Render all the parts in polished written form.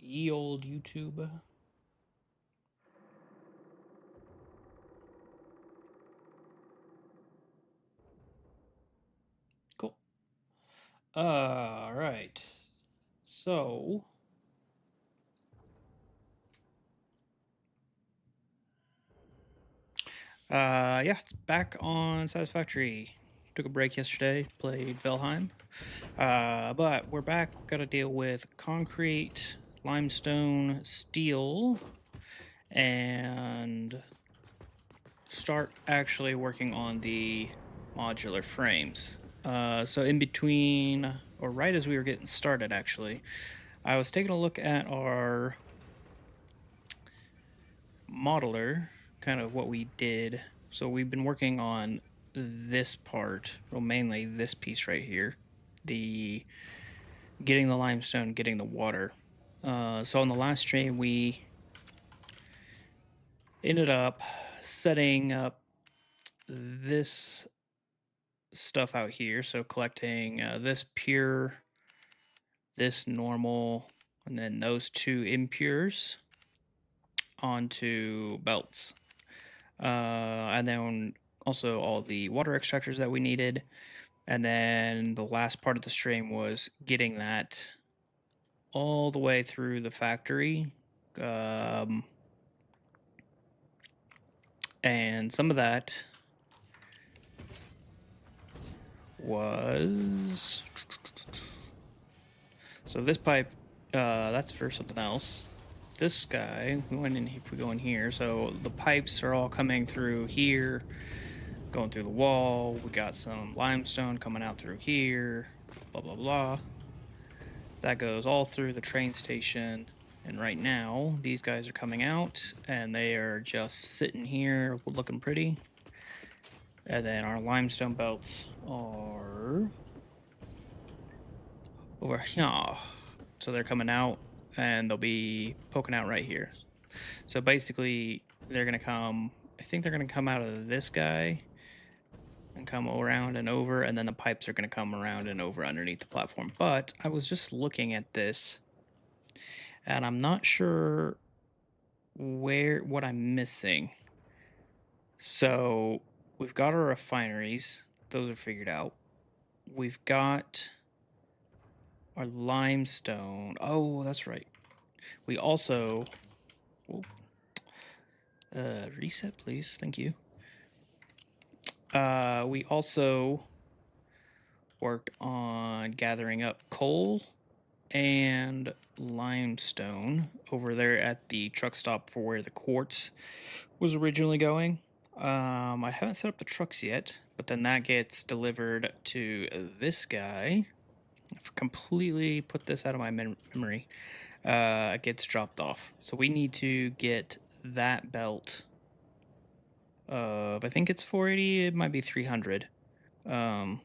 Ye old YouTube. Cool. All right. So, yeah, it's back on Satisfactory. Took a break yesterday, played Valheim. But we're back. We've got to deal with concrete, limestone, steel, and start actually working on the modular frames. So in between, or right as we were getting started, actually, I was taking a look at our modeler, kind of what we did. So we've been working on this part, well, mainly this piece right here, the getting the limestone, getting the water. So on the last stream, we ended up setting up this stuff out here. So collecting this pure, this normal, and then those two impures onto belts. And then also all the water extractors that we needed. And then the last part of the stream was getting that all the way through the factory. And some of that was... So this pipe, that's for something else. This guy, we went in, if we go in here, so the pipes are all coming through here, going through the wall. We got some limestone coming out through here, blah, blah, blah. That goes all through the train station. And right now, these guys are coming out, and they are just sitting here looking pretty. And then our limestone belts are over here. So they're coming out, and they'll be poking out right here. So basically, they're going to come, I think they're going to come out of this guy and come around and over, and then the pipes are going to come around and over underneath the platform. But I was just looking at this, and I'm not sure what I'm missing. So we've got our refineries. Those are figured out. We've got our limestone. Oh, that's right. We also... reset, please. Thank you. We also worked on gathering up coal and limestone over there at the truck stop for where the quartz was originally going. I haven't set up the trucks yet, but then that gets delivered to this guy. I've completely put this out of my memory. It gets dropped off. So we need to get that belt of, I think it's 480, it might be 300, from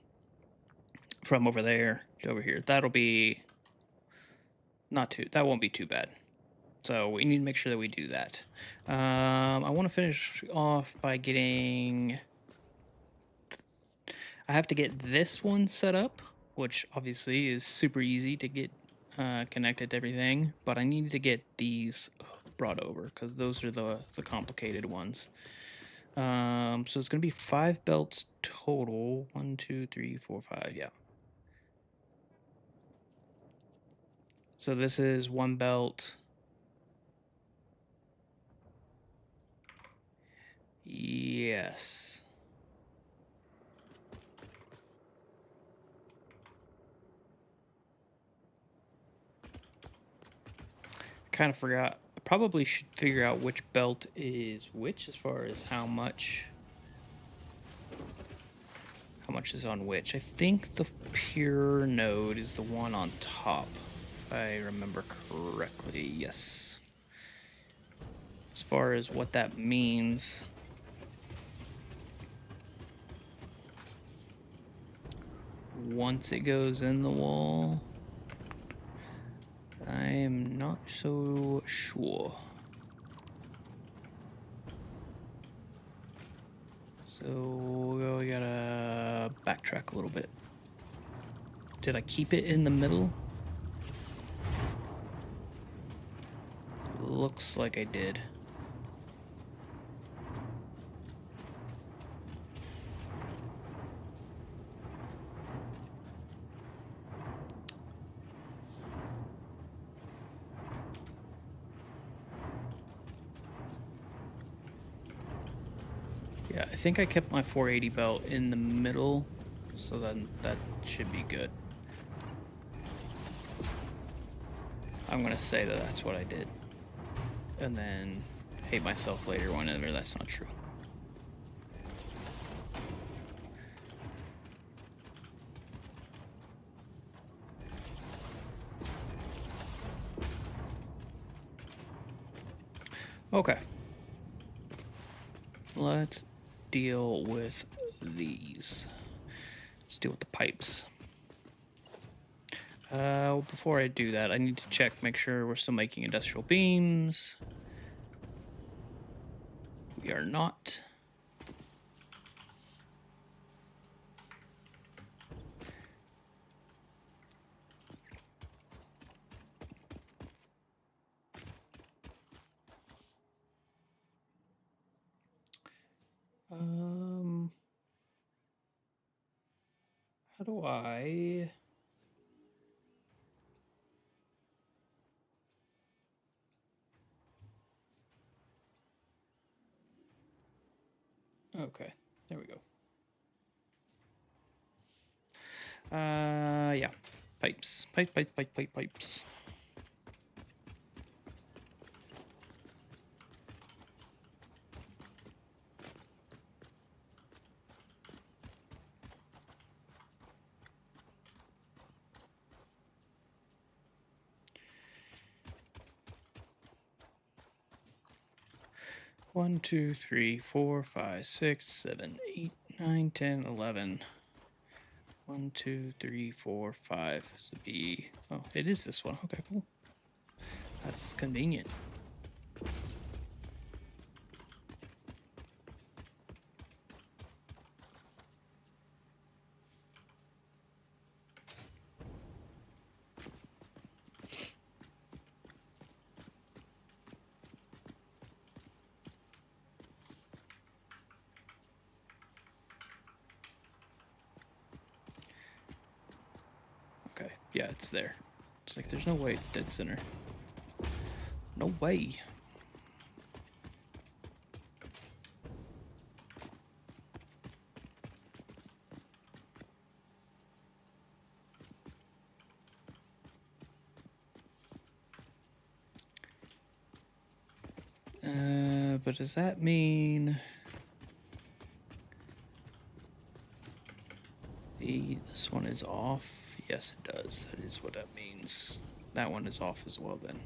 over there to over here. That'll be that won't be too bad. So we need to make sure that we do that. I want to finish off by getting... I have to get this one set up, which obviously is super easy to get connected to everything, but I need to get these brought over because those are the complicated ones. So it's going to be 5 belts total. 1, 2, 3, 4, 5, yeah. So this is 1 belt. Yes. Kind of forgot. I probably should figure out which belt is which as far as how much is on which. I think the pure node is the one on top, if I remember correctly. Yes. As far as what that means, once it goes in the wall, I am not so sure. So we gotta backtrack a little bit. Did I keep it in the middle? Looks like I did. Yeah, I think I kept my 480 belt in the middle, so then that should be good. I'm gonna say that that's what I did, and then hate myself later whenever that's not true. Okay. Let's deal with these. Let's deal with the pipes. Before I do that, I need to check, make sure we're still making industrial beams. We are not. How do I... Okay, there we go. Yeah, pipes, pipes. 1, 2, 3, 4, 5, 6, 7, 8, 9, 10, 11. 1, 2, 3, 4, 5. This would be... Oh, it is this one. Okay, cool. That's convenient. Okay, yeah, it's there. It's like, there's no way it's dead center. No way. But does that mean... This one is off? Yes, it does. That is what that means. That one is off as well, then.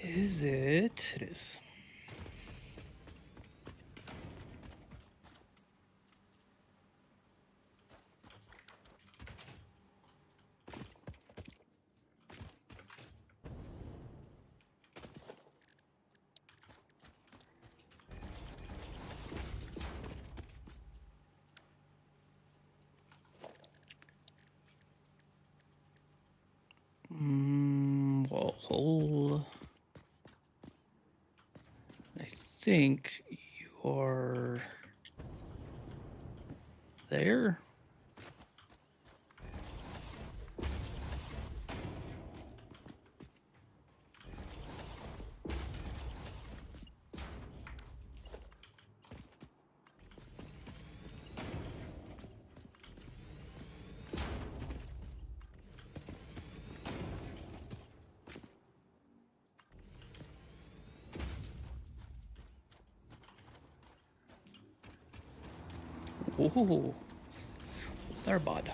Is it? It is. wall hole. I think you are there. Ooh, there, bud.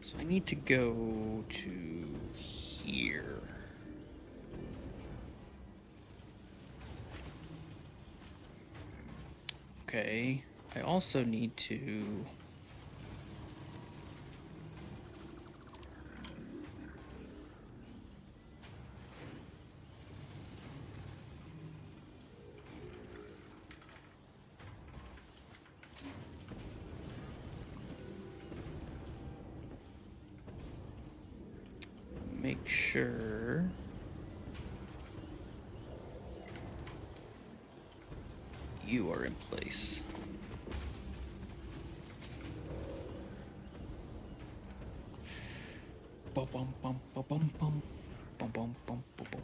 So I need to go to here. Okay, I also need to... make sure you are in place. Bum bum bum bum bum bum bum bum bum bum bum.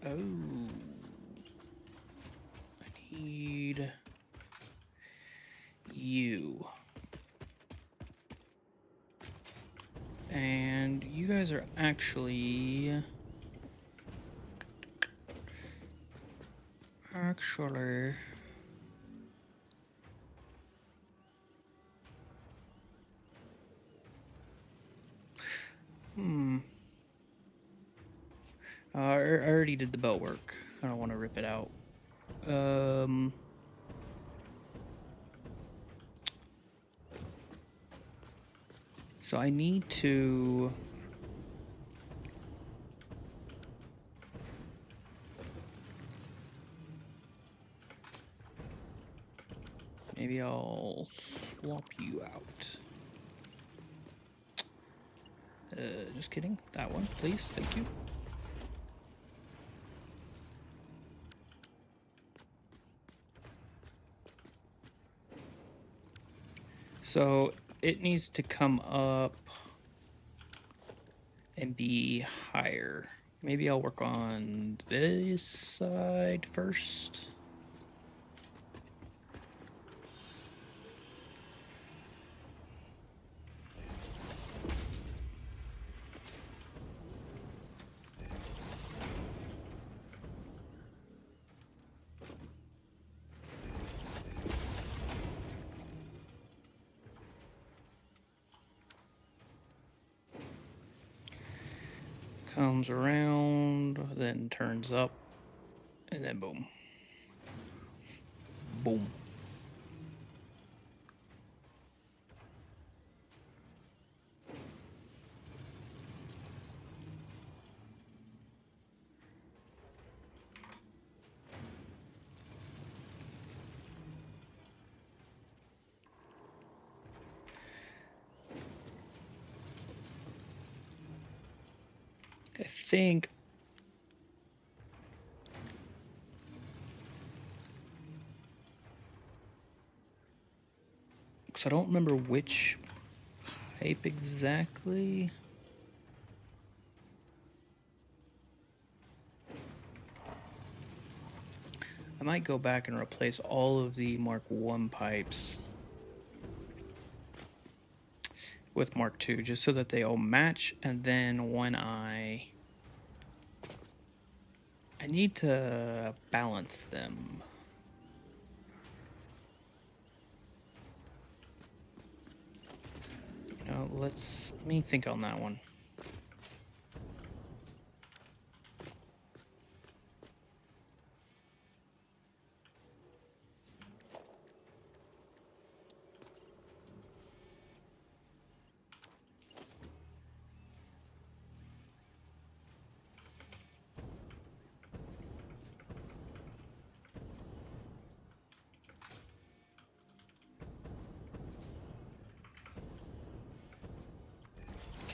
Oh, I need you. And you guys are actually... I already did the belt work. I don't want to rip it out. So I need to... maybe I'll swap you out. Just kidding. That one, please. Thank you. So it needs to come up and be higher. Maybe I'll work on this side first. Comes around, then turns up, and then boom. Boom. I think So I don't remember which pipe exactly. I might go back and replace all of the Mark 1 pipes with Mark 2 just so that they all match, and then when I need to balance them. You know, let me think on that one.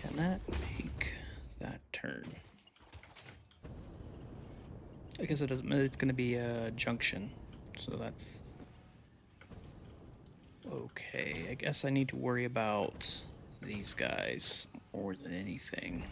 Can that make that turn? I guess it doesn't. It's going to be a junction, so that's okay. I guess I need to worry about these guys more than anything.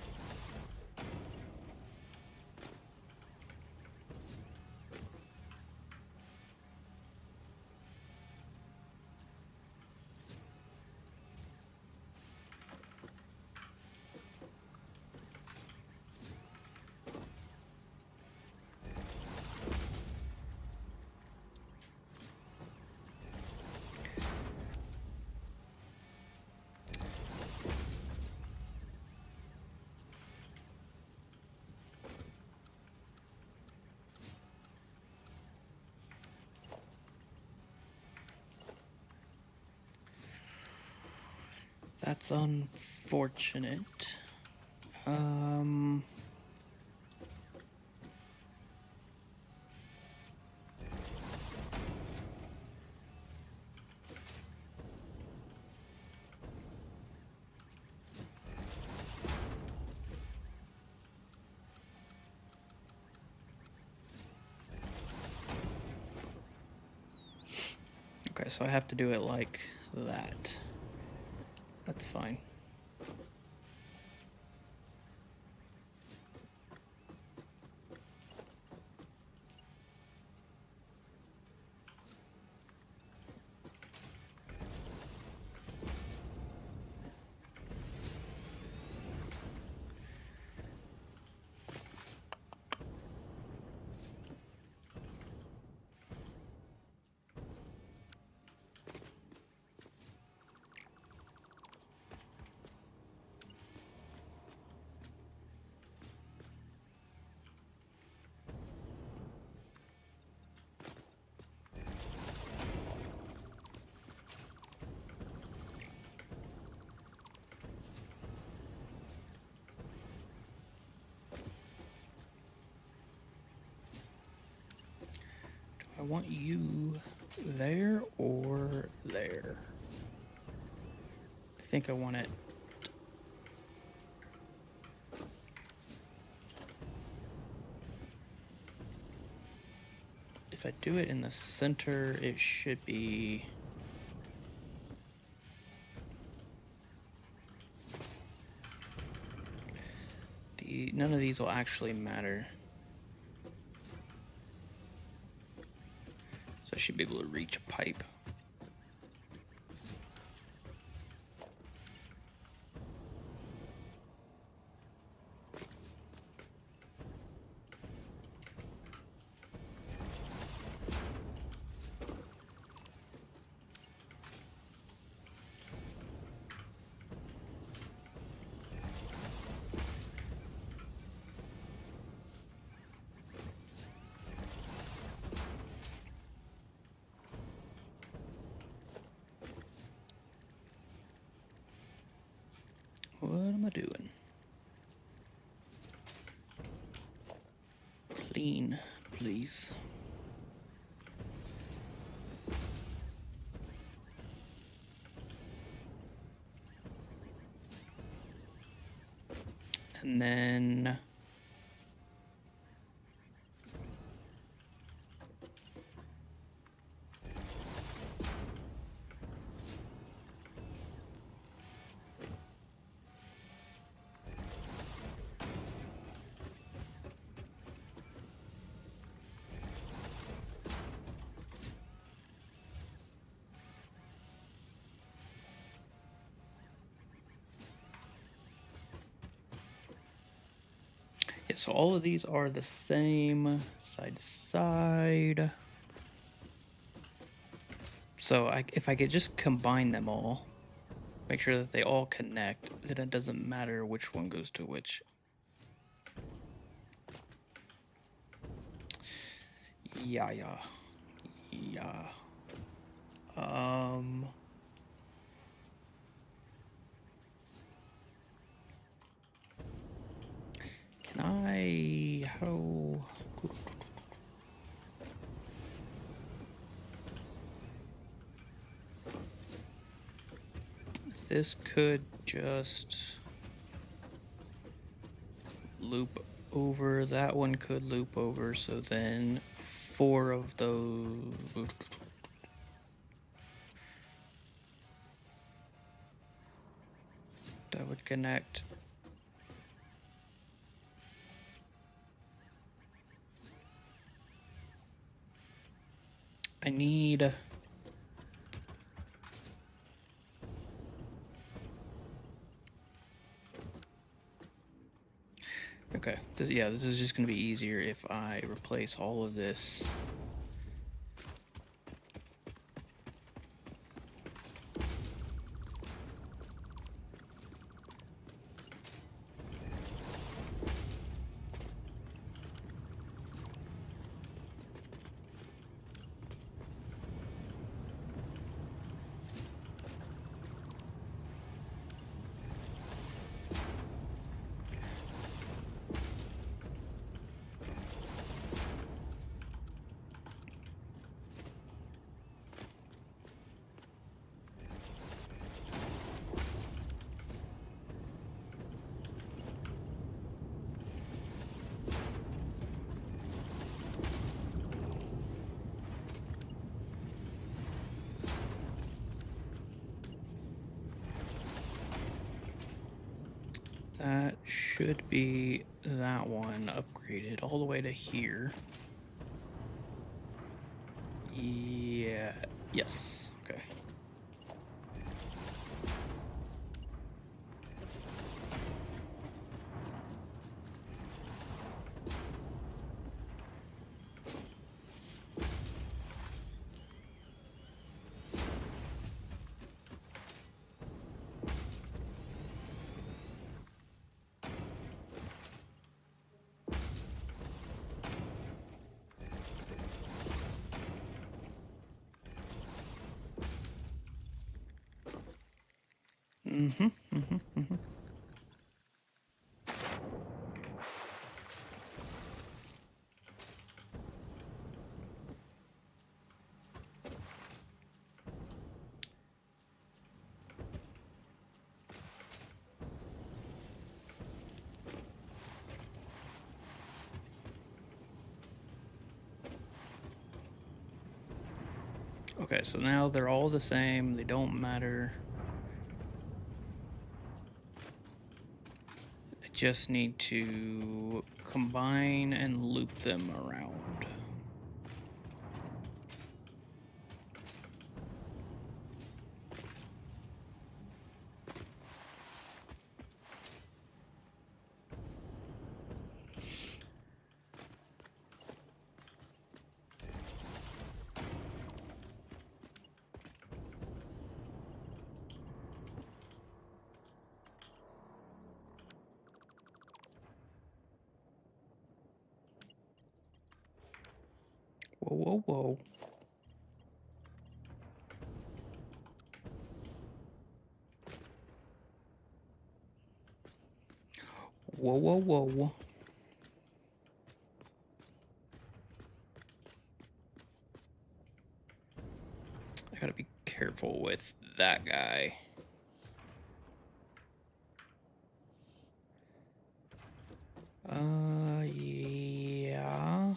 That's unfortunate. Okay, so I have to do it like that. That's fine. I want you there or there. I think I want it. If I do it in the center, it should be. None of these will actually matter. So I should be able to reach a pipe. What am I doing? Clean, please. And then so all of these are the same side to side. So if I could just combine them all, make sure that they all connect, then it doesn't matter which one goes to which. Yeah. Can I, how? This could just loop over, that one could loop over, so then 4 of those. That would connect. I need. Okay, this is just going to be easier if I replace all of this. That should be that one upgraded all the way to here. Yeah, yes, okay. Okay, so now they're all the same, they don't matter. I just need to combine and loop them around. Whoa, whoa, whoa. Whoa, whoa, whoa. I gotta be careful with that guy. Yeah.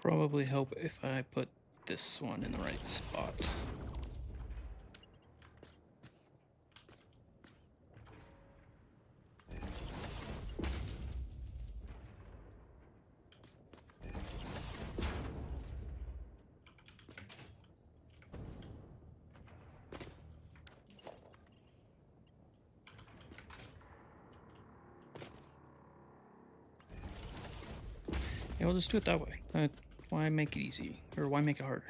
probably help if I put this one in the right spot. Yeah, we'll just do it that way. Why make it easy? Or why make it harder?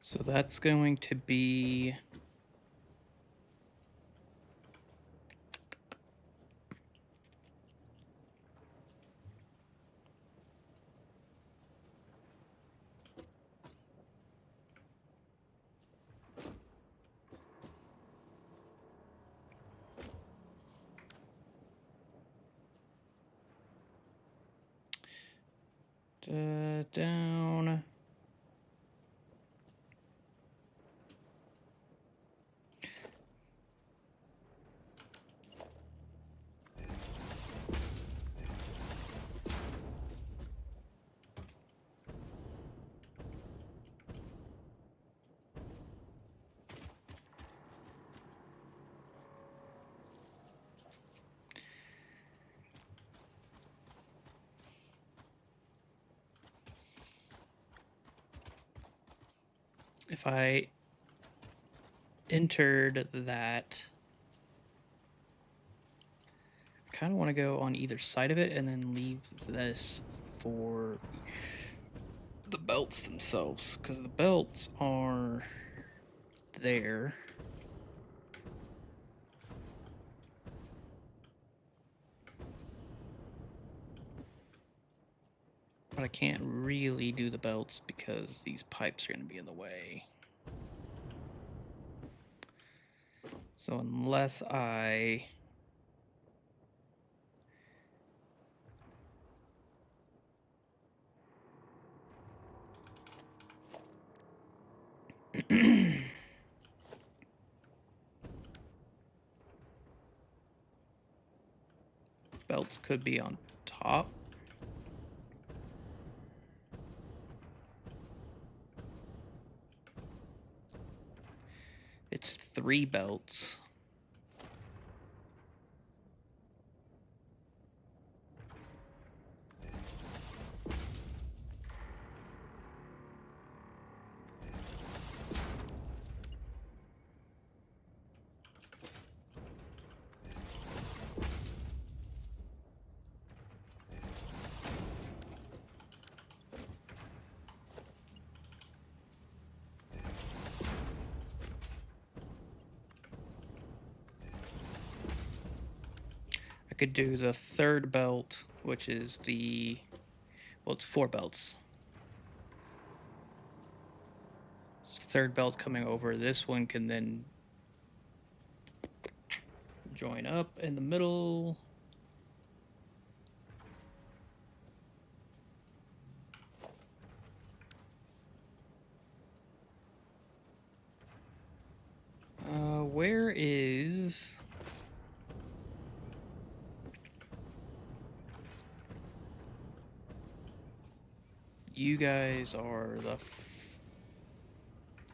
So that's going to be down. If I entered that, I kind of want to go on either side of it and then leave this for the belts themselves, because the belts are there. But I can't really do the belts because these pipes are going to be in the way. So unless I belts could be on top. It's 3 belts. I could do the 3rd belt, which is the, well, it's 4 belts. It's the 3rd belt coming over. This one can then join up in the middle. Where is... You guys are the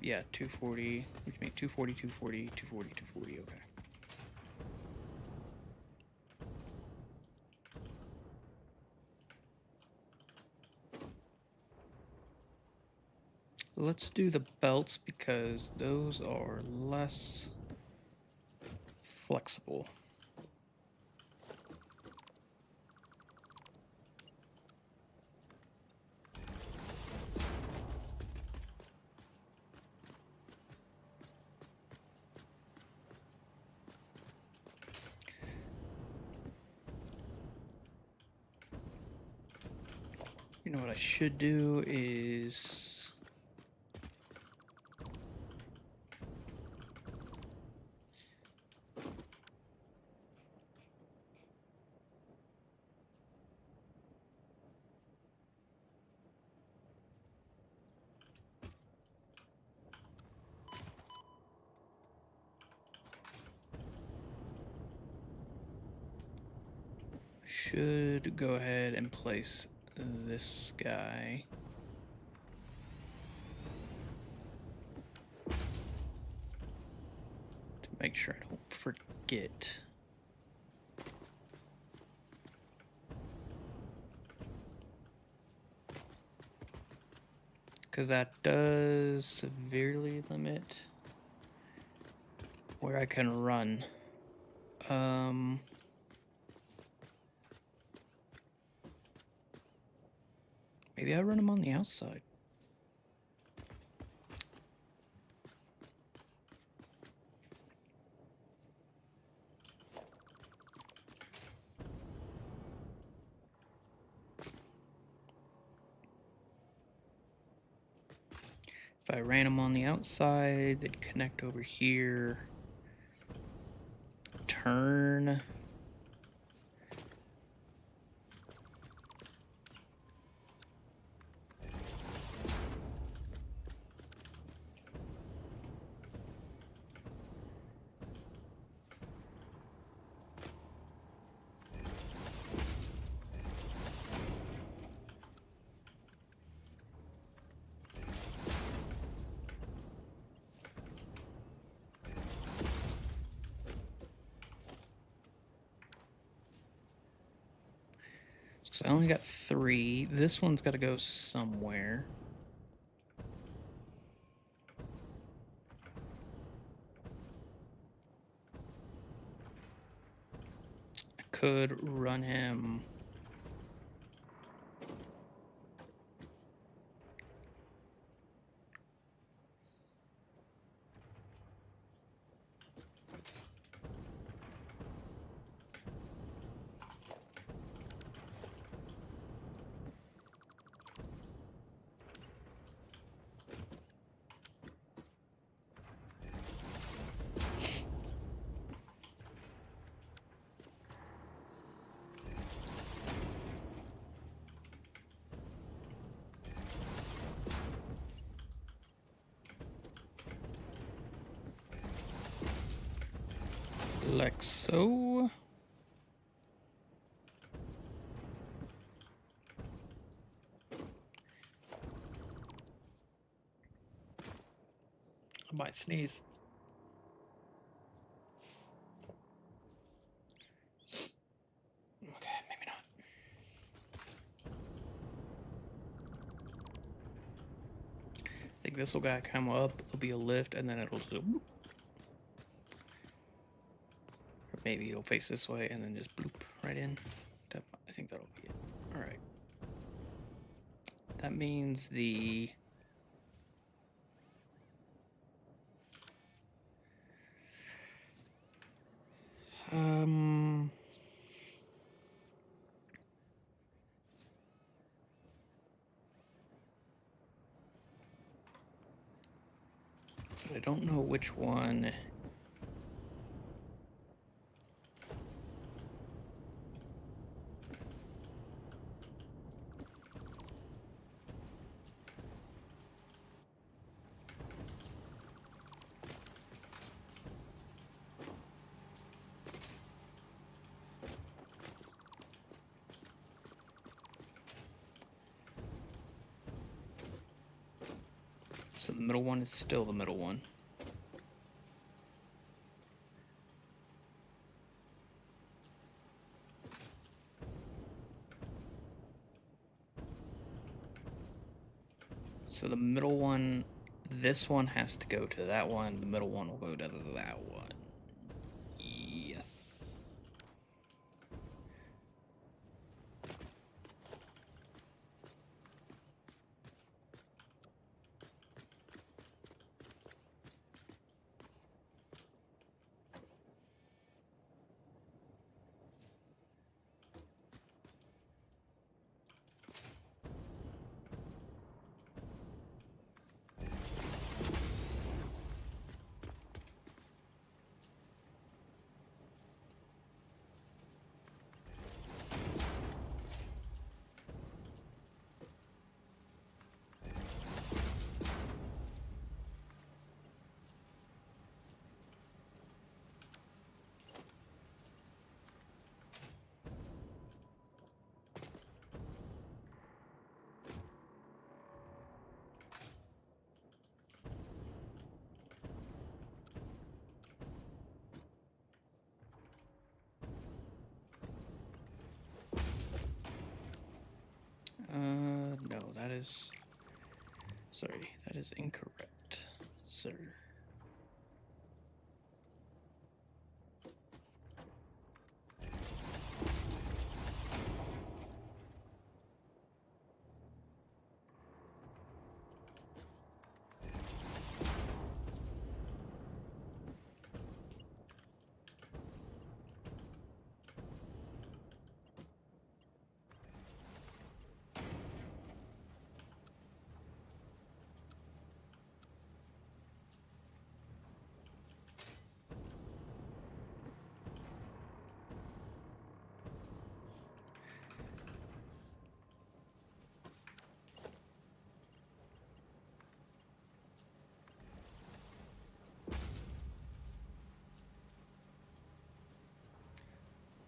Yeah, 240. We can make 240, 240, 240, 240. Okay. Let's do the belts because those are less flexible. You know what I should do is go ahead and place this guy. To make sure I don't forget. Because that does severely limit where I can run. Maybe I run them on the outside. If I ran them on the outside, they'd connect over here, turn. So I only got 3. This one's got to go somewhere. I could run him. Like so. I might sneeze. Okay, maybe not. I think this will guy come up, it'll be a lift, and then it'll just bloop. Or maybe it'll face this way and then just bloop right in. I think that'll be it. Alright. That means the I don't know which one. So the middle one is still the middle one. So the middle one, this one has to go to that one. The middle one will go to that one. Yes. No, that is... Sorry, that is incorrect, sir.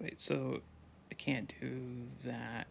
Wait, so I can't do that.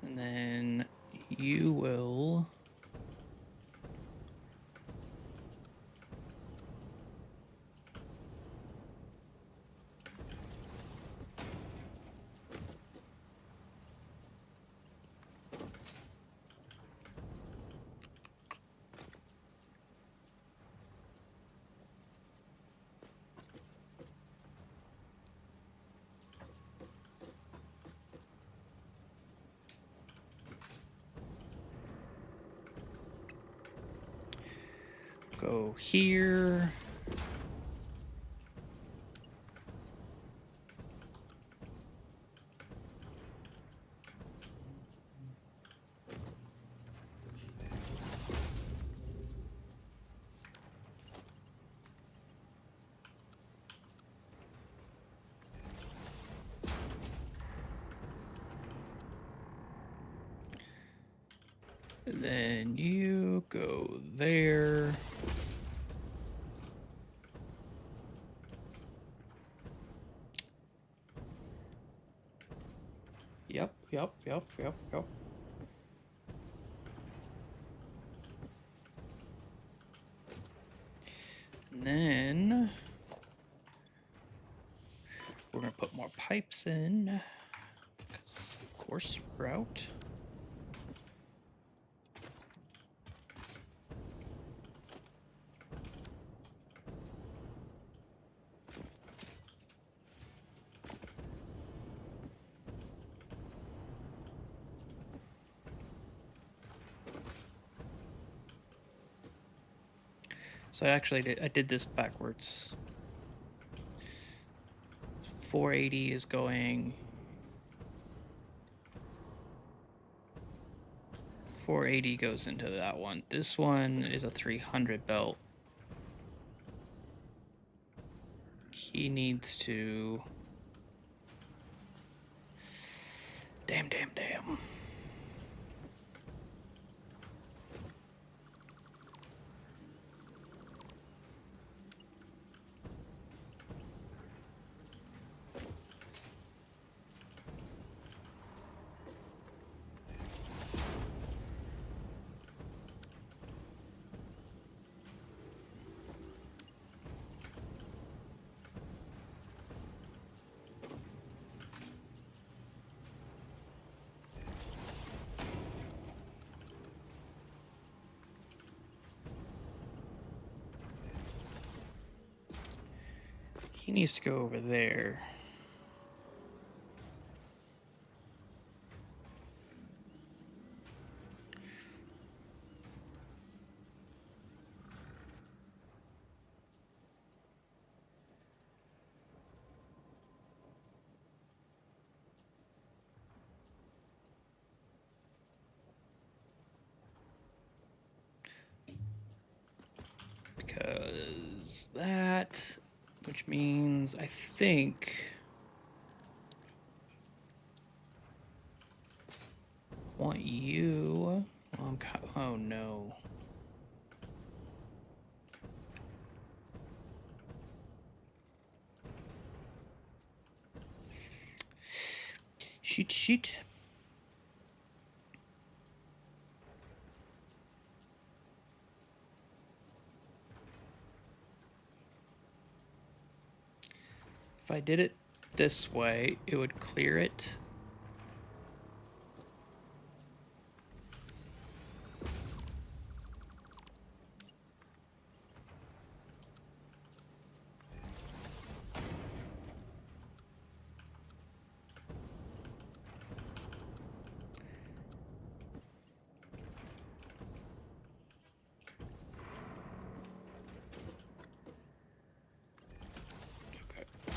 And then you will... go here. And then you go there. Yep. And then we're going to put more pipes in, because of course we're out. So I did this backwards. 480 is going 480 goes into that one. This one is a 300 belt. He needs to... Damn. He needs to go over there. Because that, which means I think I want you. Well, oh no. Shoot. If I did it this way, it would clear it.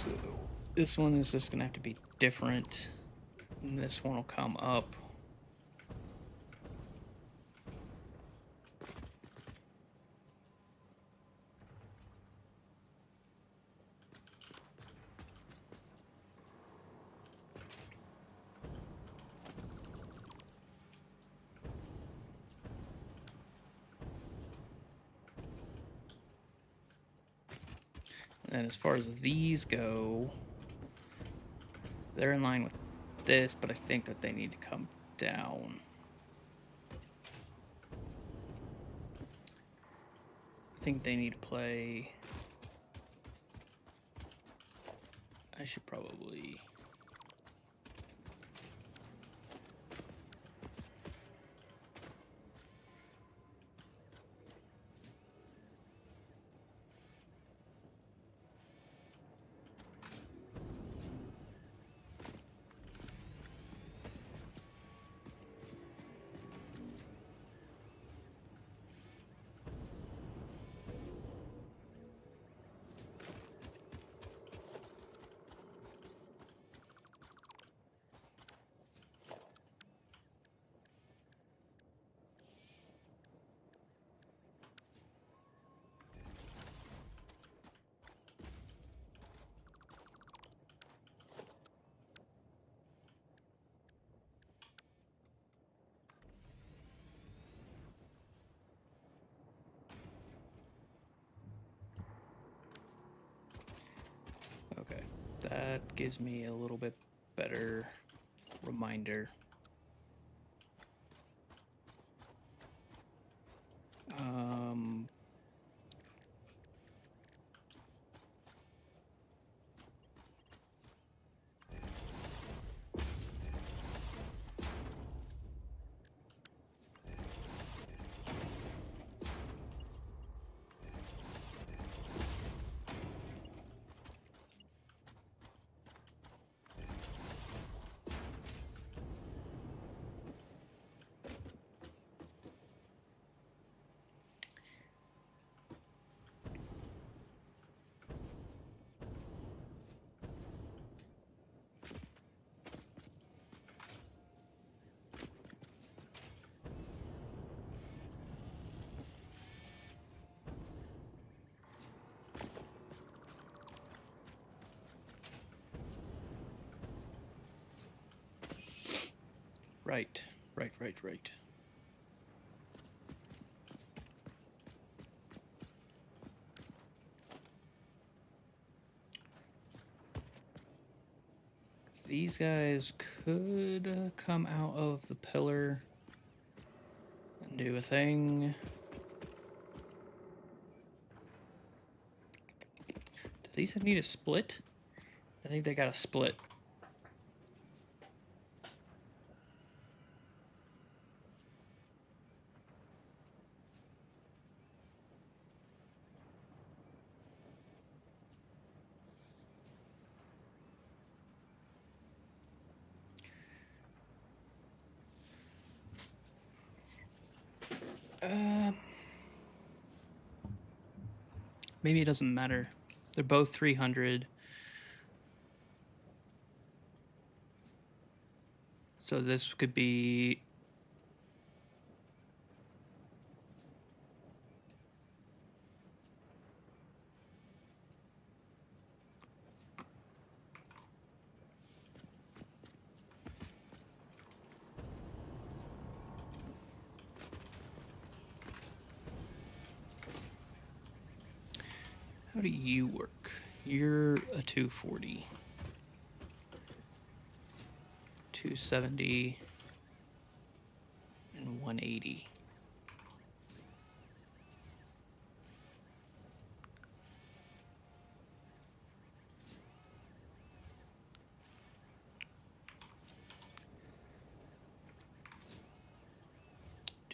So this one is just gonna have to be different, and this one will come up. And as far as these go, they're in line with this, but I think that they need to come down. I think they need to play... I should probably... Okay, that gives me a little bit better reminder. Right. These guys could come out of the pillar and do a thing. Do these need a split? I think they got a split. Maybe it doesn't matter. They're both 300. So this could be... How do you work? You're a 240. 270 and 180.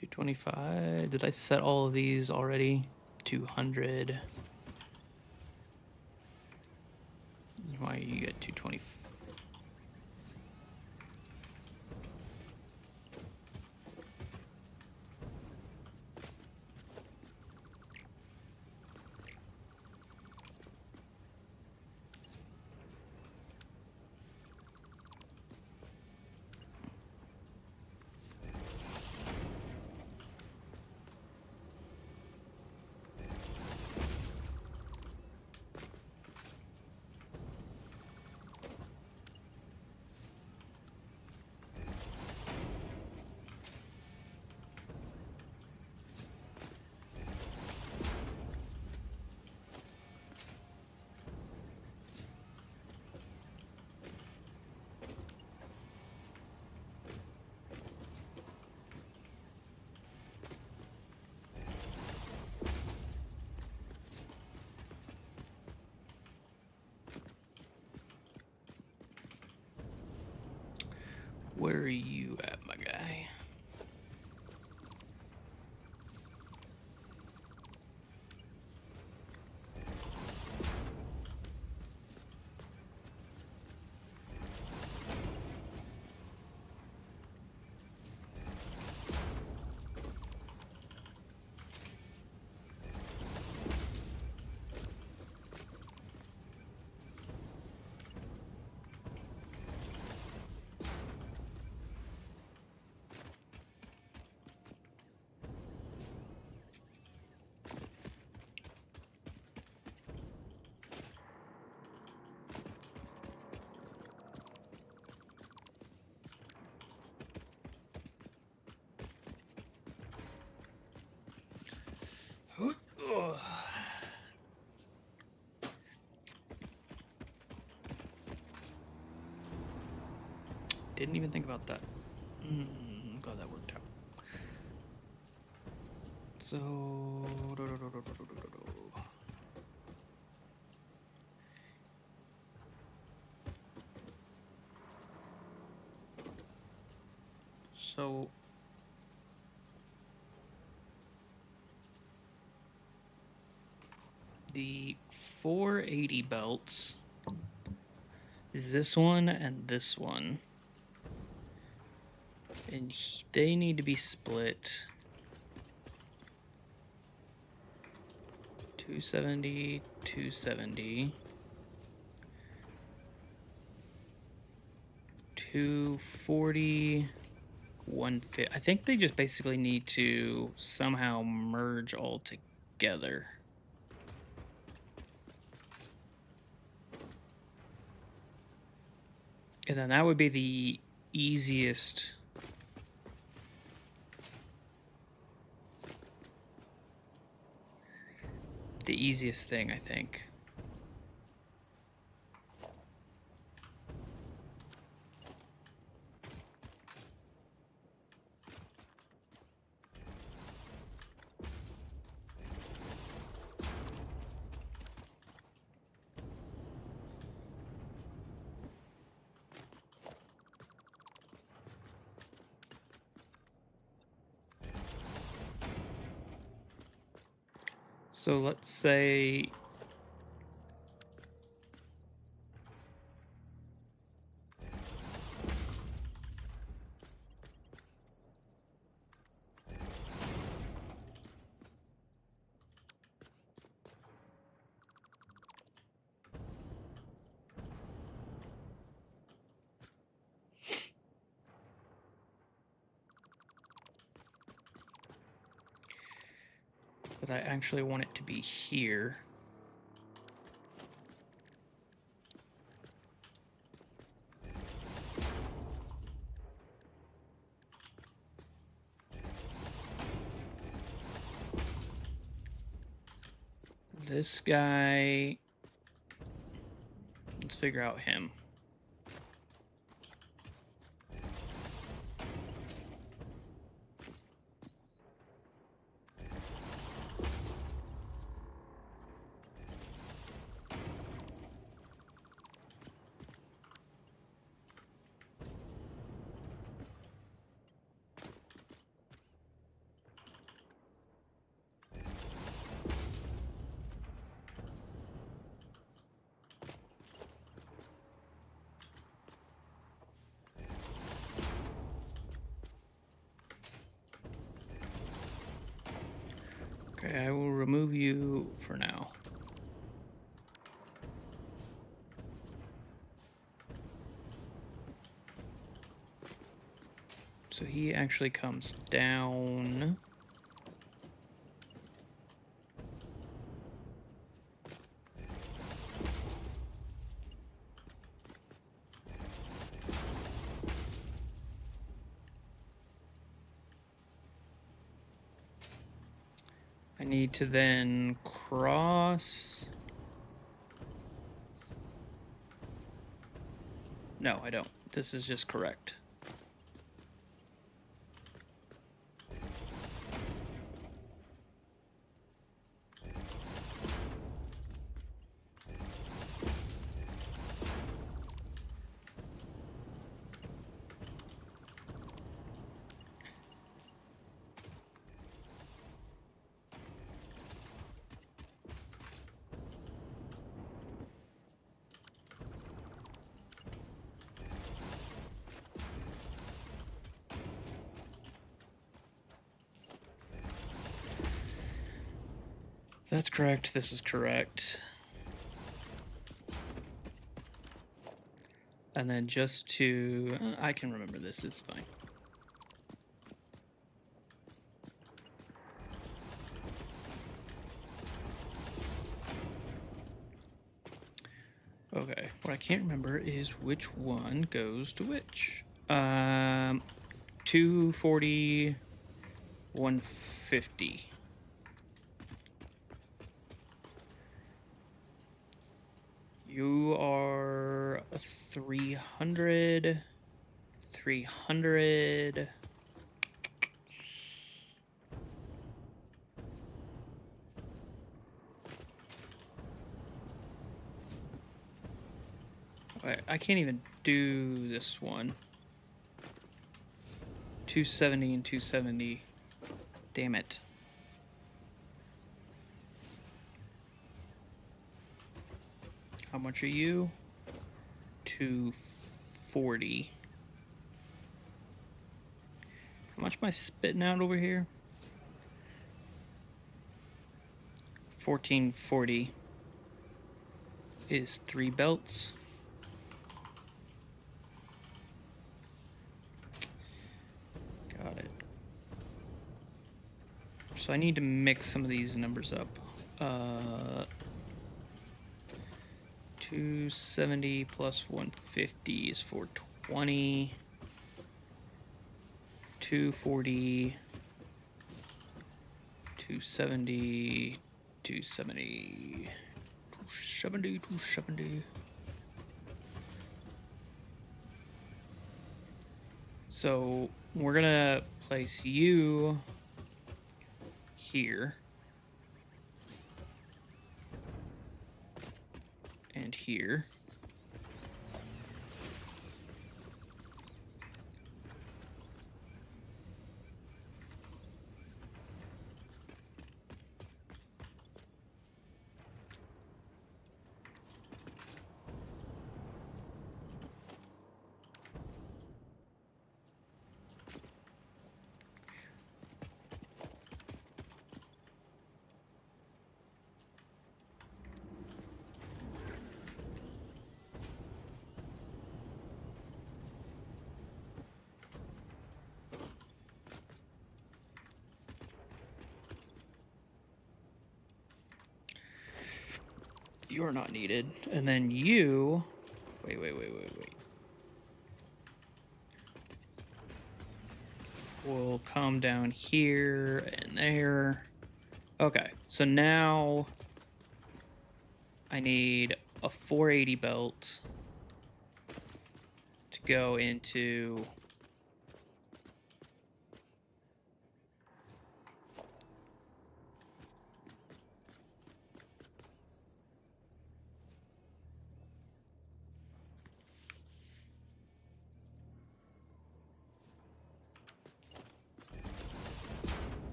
$225. Did I set all of these already? 200. Why you get 220? Where are you at, my guy? Didn't even think about that. Glad that worked out. So... So... The 480 belts is this one and this one. And they need to be split. 270, 270. 240, 150. I think they just basically need to somehow merge all together. And then that would be the easiest the easiest thing, I think. So let's say that I actually want it to be here. This guy, let's figure out him. Okay, I will remove you for now. So he actually comes down. I need to then cross. No, I don't. This is just correct. That's correct. This is correct. And then just to... I can remember this. It's fine. Okay. What I can't remember is which one goes to which. 240, 150. You are a 300, 300. I can't even do this one. 270 and 270. Damn it. How much are you? 240. How much am I spitting out over here? 1440 is 3 belts. Got it. So I need to mix some of these numbers up. 270 plus 150 is 420. 240, 270, 270. 270, 270. So we're gonna place you here and here. You're not needed. And then you... Wait. We'll come down here and there. Okay, so now I need a 480 belt to go into...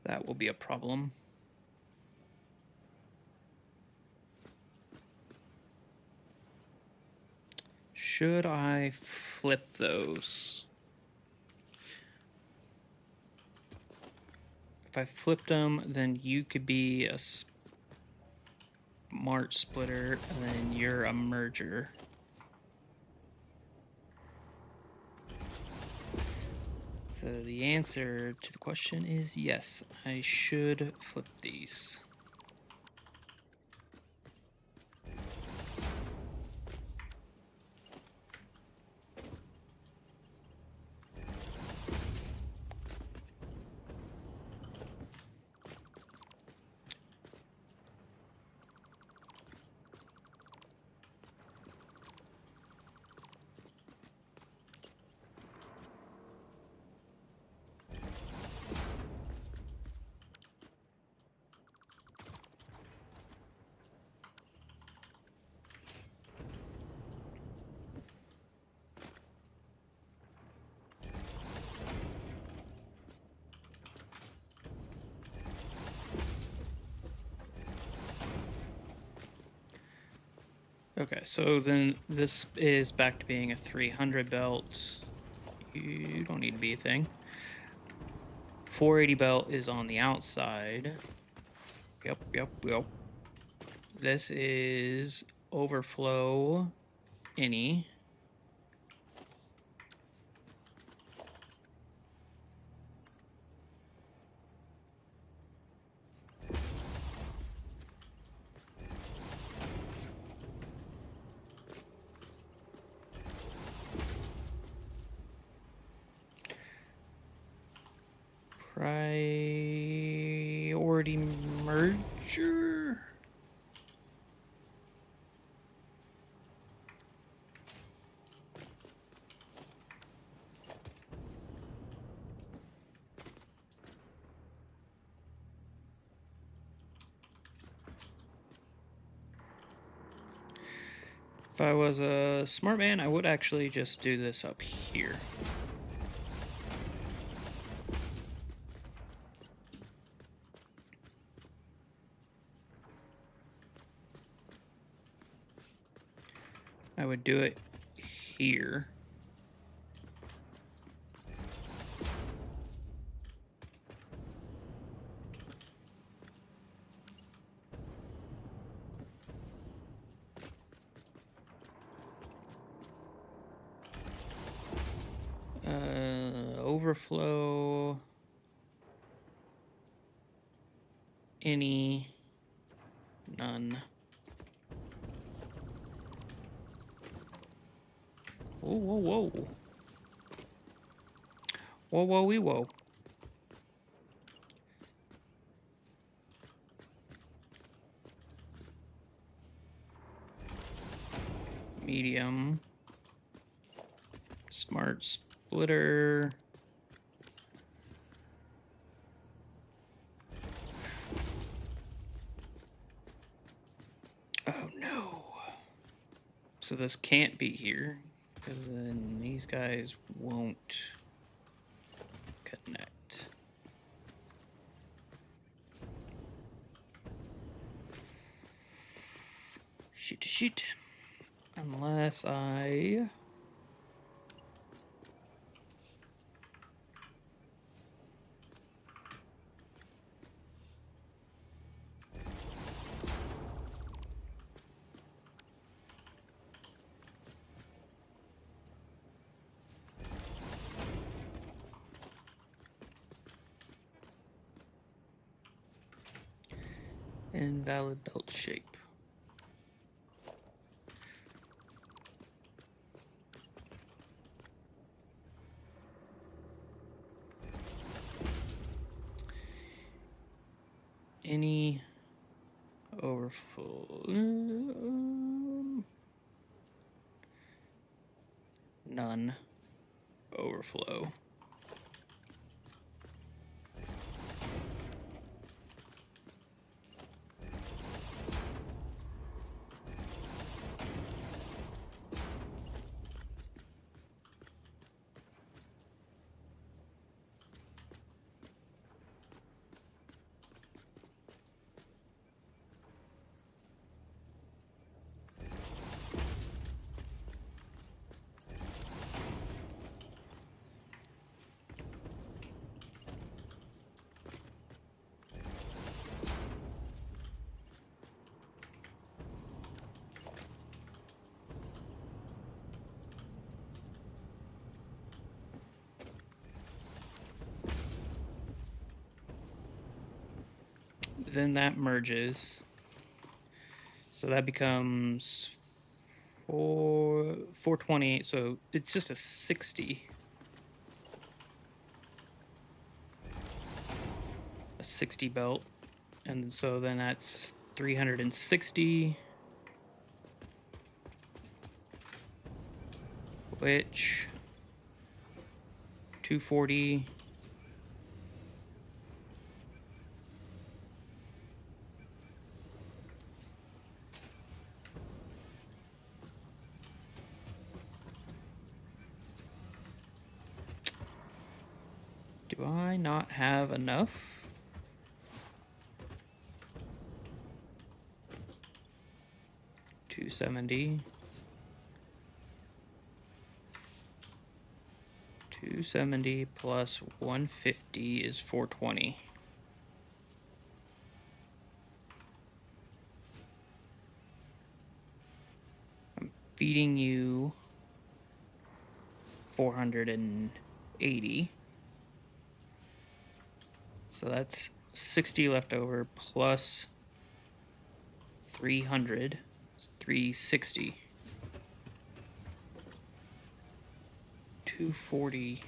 That will be a problem. Should I flip those? If I flipped them, then you could be a smart splitter, and then you're a merger. So the answer to the question is yes, I should flip these. Okay, so then this is back to being a 300 belt. You don't need to be a thing. 480 belt is on the outside. Yep. This is overflow any. Priority merger? If I was a smart man, I would actually just do this up here. I would do it here. Overflow. any, none. Whoa, whoa, whoa. Whoa, whoa, wee, whoa. Medium. Smart splitter. Oh no. So this can't be here, because then these guys won't connect. Shoot. Unless I... Invalid belt shape. Any overflow? None overflow. Then that merges. So that becomes 428. So it's just a 60. A 60 belt. And so then that's 360. Which 240. Do I not have enough? $270. 270 plus 150 is 420. I'm feeding you 480. So that's 60 left over plus 300, 360. 240.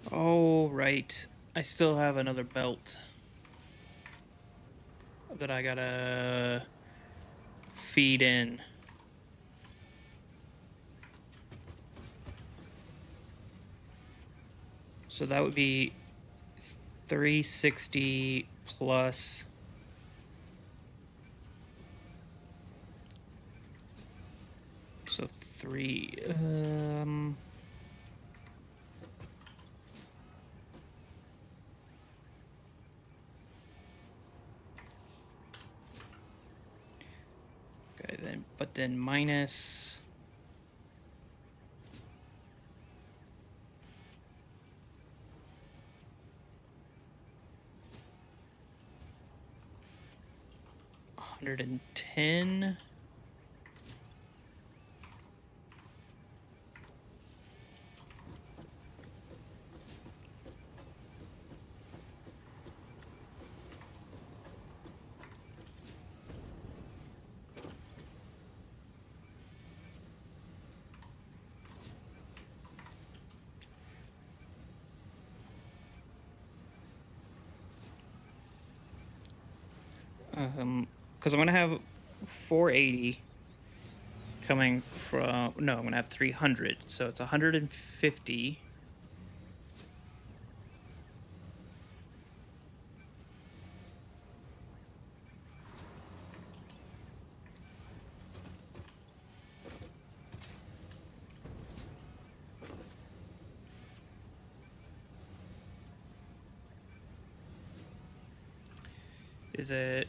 Oh, right. I still have another belt that I gotta feed in. So that would be 360 plus... So 3... Okay, then, but then minus 110. Because I'm gonna have 480 coming from, no, I'm gonna have 300, so it's 150. Is it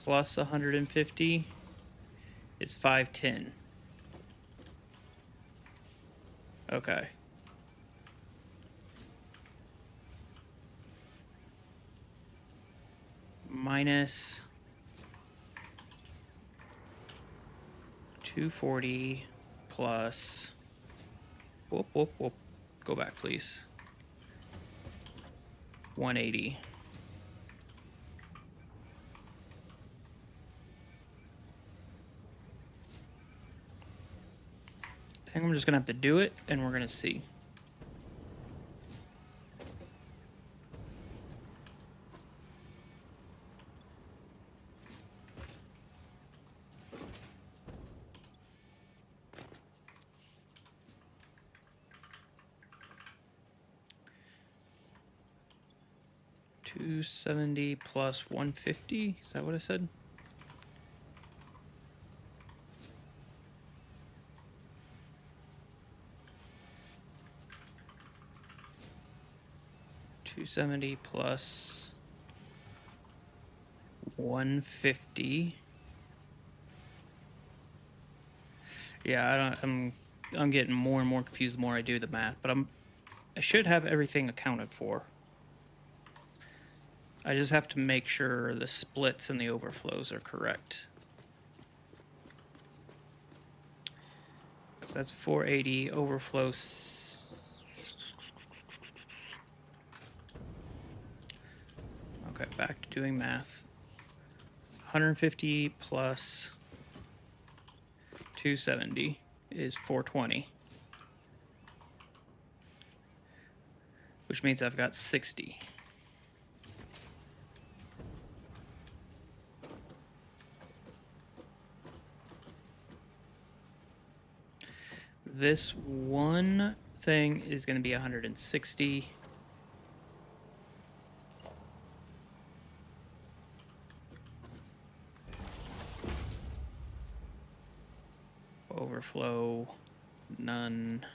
plus 150? It's 510. Okay. Minus 240 plus, whoop, whoop, whoop. Go back, please. 180. I think I'm just gonna have to do it, and we're gonna see. $270 plus 150. Is that what I said? $270 plus 150. Yeah, I'm getting more and more confused the more I do the math, but I should have everything accounted for. I just have to make sure the splits and the overflows are correct. So that's 480 overflows. Okay, back to doing math. 150 plus 270 is 420. Which means I've got 60. This one thing is going to be 160. Overflow, none.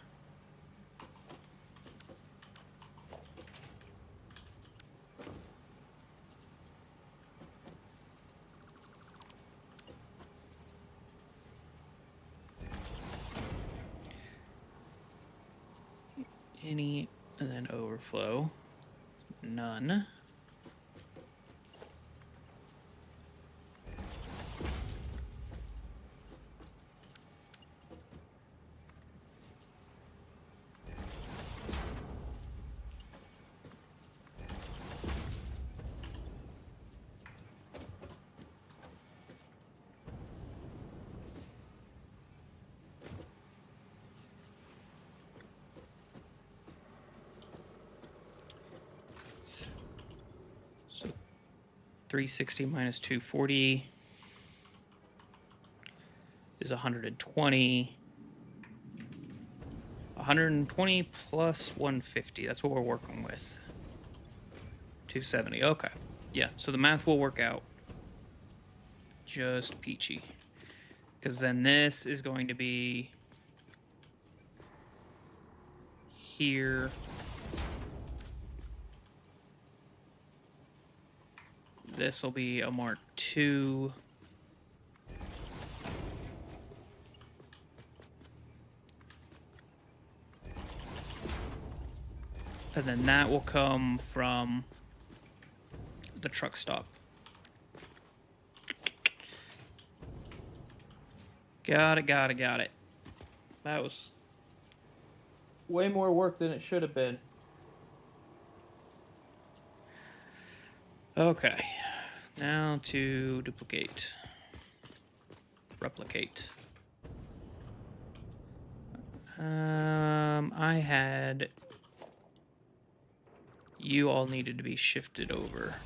Any, and then overflow, none. So 360 minus 240 is 120. 120 plus 150. That's what we're working with. 270. Okay. Yeah, so the math will work out just peachy. Because then this is going to be here. This will be a Mark II. And then that will come from the truck stop. Got it. That was way more work than it should have been. Okay, now to duplicate, replicate. I had you all needed to be shifted over.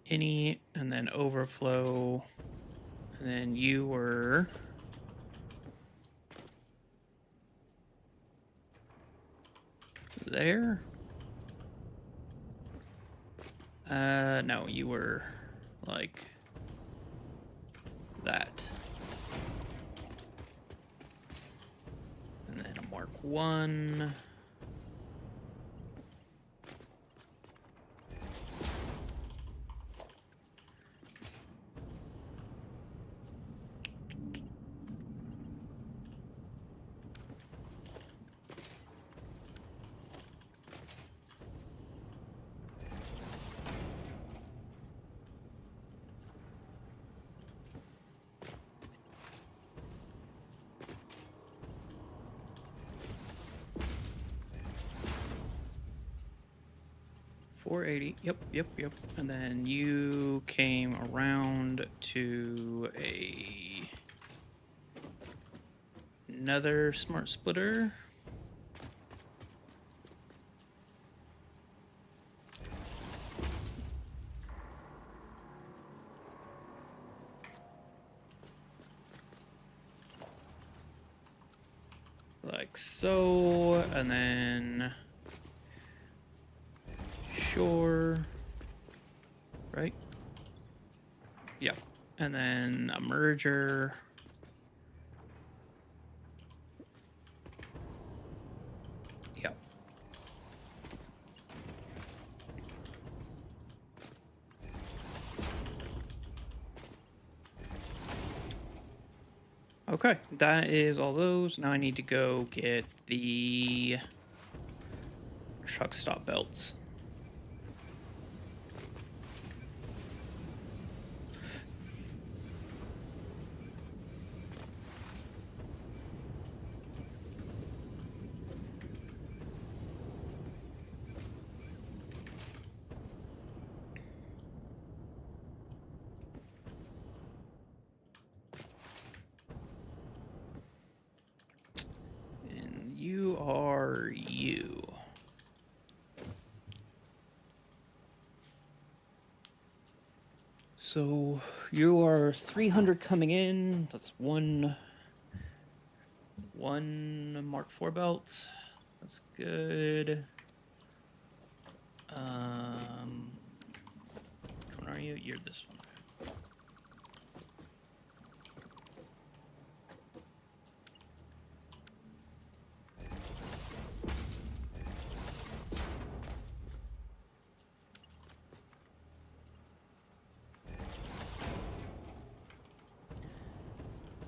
Any, and then overflow, and then you were there. No, you were like that. And then a Mark 1. $480. Yep. And then you came around to another smart splitter. Like so, and then sure, right? Yep. And then a merger. Yep. Okay, that is all those. Now I need to go get the truck stop belts. And you are you. So you are 300 coming in. That's one Mark IV belt. That's good. Which one are you? You're this one.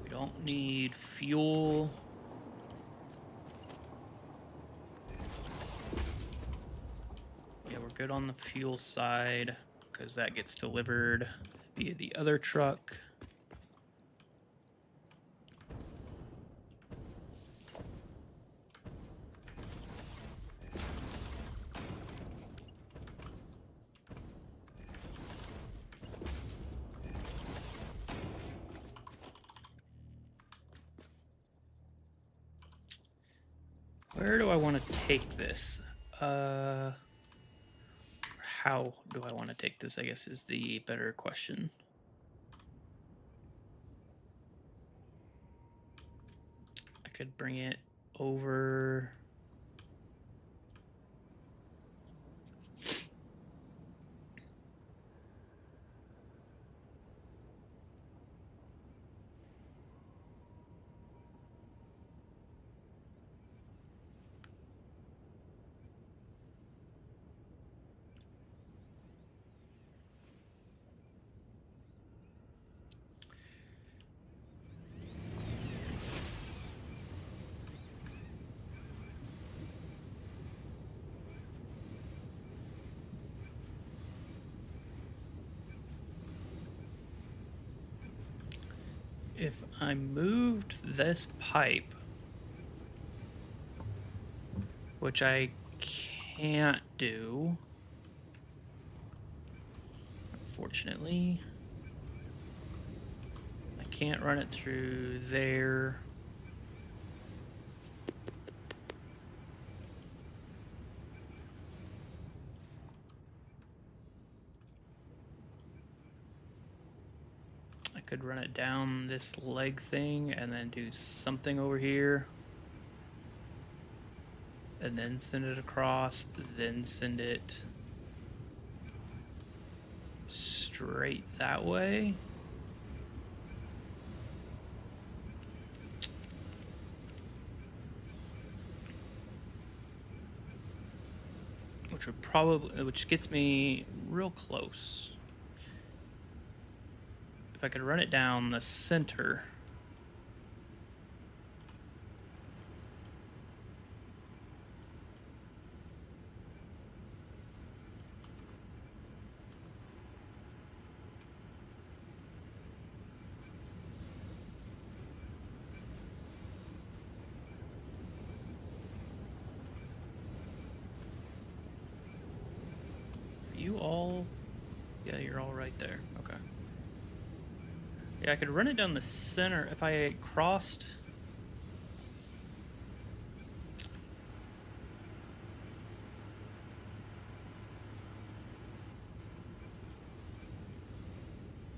We don't need fuel. Yeah, we're good on the fuel side because that gets delivered via the other truck. Where do I want to take this? How do I want to take this, I guess, is the better question. I could bring it over. if I moved this pipe, which I can't do, unfortunately, I can't run it through there. I could run it down this leg thing and then do something over here. And then send it across, then send it straight that way. Which would probably, which gets me real close. If I could run it down the center. Are you all? Yeah, you're all right there. Okay. Yeah, I could run it down the center if I crossed.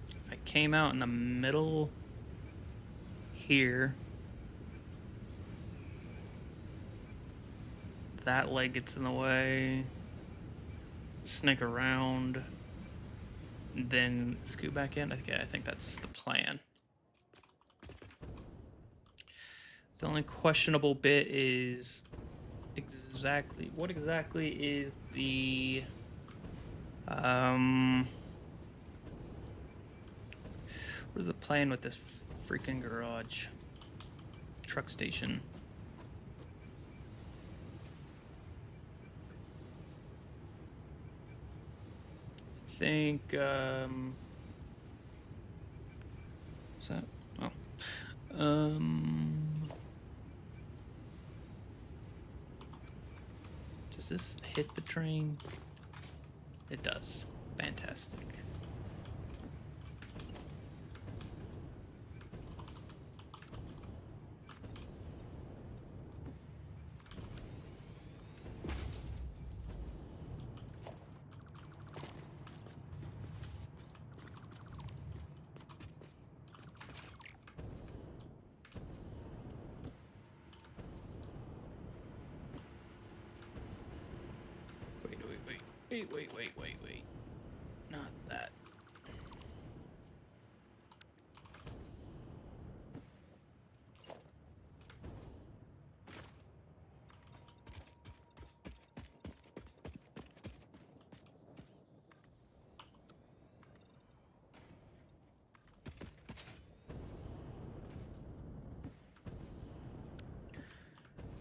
If I came out in the middle here, that leg gets in the way. Snake around, then scoot back in. Okay, I think that's the plan. The only questionable bit is what exactly is the what is the plan with this freaking garage truck station? I think what's that? Oh. Does this hit the train? It does. Fantastic. Wait. Not that.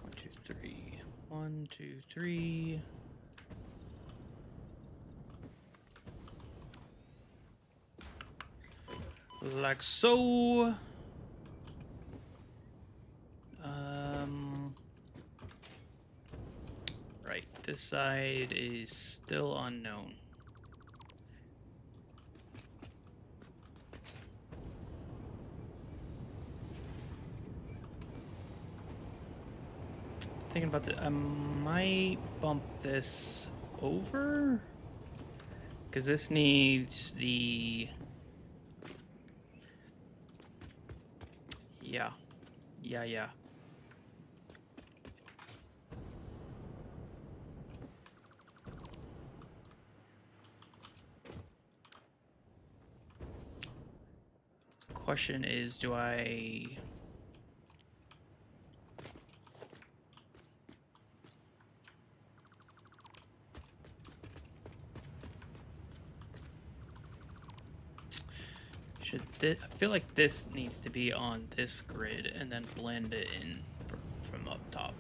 One, two, three. 1, 2, 3. Like so. Right, this side is still unknown. Thinking about this, I might bump this over, because this needs the... Yeah. Question is, do I... I feel like this needs to be on this grid and then blend it in from up top.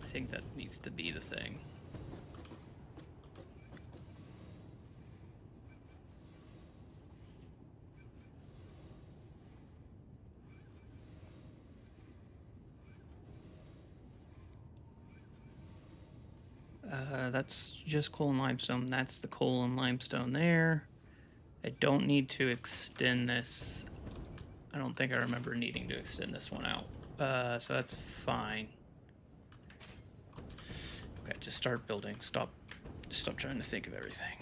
I think that needs to be the thing. That's just coal and limestone. That's the coal and limestone there. I don't need to extend this. I don't think I remember needing to extend this one out. So that's fine. Okay, just start building. Stop trying to think of everything.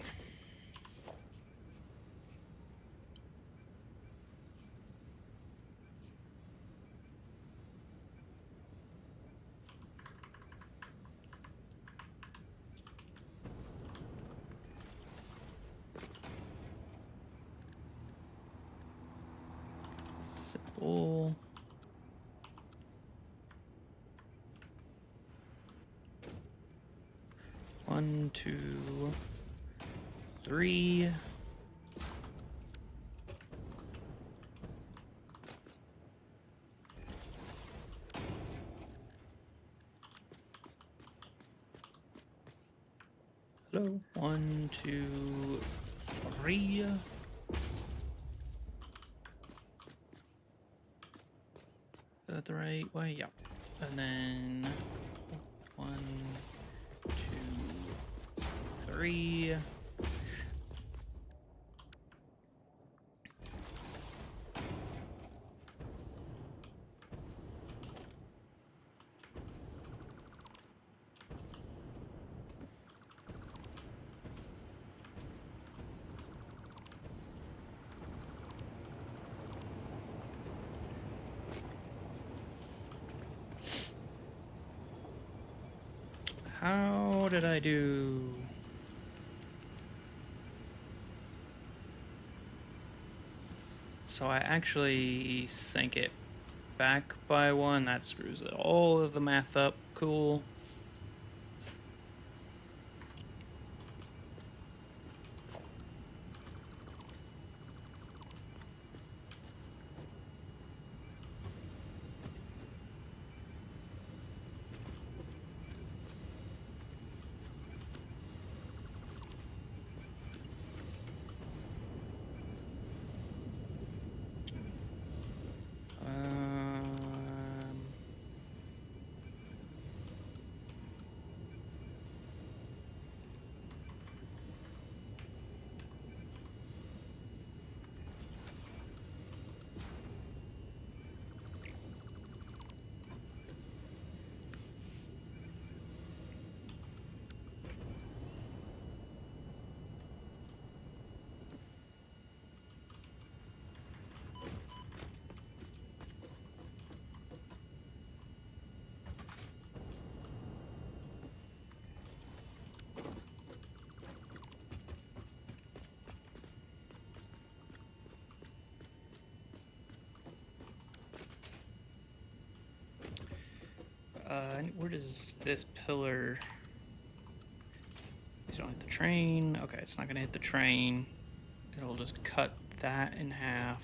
Simple. One, two, three. Hello. One, two, three. Is that the right way? Yeah. And then 1, 2, 3. How did I do? So I actually sync it back by 1. That screws all of the math up. Cool. Where does this pillar? Please don't hit the train. Okay, it's not gonna hit the train. It'll just cut that in half.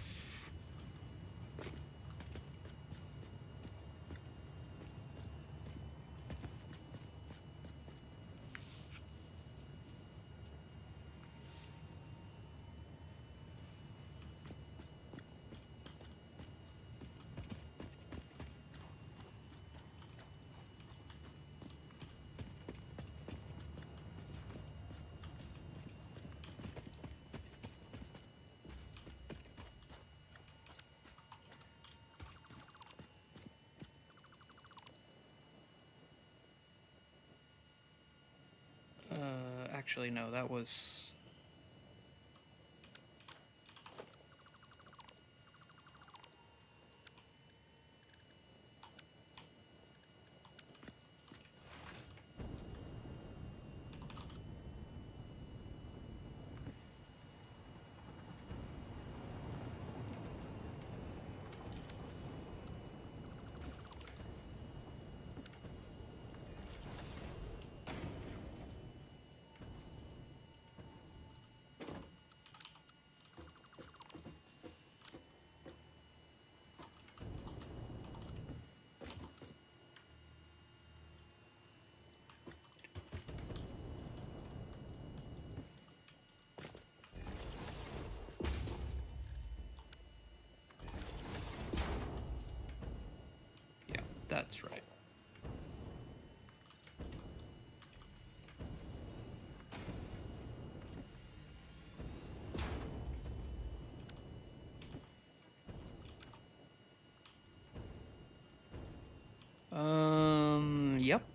Actually, no, that was...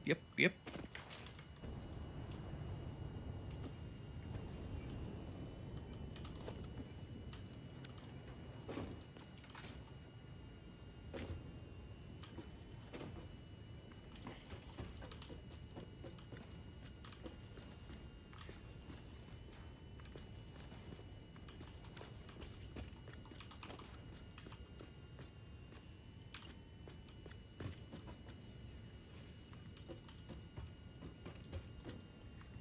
Yep.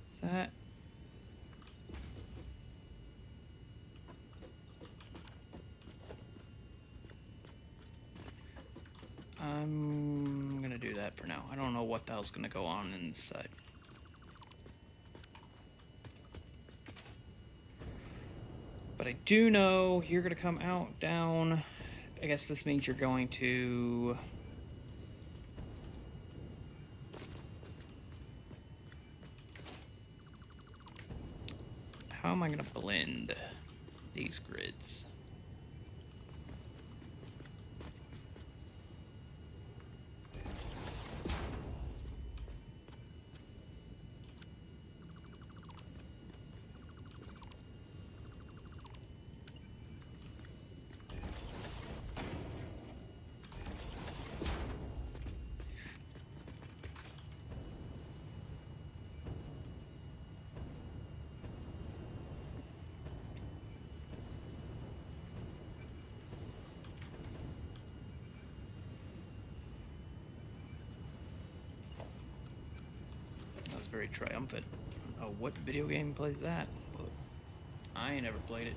Is that... I'm gonna do that for now. I don't know what the hell's gonna go on inside. But I do know you're gonna come out, down. I guess this means you're going to... How am I gonna blend these grids? Very triumphant. Oh, what video game plays that? Well, I ain't never played it.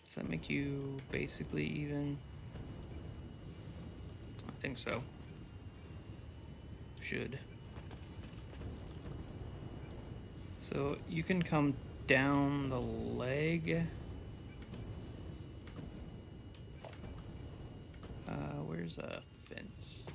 Does that make you basically even? I think so. Should. So you can come down the leg. Where's a fence?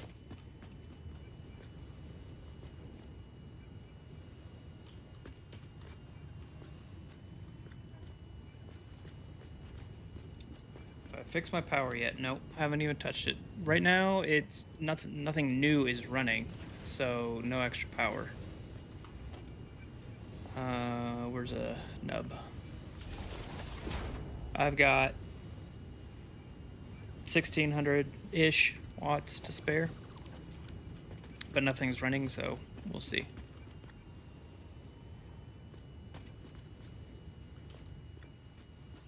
Have I fixed my power yet? Nope, haven't even touched it. Right now, it's nothing new is running, so no extra power. Where's a nub? I've got 1600-ish watts to spare, but nothing's running, so we'll see.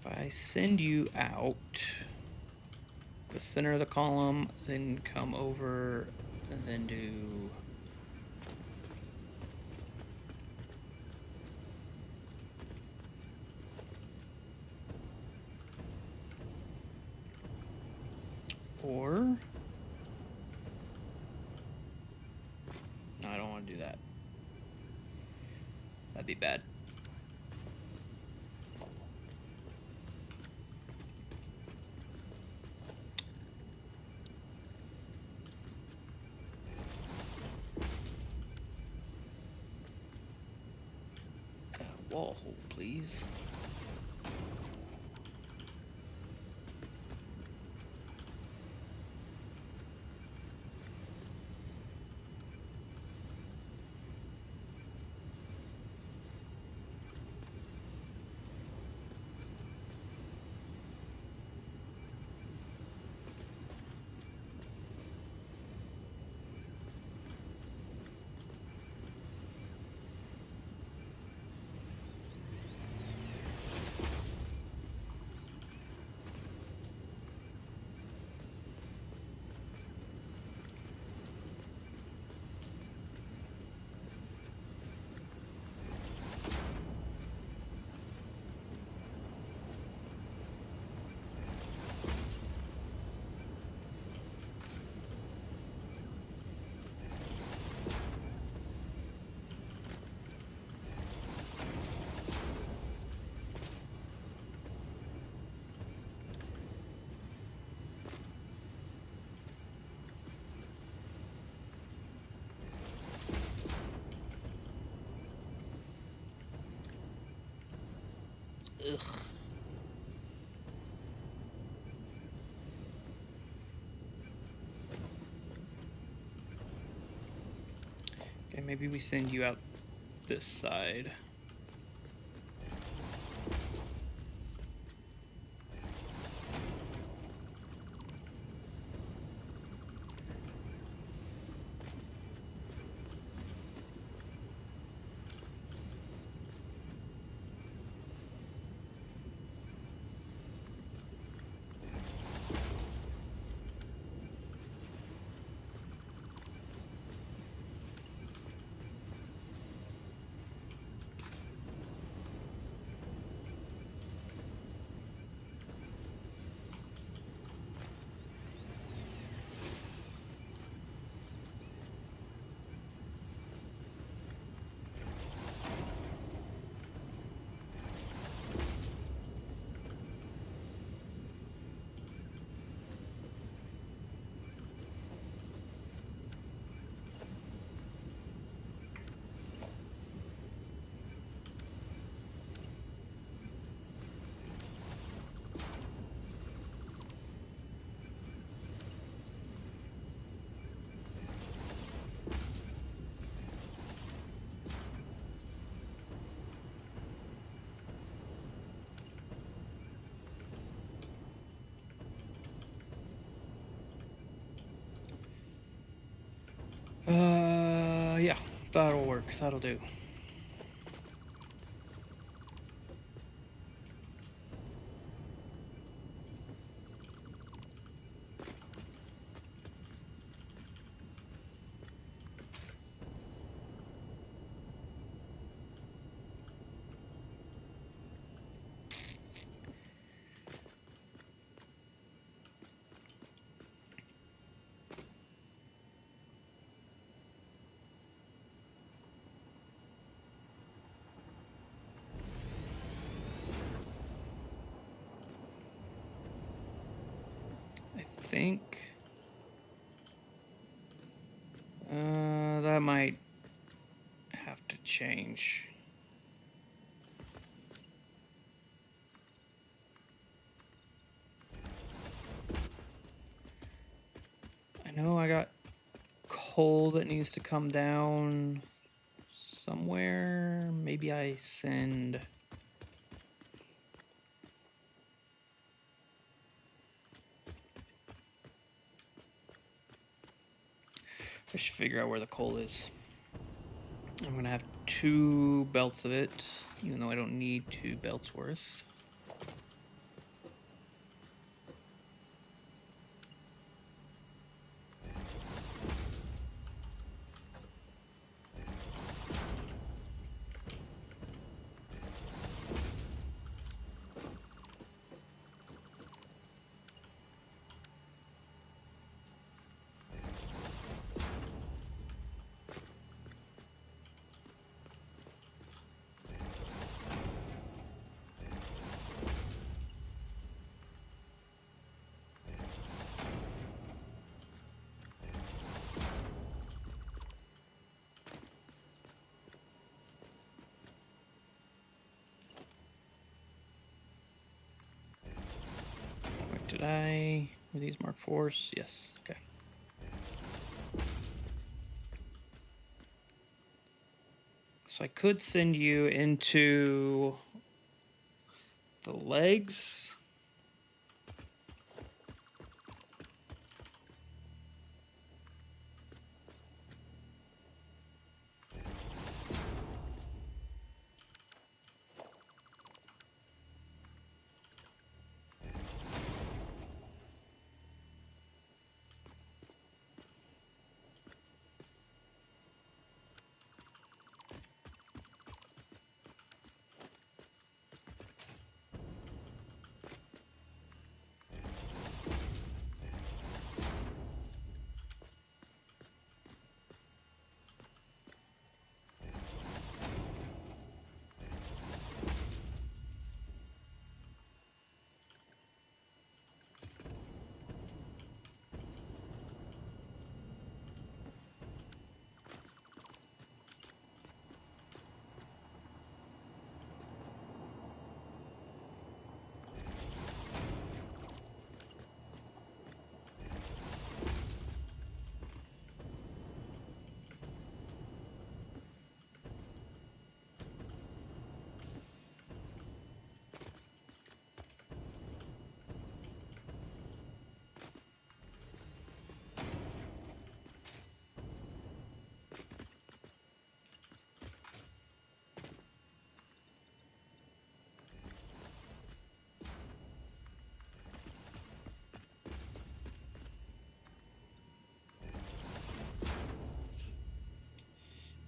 If I send you out the center of the column, then come over and then do or no, I don't want to do that. That'd be bad. Wall hole, please. Ugh. Okay, maybe we send you out this side. Yeah, that'll work. That'll do. I think that might have to change. I know I got coal that needs to come down somewhere. Maybe I send... I should figure out where the coal is. I'm gonna have 2 belts of it, even though I don't need 2 belts worth. Did I... Were these Mark IVs? Yes, okay. So I could send you into the legs.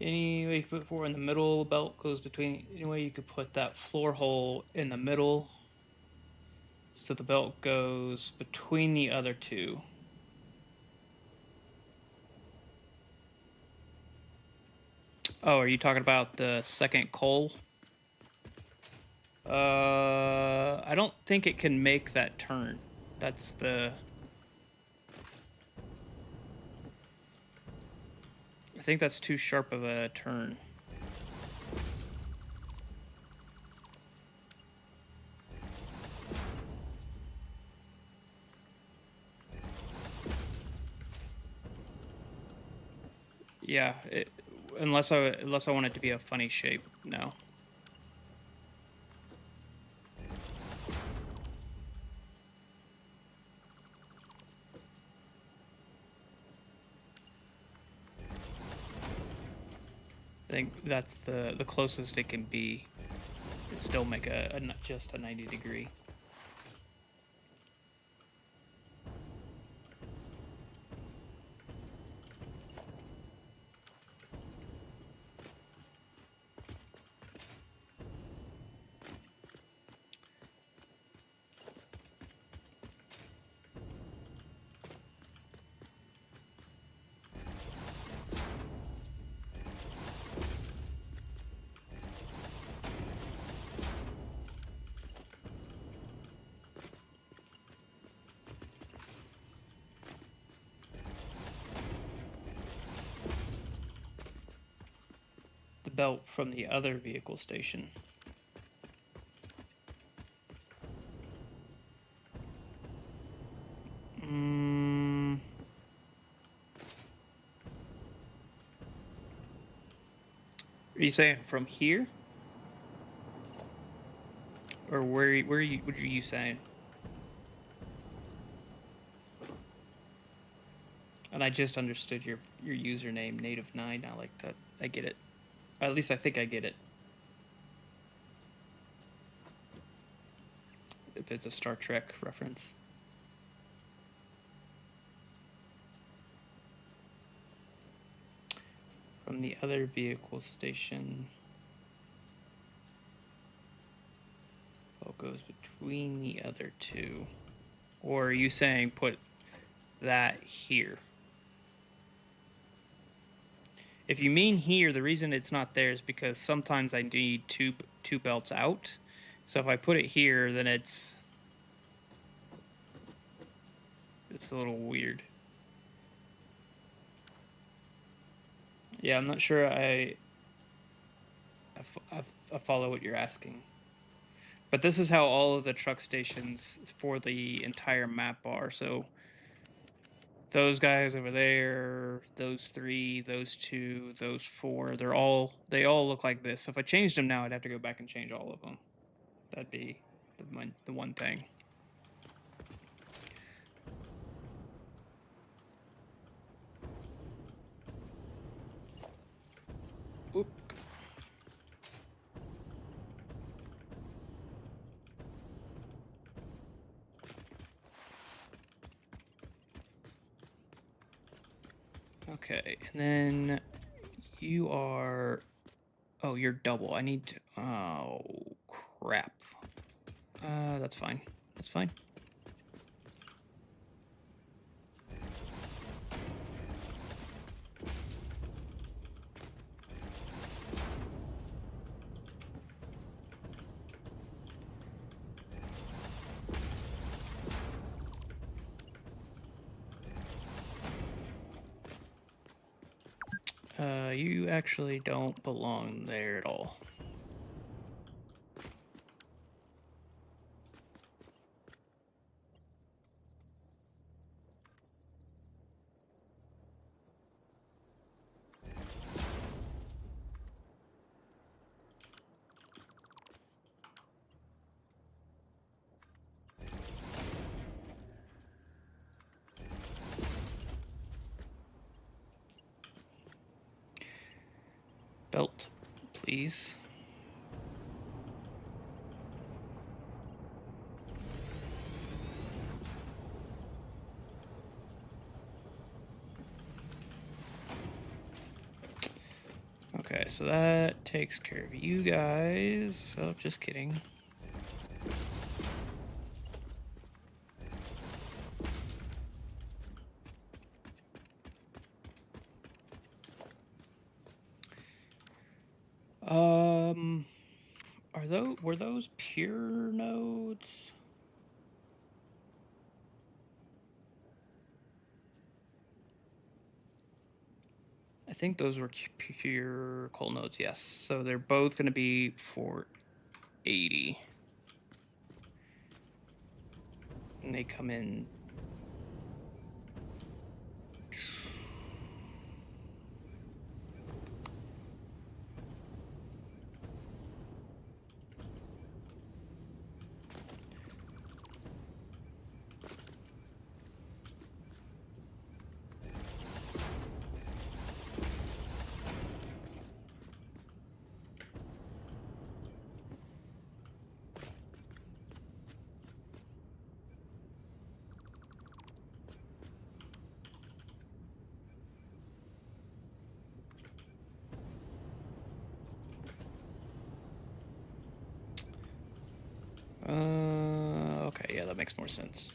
Any way you could put four in the middle, belt goes between. Any way you could put that floor hole in the middle, so the belt goes between the other two. Oh, are you talking about the second coal? I don't think it can make that turn. That's the... I think that's too sharp of a turn. Yeah, unless I want it to be a funny shape, no. I think that's the closest it can be. It still make just a 90 degree. Belt from the other vehicle station. Are you saying from here? Or what are you saying? And I just understood your username, Native9. I like that. I get it. At least I think I get it. If it's a Star Trek reference. From the other vehicle station. What goes between the other two? Or are you saying put that here? If you mean here, the reason it's not there is because sometimes I need two belts out. So if I put it here, then it's a little weird. Yeah, I'm not sure I follow what you're asking. But this is how all of the truck stations for the entire map are. So those guys over there, those three, those two, those four, they all look like this. So if I changed them now, I'd have to go back and change all of them. That'd be the one thing. Oop. Okay, and then you are... Oh, you're double. I need to... Oh, crap. That's fine. That's fine. You actually don't belong there at all. Belt, please. Okay, so that takes care of you guys. Oh, just kidding. Were those pure nodes? I think those were pure coal nodes, yes. So they're both going to be 480. And they come in. Okay, yeah, that makes more sense.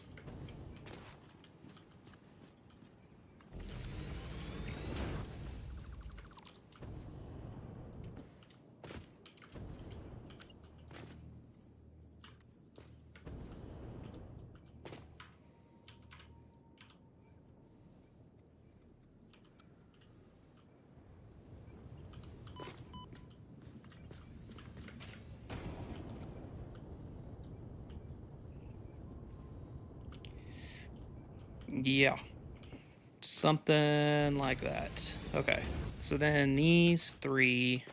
Yeah. Something like that. Okay. So then these three.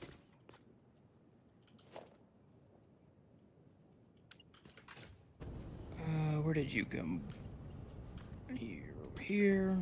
Where did you go? You're over here.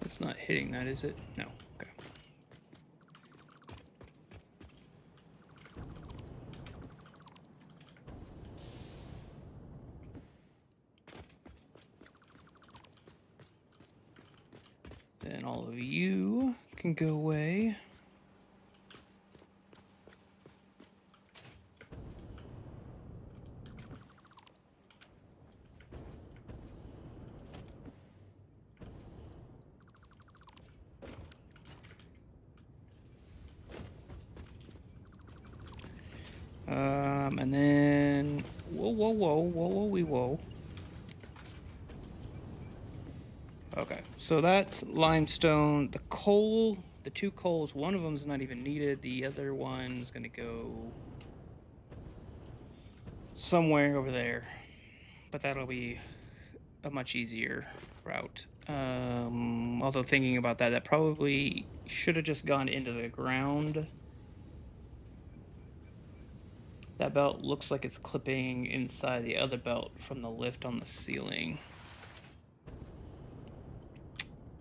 It's not hitting that, is it? No. Okay. Then all of you can go away. And then whoa. Okay, so that's limestone. The coal, the two coals, one of them's not even needed. The other one's gonna go somewhere over there, but that'll be a much easier route. Although thinking about that, that probably should have just gone into the ground. That belt looks like it's clipping inside the other belt from the lift on the ceiling.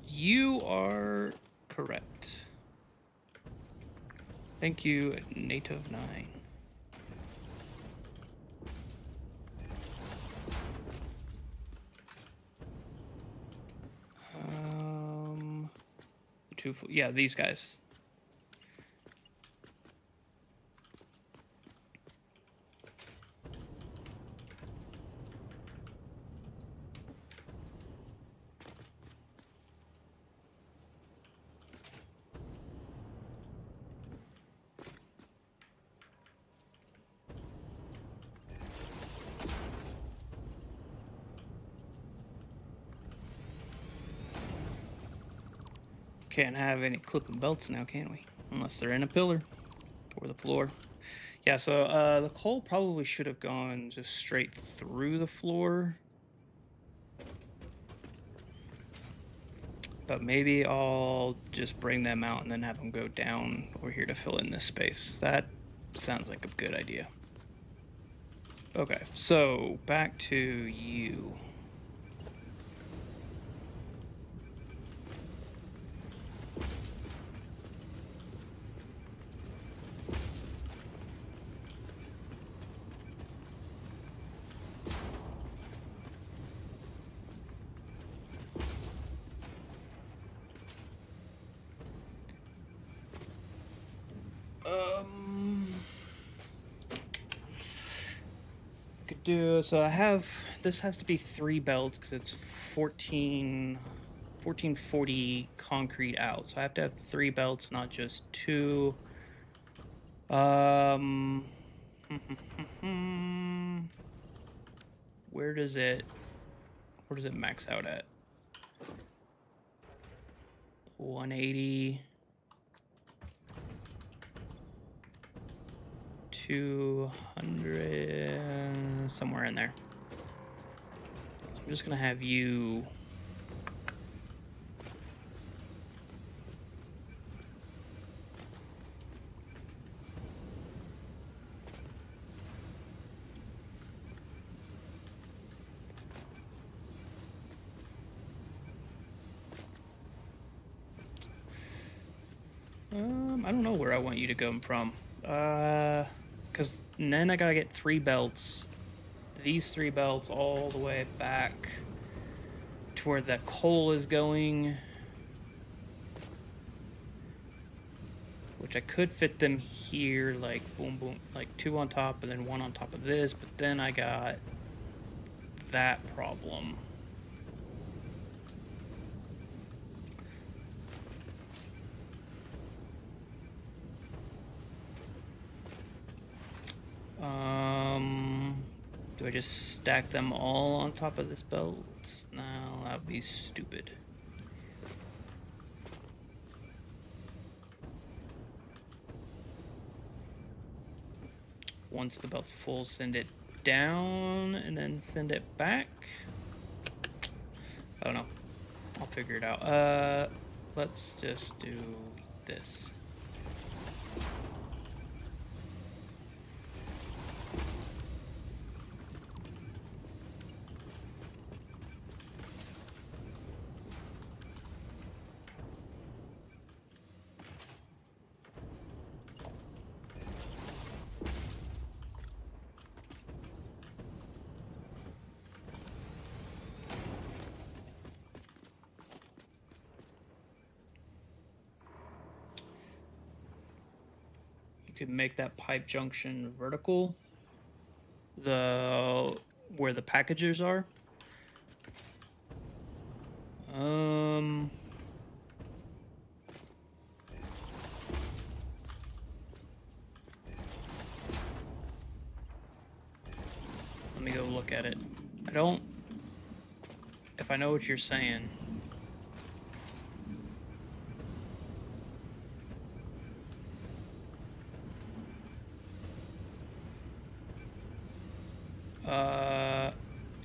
You are correct. Thank you, Native 9. Yeah, these guys. Can't have any clipping belts now, can we? Unless they're in a pillar or the floor. Yeah, so the coal probably should have gone just straight through the floor. But maybe I'll just bring them out and then have them go down over here to fill in this space. That Sounds like a good idea. Okay, so back to you. Could do, so I have, this has to be 3 belts because it's 1440 concrete out. So I have to have 3 belts, not just 2. Where does it max out at? 180. 200, somewhere in there. I'm just gonna have you I don't know where I want you to come from. Because then I gotta get 3 belts. These 3 belts all the way back to where the coal is going. Which I could fit them here, like boom, boom, like 2 on top and then 1 on top of this. But then I got that problem. Do I just stack them all on top of this belt? No, that would be stupid. Once the belt's full, send it down and then send it back. I don't know. I'll figure it out. Let's just do this. Could make that pipe junction vertical, where the packages are. Let me go look at it. If I know what you're saying.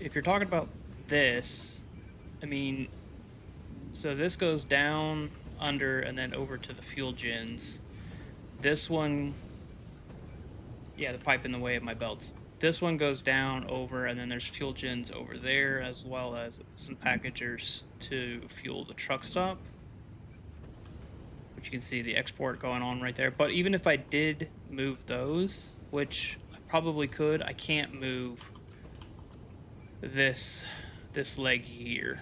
If you're talking about this, I mean, so this goes down, under, and then over to the fuel gens. This one, yeah, the pipe in the way of my belts. This one goes down, over, and then there's fuel gens over there, as well as some packagers to fuel the truck stop. Which you can see the export going on right there. But even if I did move those, which I probably could, I can't move this leg here.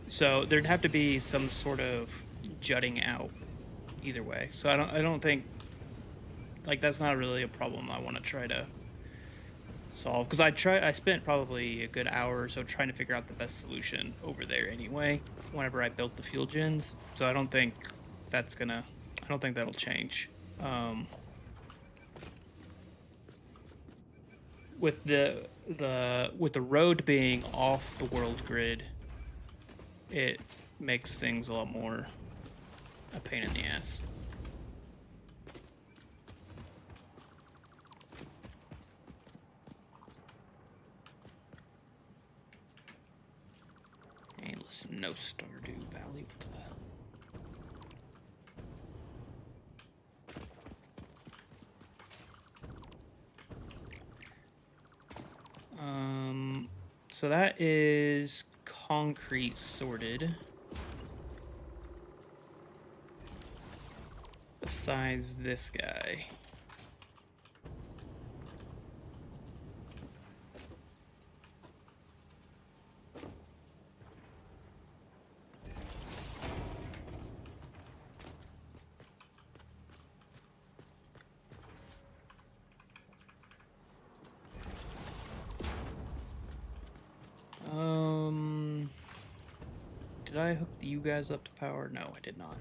So there'd have to be some sort of jutting out either way. So I don't think, like, that's not really a problem I want to try to solve, because I spent probably a good hour or so trying to figure out the best solution over there anyway whenever I built the fuel gens. So I don't think that'll change. With the road being off the world grid, it makes things a lot more a pain in the ass. Hey, listen, no Stardew Valley, what the hell? so that is concrete sorted. Besides this guy. Did I hook you guys up to power? No, I did not.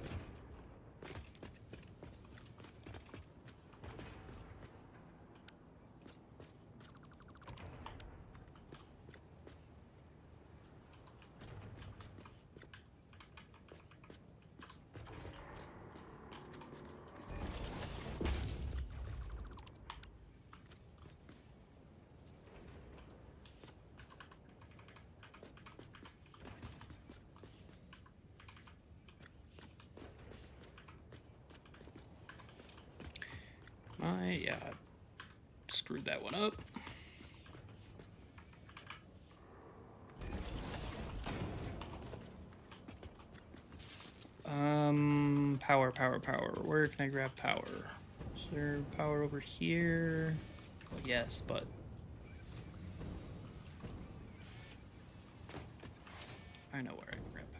Yeah, I screwed that one up. Power. Where can I grab power? Is there power over here? Well, yes, but I know where I can grab power.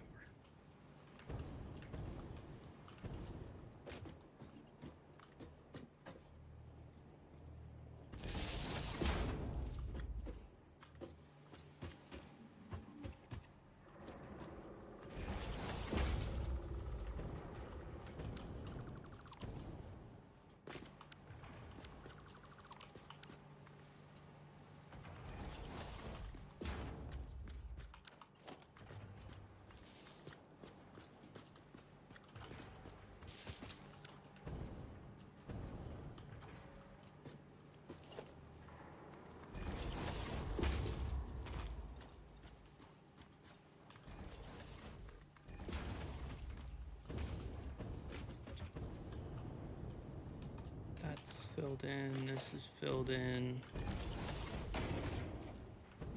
Filled in, this is filled in.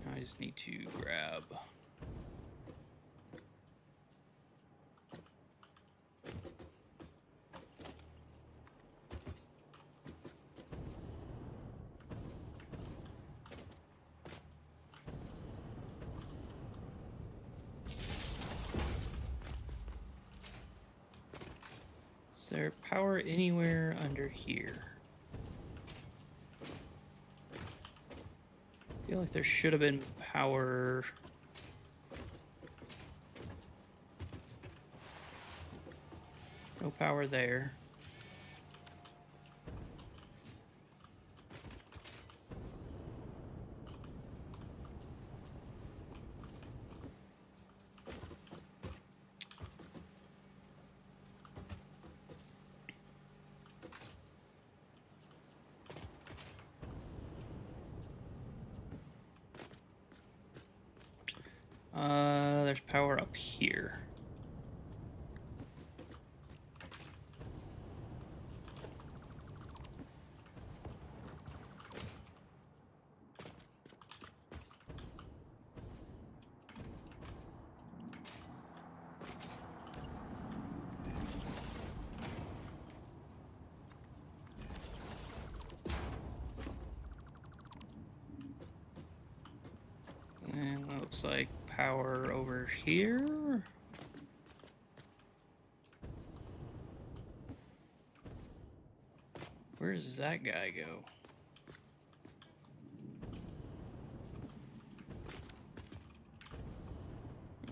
Now I just need to grab Is there power anywhere under here? I feel like there should have been power. No power there. There's power up here. And that looks like power over here. Where does that guy go?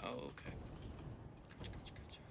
Oh, okay. Gotcha.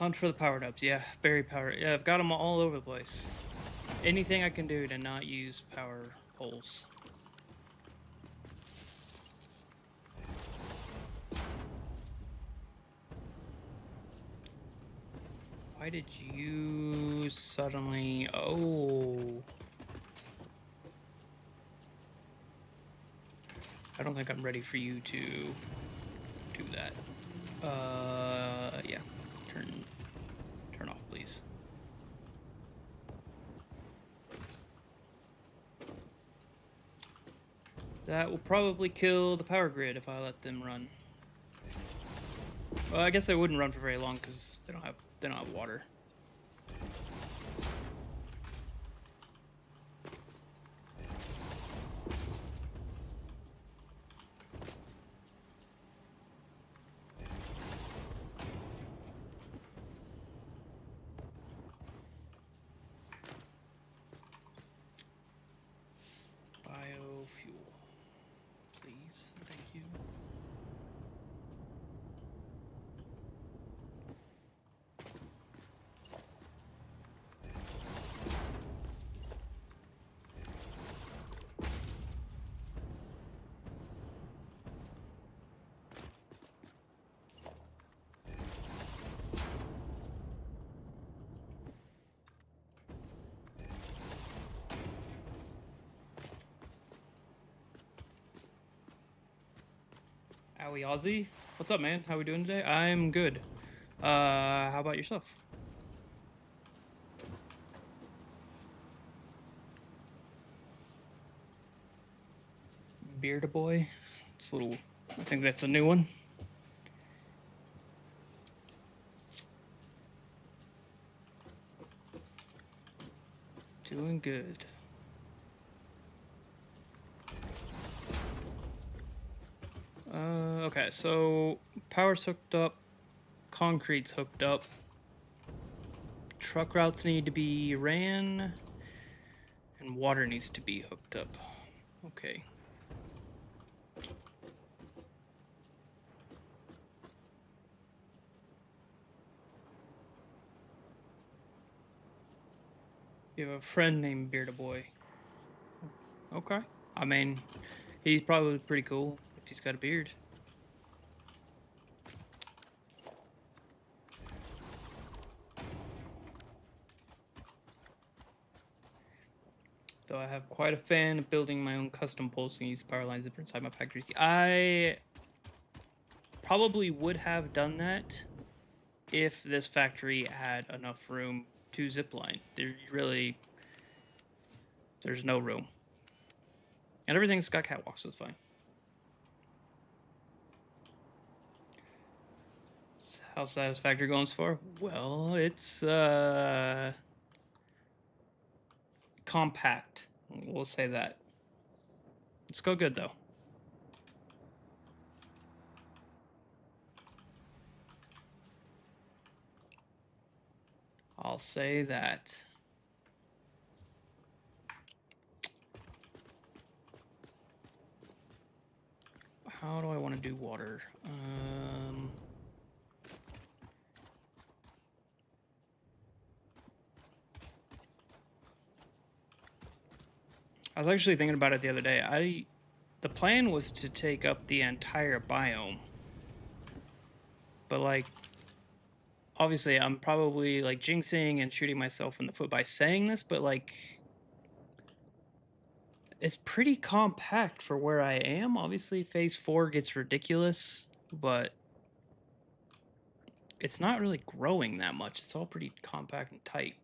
Hunt for the powered ups. Yeah, berry power. Yeah, I've got them all over the place. Anything I can do to not use power holes. Why did you suddenly... Oh. I don't think I'm ready for you to do that. Yeah. Turn off, please. That will probably kill the power grid if I let them run. Well, I guess they wouldn't run for very long because they don't have water. Biofuel, please. Thank you. Owie Ozzy, what's up, man? How we doing today? I'm good. How about yourself? Bearded Boy. It's a little... I think that's a new one. Doing good. Okay, so power's hooked up, concrete's hooked up, truck routes need to be ran, and water needs to be hooked up. Okay. You have a friend named Bearded Boy. Okay. I mean, he's probably pretty cool if he's got a beard. Though I have quite a fan of building my own custom poles and use power lines inside my factories. I probably would have done that if this factory had enough room to zipline. There's no room. And everything's got catwalks, so it's fine. How's Satisfactory going so far? Well, it's compact. We'll say that. It's go good though. I'll say that. How do I want to do water? I was actually thinking about it the other day. The plan was to take up the entire biome. But like, obviously I'm probably like jinxing and shooting myself in the foot by saying this, but like, it's pretty compact for where I am. Obviously phase 4 gets ridiculous, but it's not really growing that much. It's all pretty compact and tight.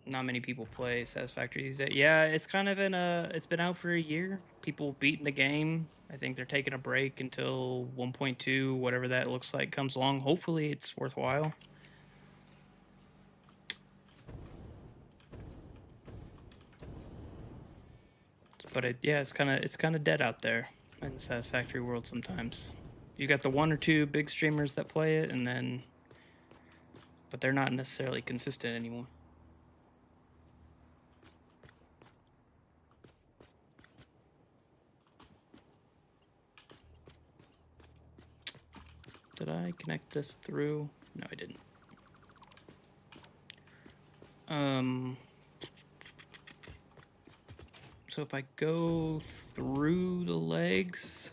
Not many people play Satisfactory these days. Yeah, it's kind of it's been out for a year. People beating the game. I think they're taking a break until 1.2, whatever that looks like, comes along. Hopefully it's worthwhile. But it's kind of dead out there in the Satisfactory world sometimes. You got the 1 or 2 big streamers that play it, but they're not necessarily consistent anymore. Did I connect this through? No, I didn't. So if I go through the legs,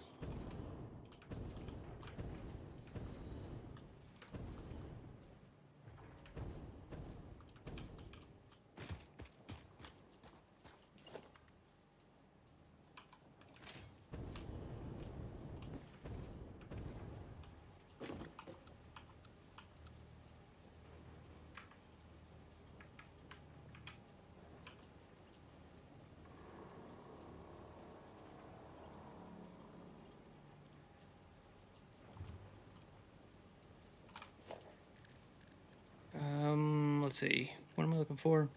let's see, what am I looking for?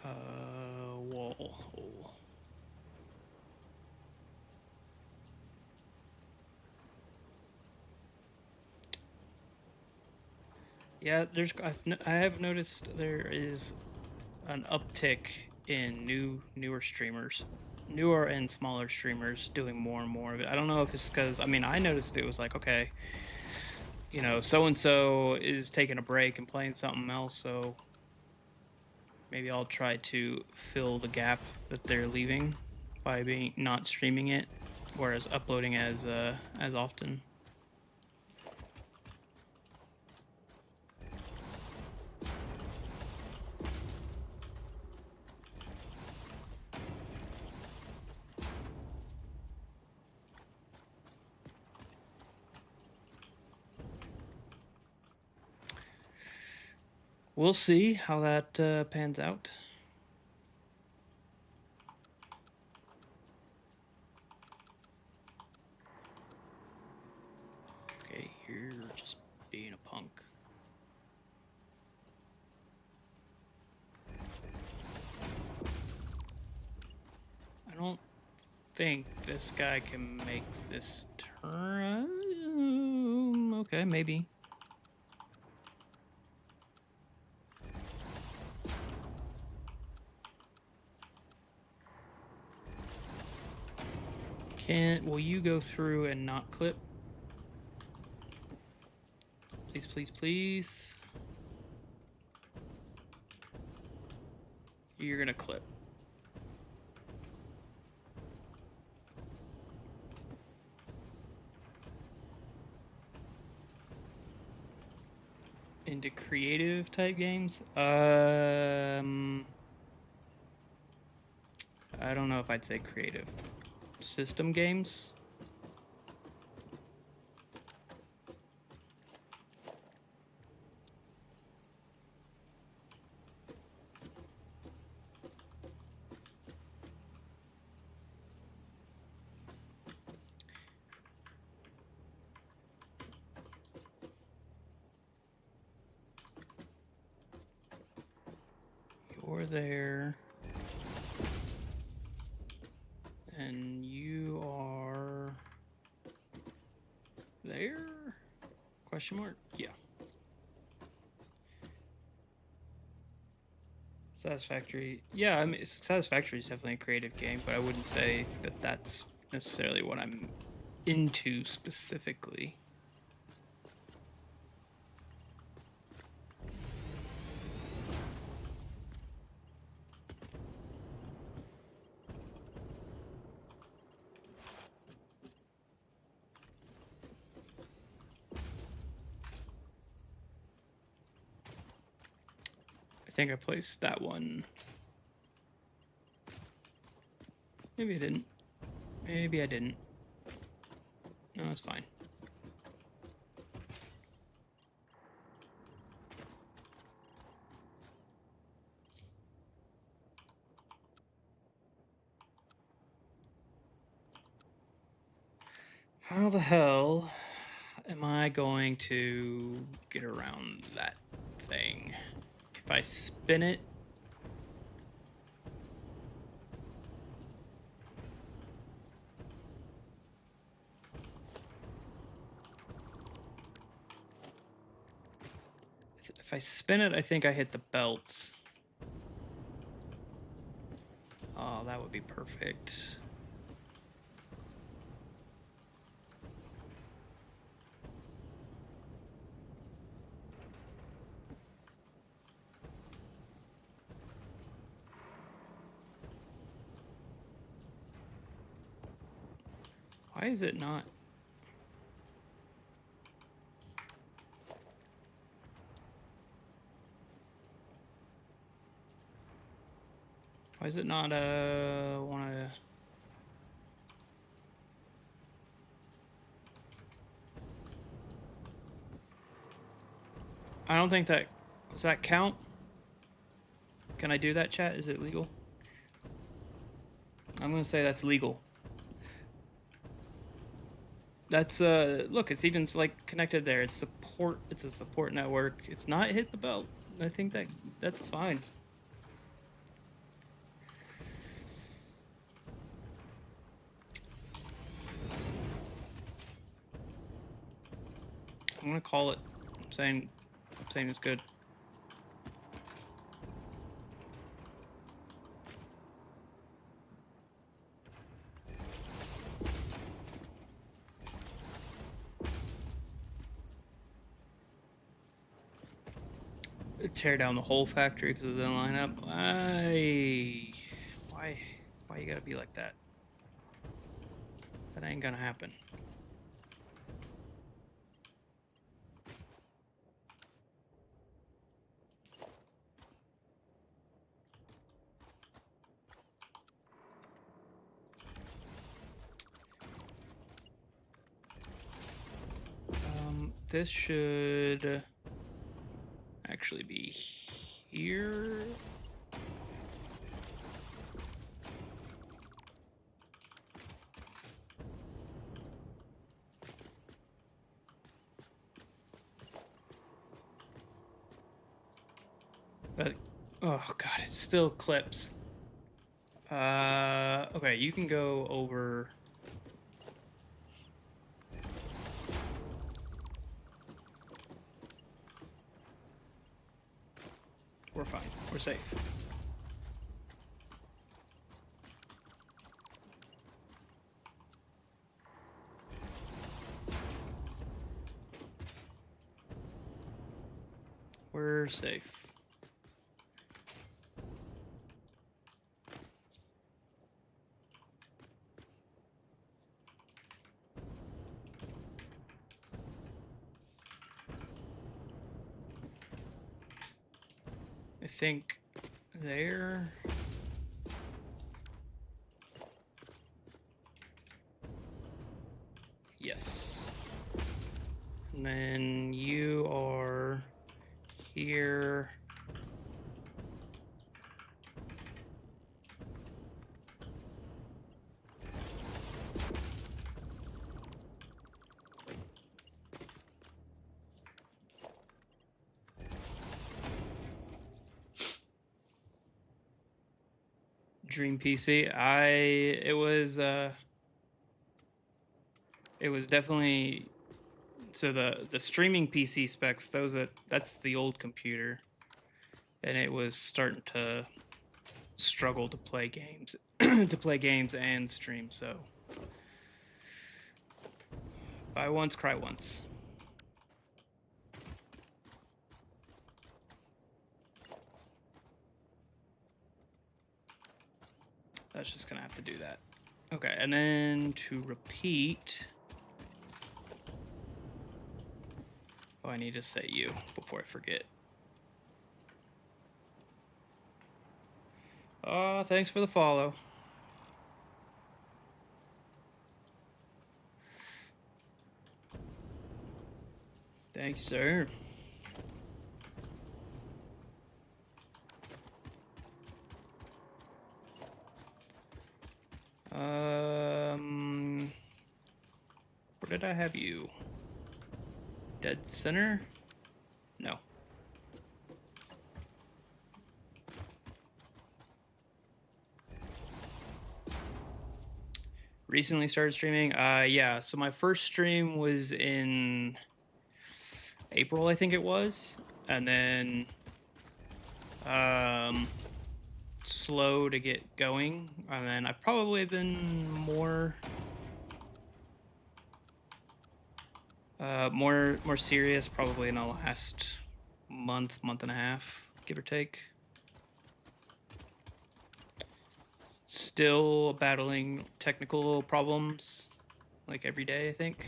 Wall hole. Yeah, I have noticed there is an uptick in newer streamers, newer and smaller streamers doing more and more of it. I don't know if it's because, I mean, I noticed it was like, okay, you know, so and so is taking a break and playing something else, so maybe I'll try to fill the gap that they're leaving by not streaming it, whereas uploading as often. We'll see how that pans out. Okay, you're just being a punk. I don't think this guy can make this turn. Okay, maybe. Will you go through and not clip? Please, please, please. You're gonna clip. Into creative type games? I don't know if I'd say creative. System games? You're there. And you are there? Question mark? Yeah. Satisfactory. Yeah, I mean, Satisfactory is definitely a creative game, but I wouldn't say that that's necessarily what I'm into specifically. I think I placed that one. Maybe I didn't. Maybe I didn't. No, it's fine. How the hell am I going to get around that thing? If I spin it, I think I hit the belts. Oh, that would be perfect. Why is it not? Why is it not wanna? I don't think that does that count? Can I do that, chat? Is it legal? I'm gonna say that's legal. That's look, it's even like connected there. It's support. It's a support network. It's not hitting the belt. I think that's fine. I'm gonna call it. I'm saying it's good. Tear down the whole factory because it doesn't line up. Why you gotta be like that? That ain't gonna happen. This should actually be here. But oh god, it still clips. Okay, you can go over. We're fine. We're safe. We're safe. I think there. Yes. And then you are here. Dream PC. It was definitely so the streaming PC specs, that's the old computer. And it was starting to struggle to play games to play games and stream, so buy once, cry once. That's just gonna have to do that. Okay, and then to repeat. Oh, I need to say you before I forget. Oh, thanks for the follow. Thank you, sir. Where did I have you? Dead center? No. Recently started streaming. Yeah, so my first stream was in April, I think it was. And then slow to get going. And then I've probably been more serious probably in the last month and a half, give or take. Still battling technical problems like every day, I think.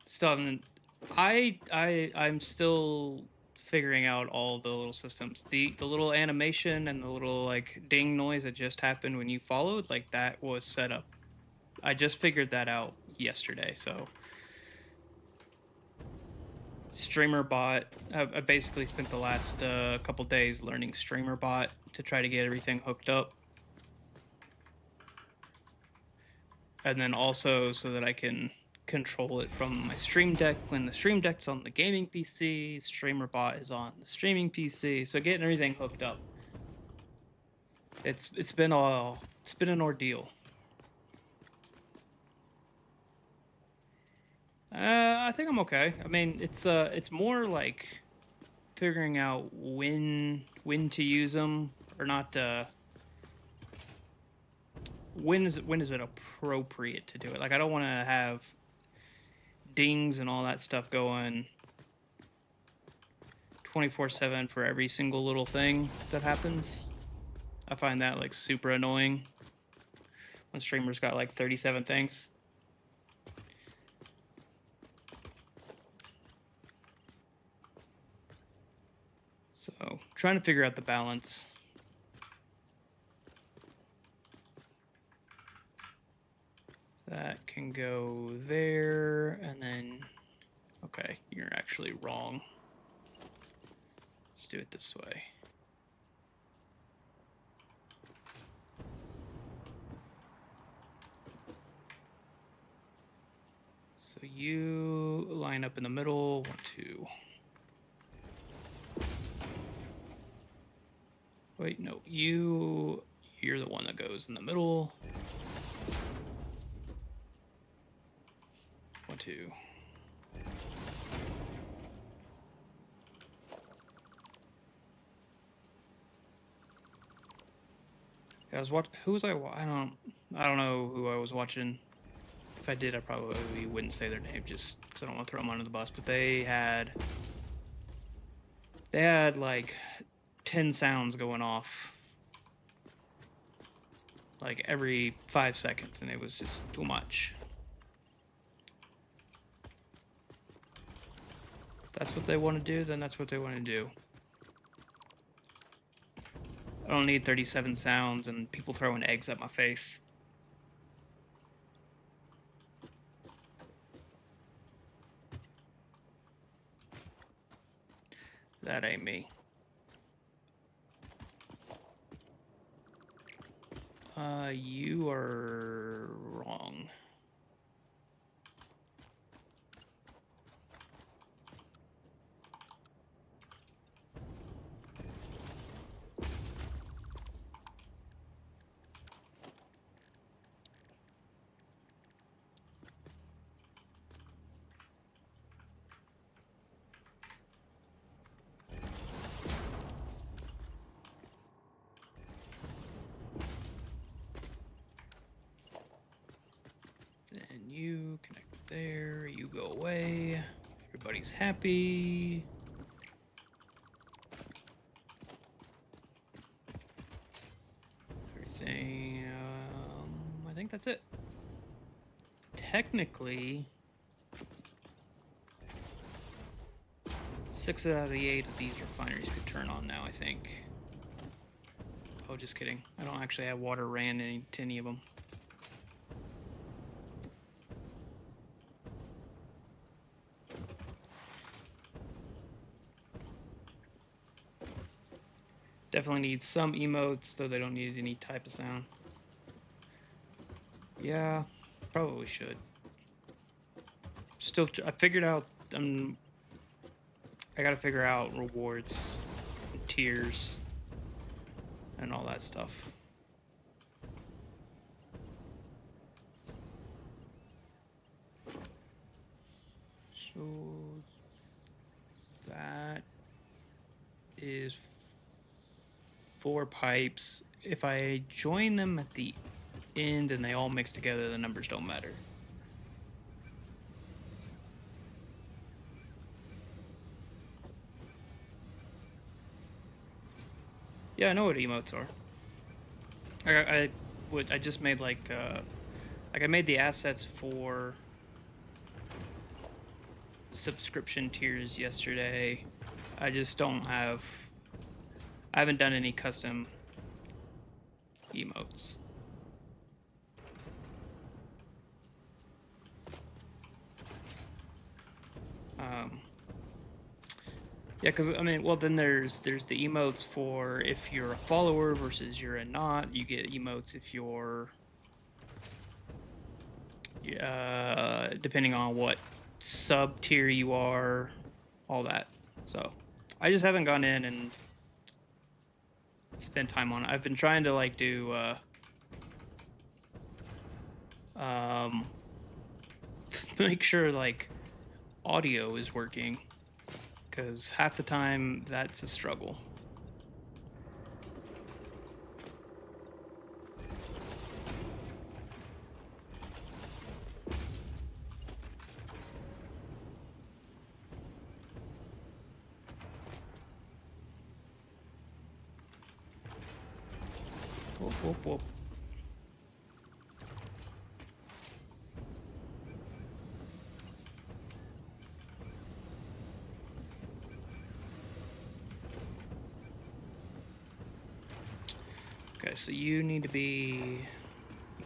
Still haven't. I'm still figuring out all the little systems. The little animation and the little like ding noise that just happened when you followed, like that was set up. I just figured that out yesterday. So streamer bot. I basically spent the last couple days learning streamer bot to try to get everything hooked up, and then also so that I can control it from my stream deck. When the stream deck's on the gaming PC, streamer bot is on the streaming PC. So getting everything hooked up, it's been an ordeal. I think I'm okay. I mean, it's more like figuring out when to use them or not. When is it appropriate to do it? Like, I don't want to have dings and all that stuff going 24/7 for every single little thing that happens. I find that like super annoying when streamers got like 37 things. So trying to figure out the balance. That can go there, and then, okay, you're actually wrong. Let's do it this way. So you line up in the middle, 1, 2. Wait, no, you're the one that goes in the middle. 1, 2. I was watching. Who was I? I don't know who I was watching. If I did, I probably wouldn't say their name just because I don't want to throw them under the bus. But they had like 10 sounds going off like every 5 seconds, and it was just too much. If that's what they want to do, then that's what they want to do. I don't need 37 sounds and people throwing eggs at my face. That ain't me. You are wrong. You connect there, you go away, everybody's happy. Everything, I think that's it. Technically, 6 out of the 8 of these refineries could turn on now, I think. Oh, just kidding. I don't actually have water ran to any of them. Definitely need some emotes, though they don't need any type of sound. Yeah, probably should. Still, I figured out, I gotta figure out rewards, and tiers, and all that stuff. So, that is 4 pipes. If I join them at the end and they all mix together, the numbers don't matter. Yeah, I know what emotes are. I just made like I made the assets for subscription tiers yesterday. I just don't have. I haven't done any custom emotes. Yeah, because I mean, well, then there's the emotes for if you're a follower versus you're a not. You get emotes if you're depending on what sub tier you are, all that. So I just haven't gone in and spent time on it. I've been trying to like do make sure like audio is working, because half the time that's a struggle. Whoop, whoop, whoop. Okay, so you need to be.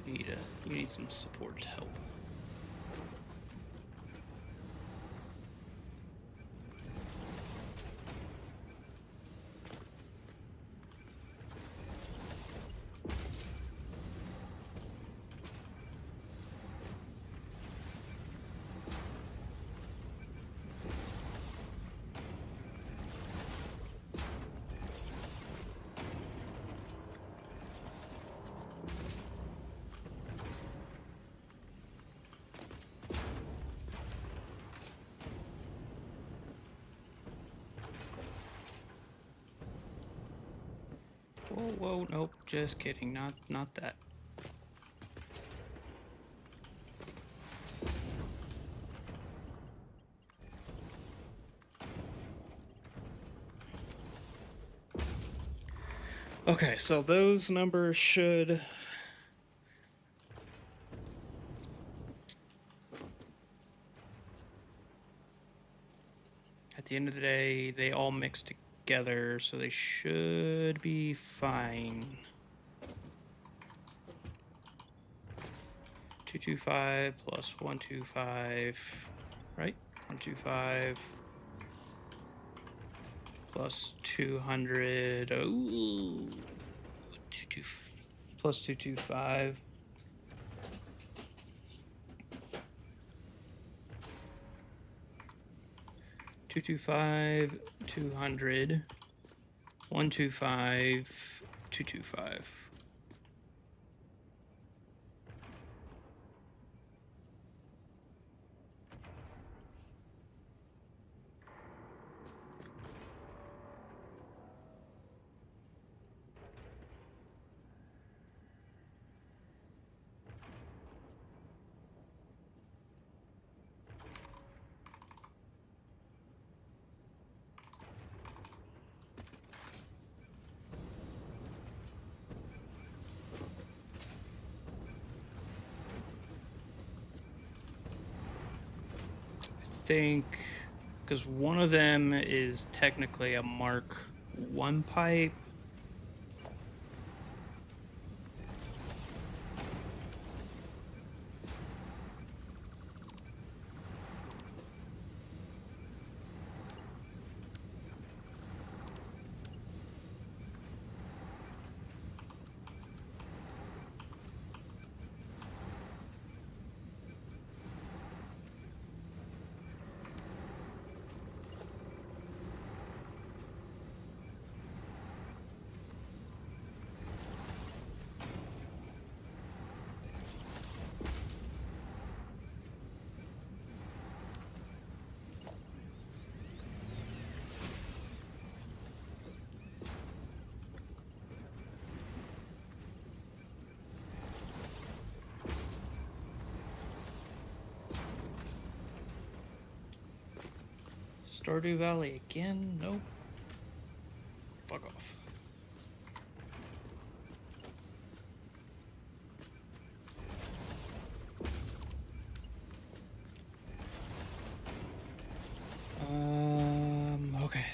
You need some support help. Whoa, whoa, nope, just kidding, not that. Okay, so those numbers should... At the end of the day, they all mix together, so they should be fine. 225 plus 125, right? 125 plus 200. Ooh, plus 225. Two two five 200 125 225. Think, because one of them is technically a Mark 1 pipe. Stardew Valley again? Nope. Fuck off.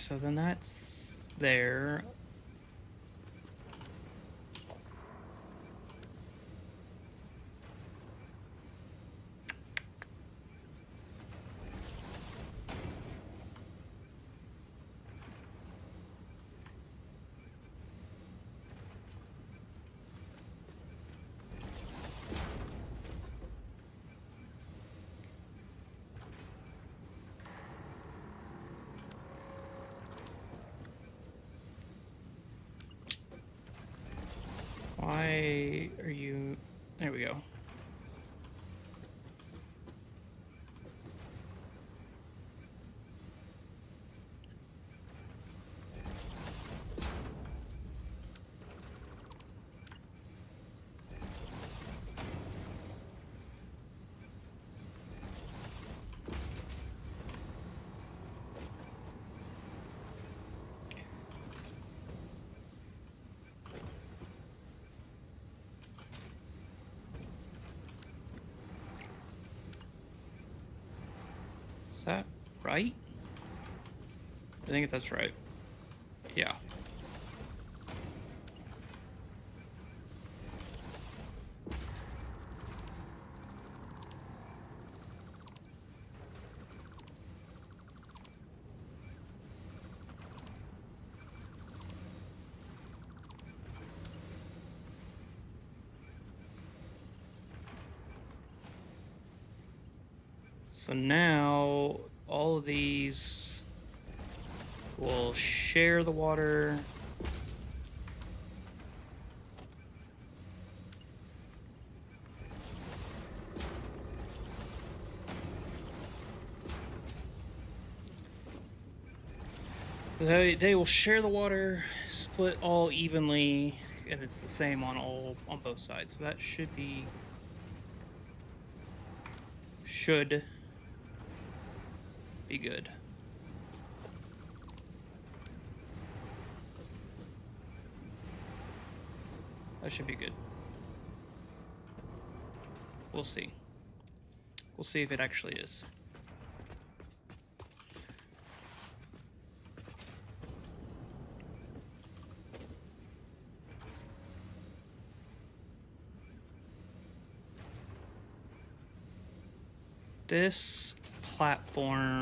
so then that's there. Why are you... There we go. Is that right? I think that's right. Yeah. So now all of these will share the water. They will share the water, split all evenly, and it's the same on both sides. So that should be good. That should be good. We'll see. We'll see if it actually is. This platform,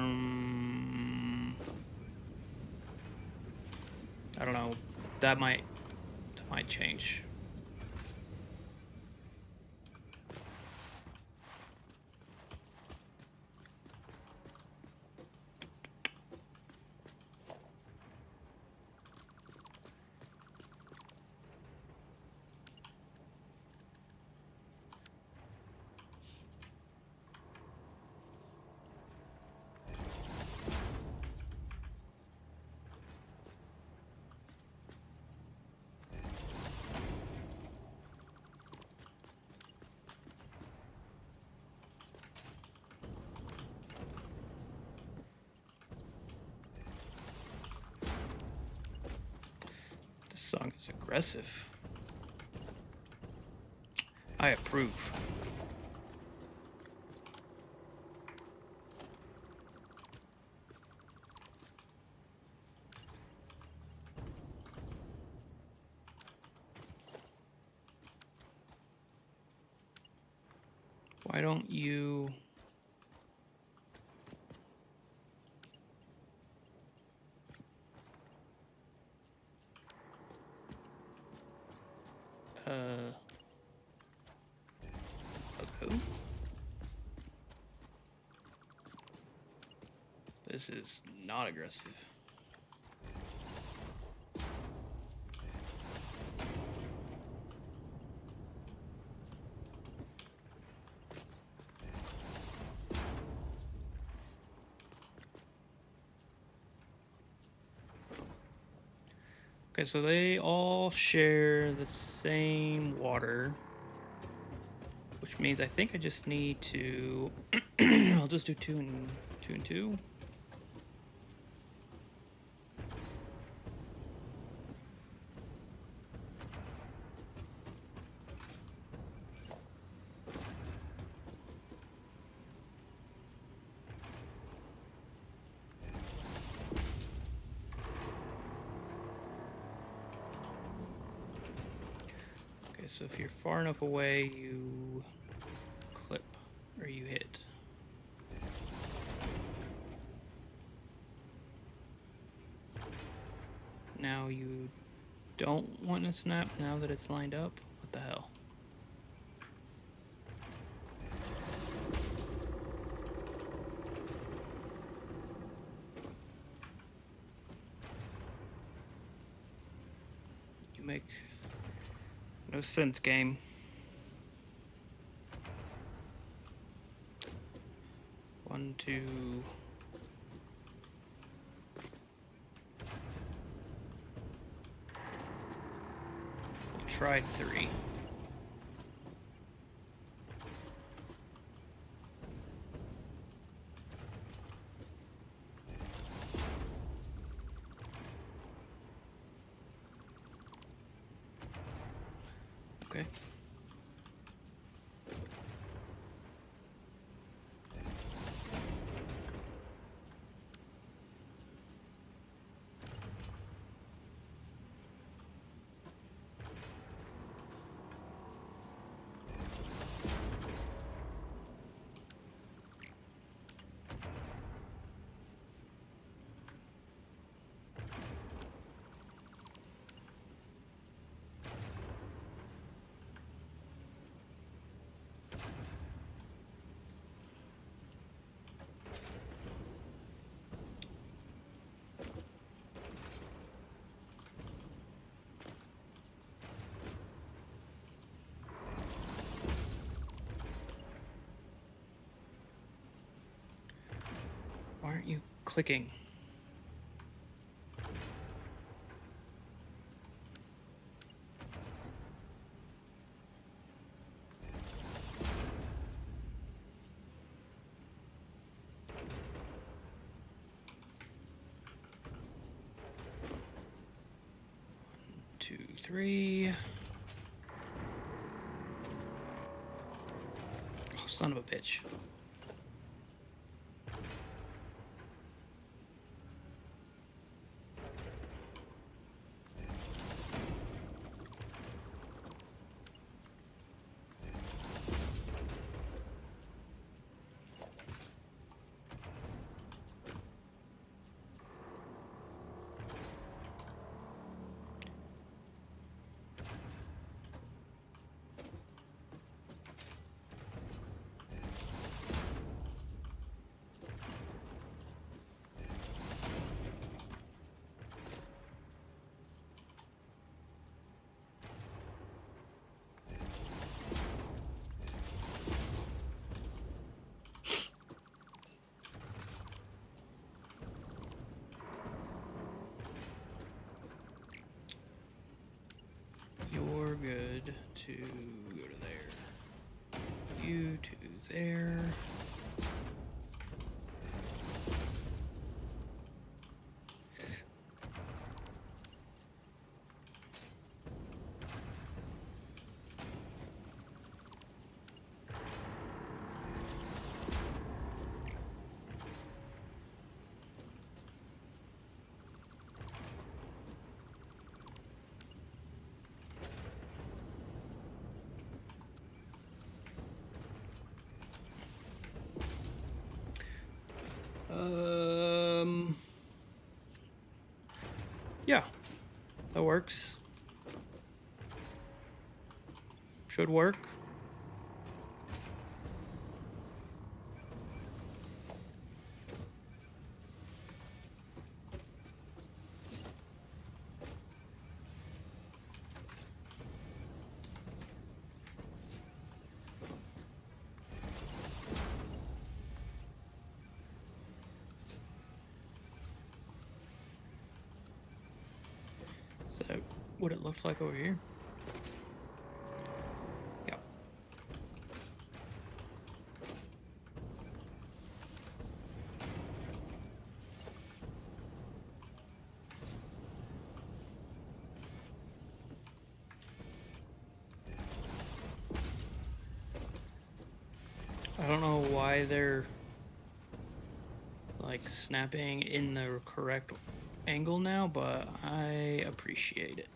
I don't know, that might change. This song is aggressive. I approve. Why don't you... Okay. This is not aggressive. Okay, so they all share the same water, which means I think I just need to... I'll just do two and two. Okay, so if you're far enough away, you clip or you hit. Now you don't want to snap now that it's lined up? What the hell? You make no sense, game. One, two. We'll try three. Okay. Why aren't you clicking? Two, three. Oh, son of a bitch. You're good to go to there. You to there. Yeah, that works. Should work. Is that what it looked like over here? Yeah. I don't know why they're like snapping in the correct angle now, but I appreciate it.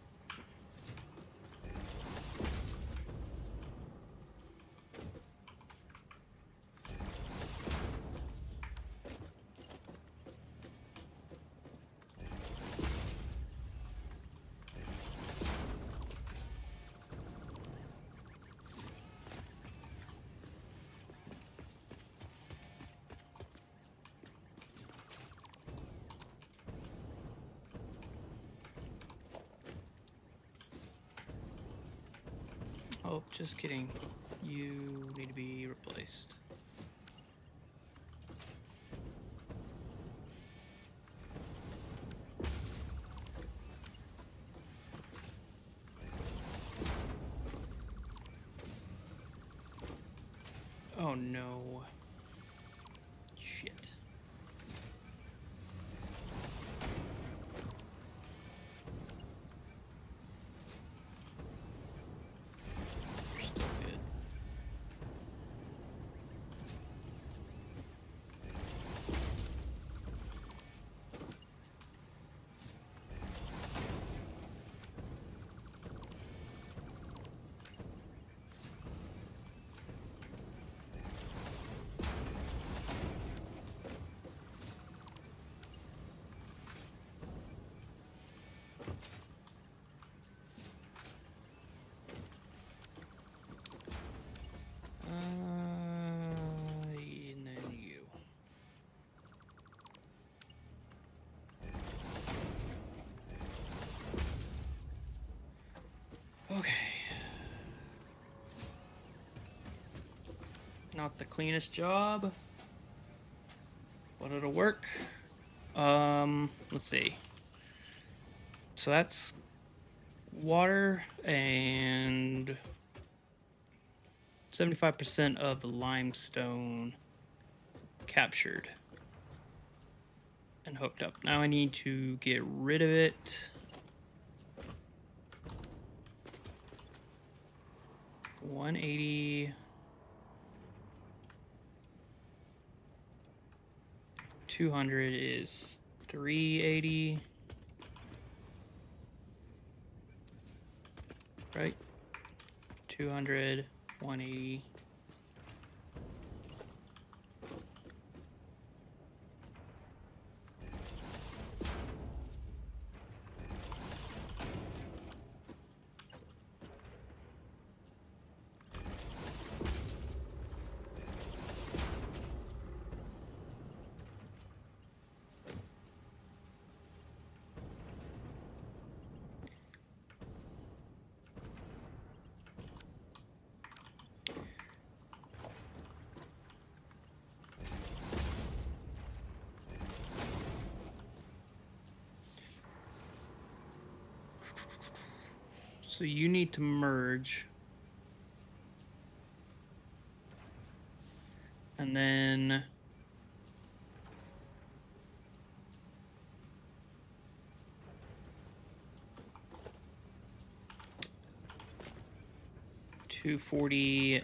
Oh, just kidding. You need to be replaced. Oh no. Shit. You're still good. And then you. Okay. Not the cleanest job, but it'll work. Let's see. So that's water and 75% of the limestone captured and hooked up. Now I need to get rid of it. 180. 200 is 380. Right? 200, 180. So you need to merge. And then $240,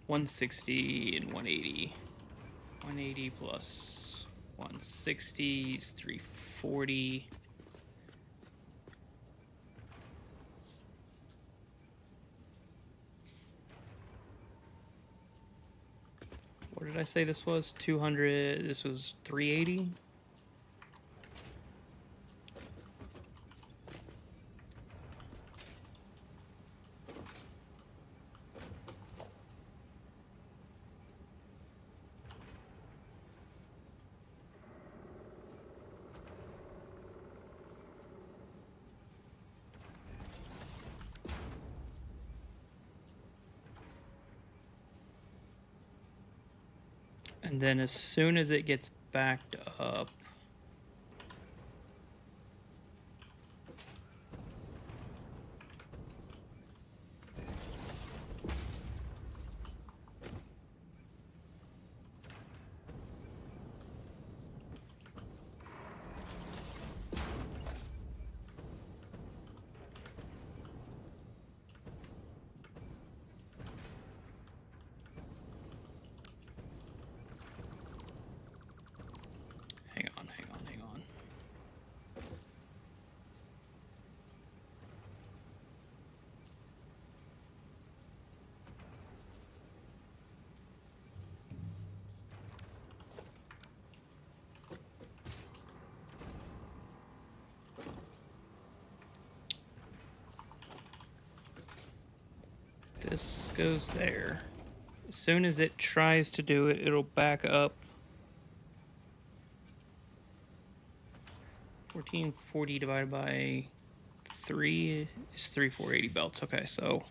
160, and 180. 180 plus 160 is 340. What did I say this was? 200. This was 380. And then as soon as it gets backed up, hang on. This goes there. As soon as it tries to do it, it'll back up. 1440 divided by 3 is 3 480 belts. Okay, so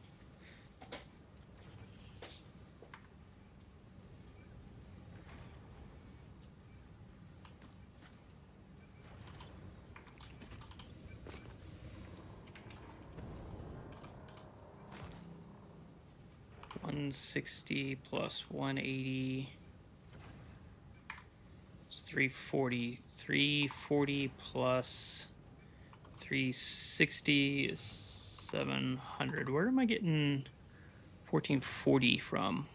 $160 plus 180 is 340. 340 plus 360 is 700. Where am I getting 1440 from?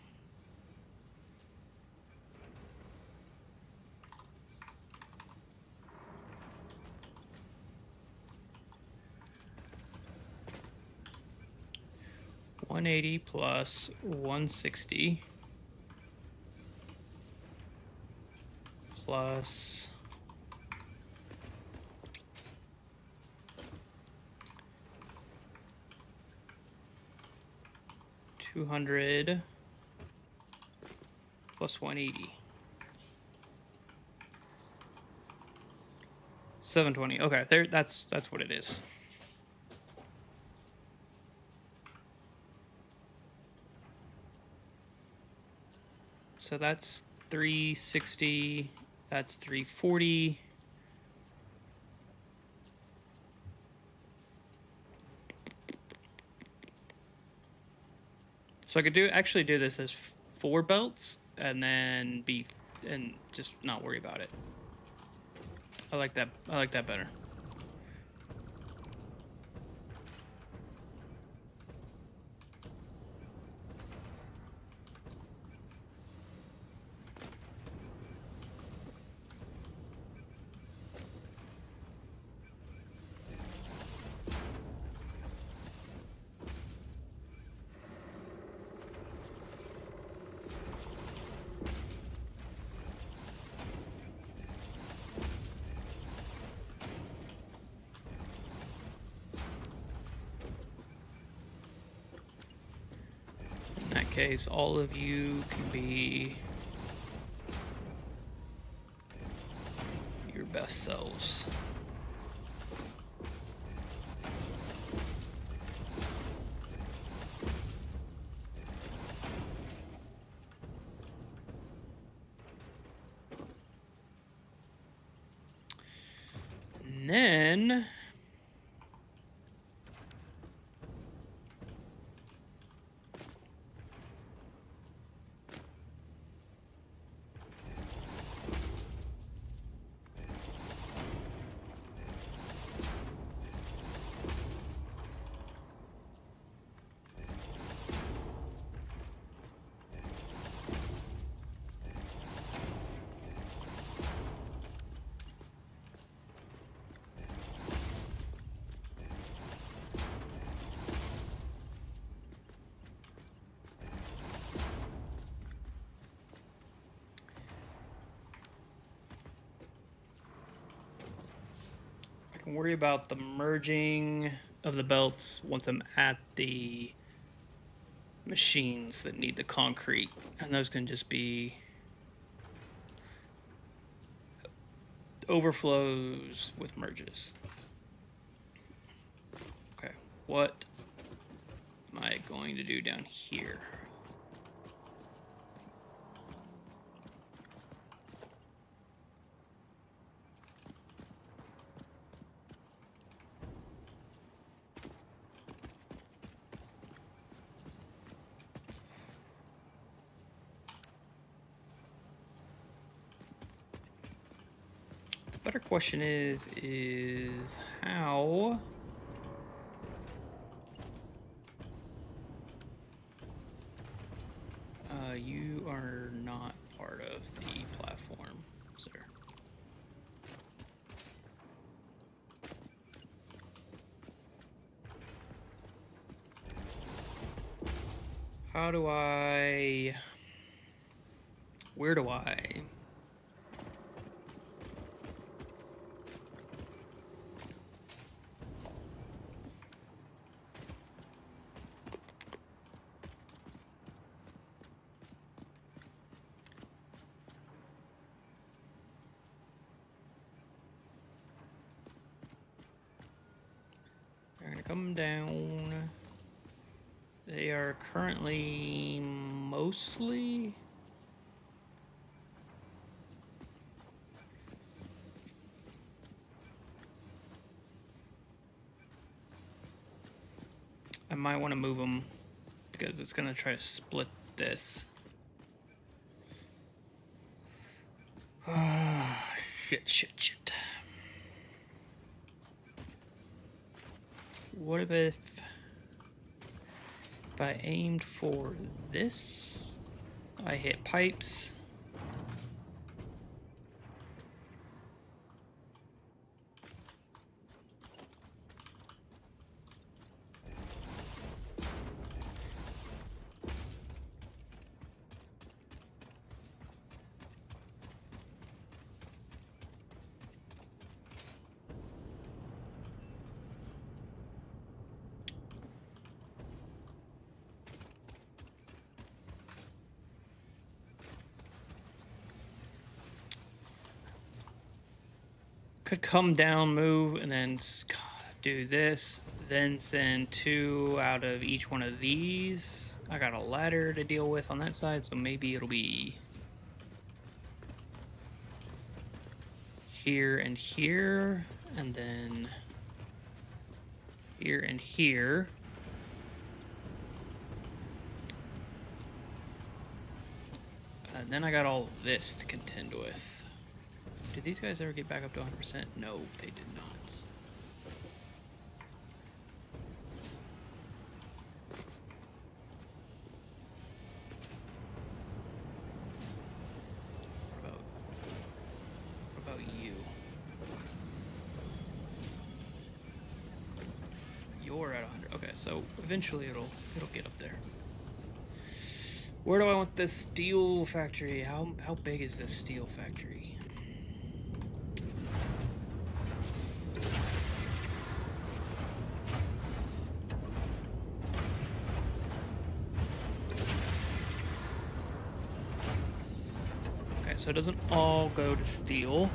$180 plus 160 plus 200 plus 180. 720. Okay, there. That's what it is. So that's 360. That's 340. So I could actually do this as 4 belts and then just not worry about it. I like that. I like that better. In that case, all of you can be your best selves. And then worry about the merging of the belts once I'm at the machines that need the concrete, and those can just be overflows with merges. Okay, what am I going to do down here? Better question is how you are not part of the platform, sir. How do I? Where do I? come down. They are currently mostly... I might want to move them because it's going to try to split this. Shit. What if I aimed for this? I hit pipes. Could come down, move, and then do this, then send 2 out of each one of these. I got a ladder to deal with on that side, so maybe it'll be here and here, and then here and here. And then I got all this to contend with. Did these guys ever get back up to 100%? No, they did not. What about you? You're at 100. Okay, so eventually it'll get up there. Where do I want this steel factory? How big is this steel factory? So it doesn't all go to steel,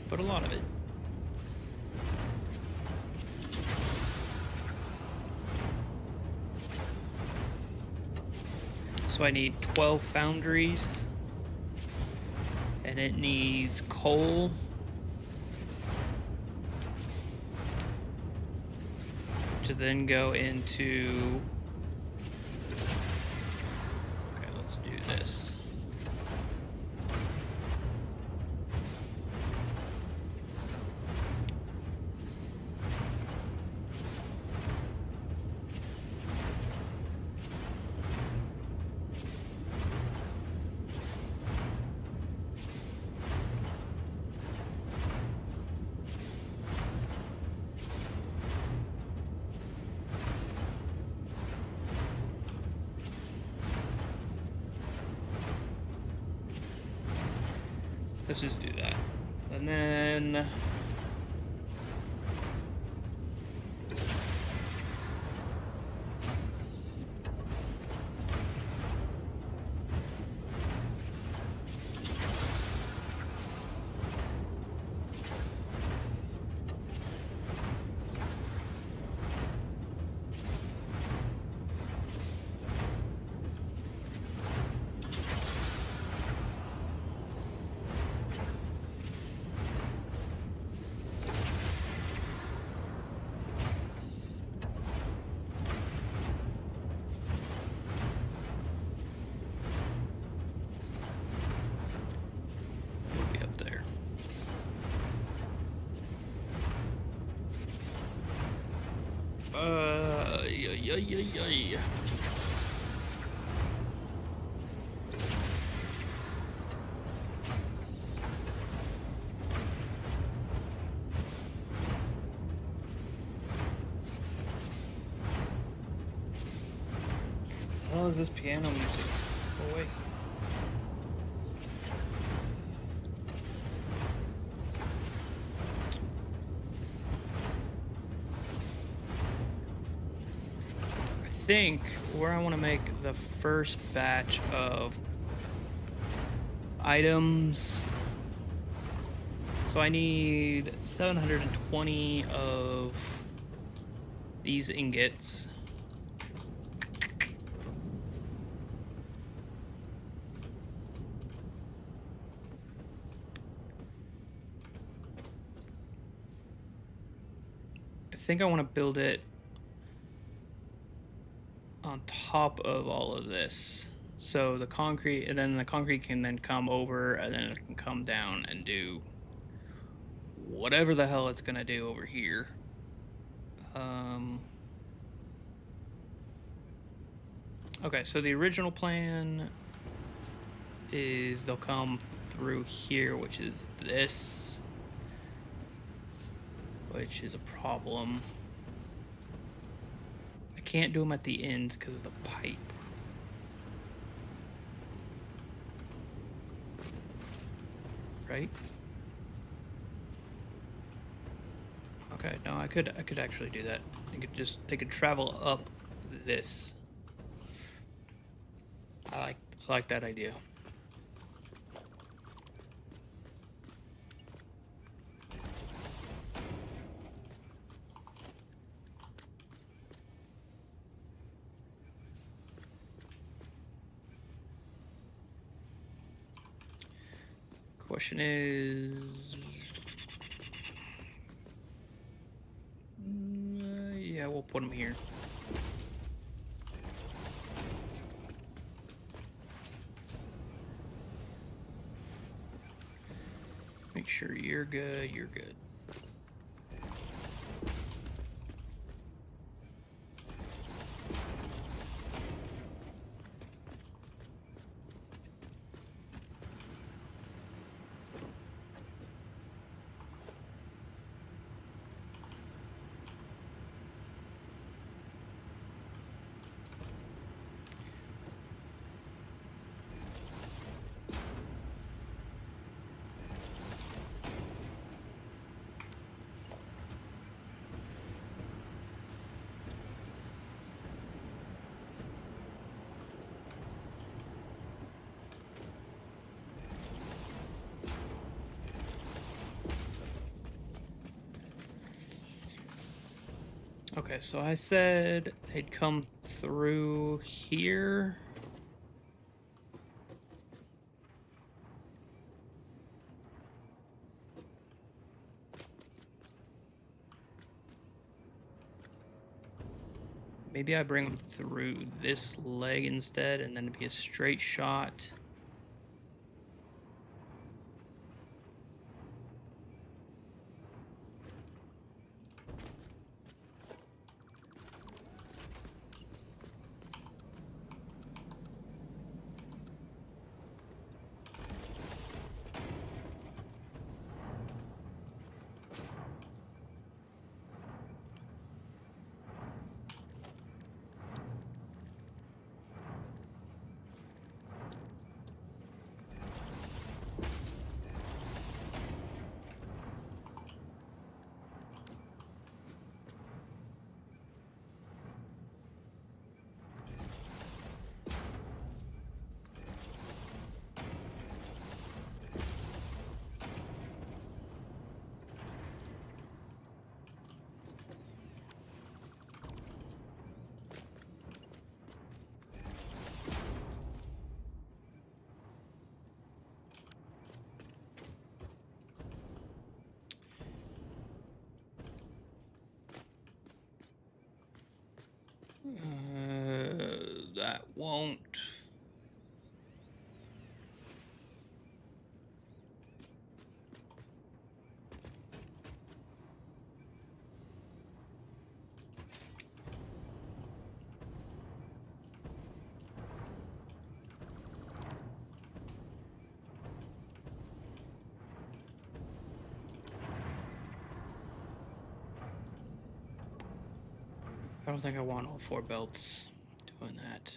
but a lot of it. So I need 12 foundries, and it needs coal, to then go into... do this. Let's just do that. And then... Yay. What is this piano music? Oh wait. I think where I want to make the first batch of items, So I need 720 of these ingots. I think I want to build it on top of all of this. So the concrete, and then the concrete can then come over, and then it can come down and do whatever the hell it's gonna do over here. Okay, so the original plan is they'll come through here, which is this, which is a problem. I can't do them at the ends because of the pipe. Right? Okay, no, I could actually do that. They could travel up this. I like that idea. Question is, yeah, we'll put them here. Make sure you're good, you're good. Okay, so I said they'd come through here. Maybe I bring them through this leg instead, and then it'd be a straight shot. That won't. I don't think I want all 4 belts doing that.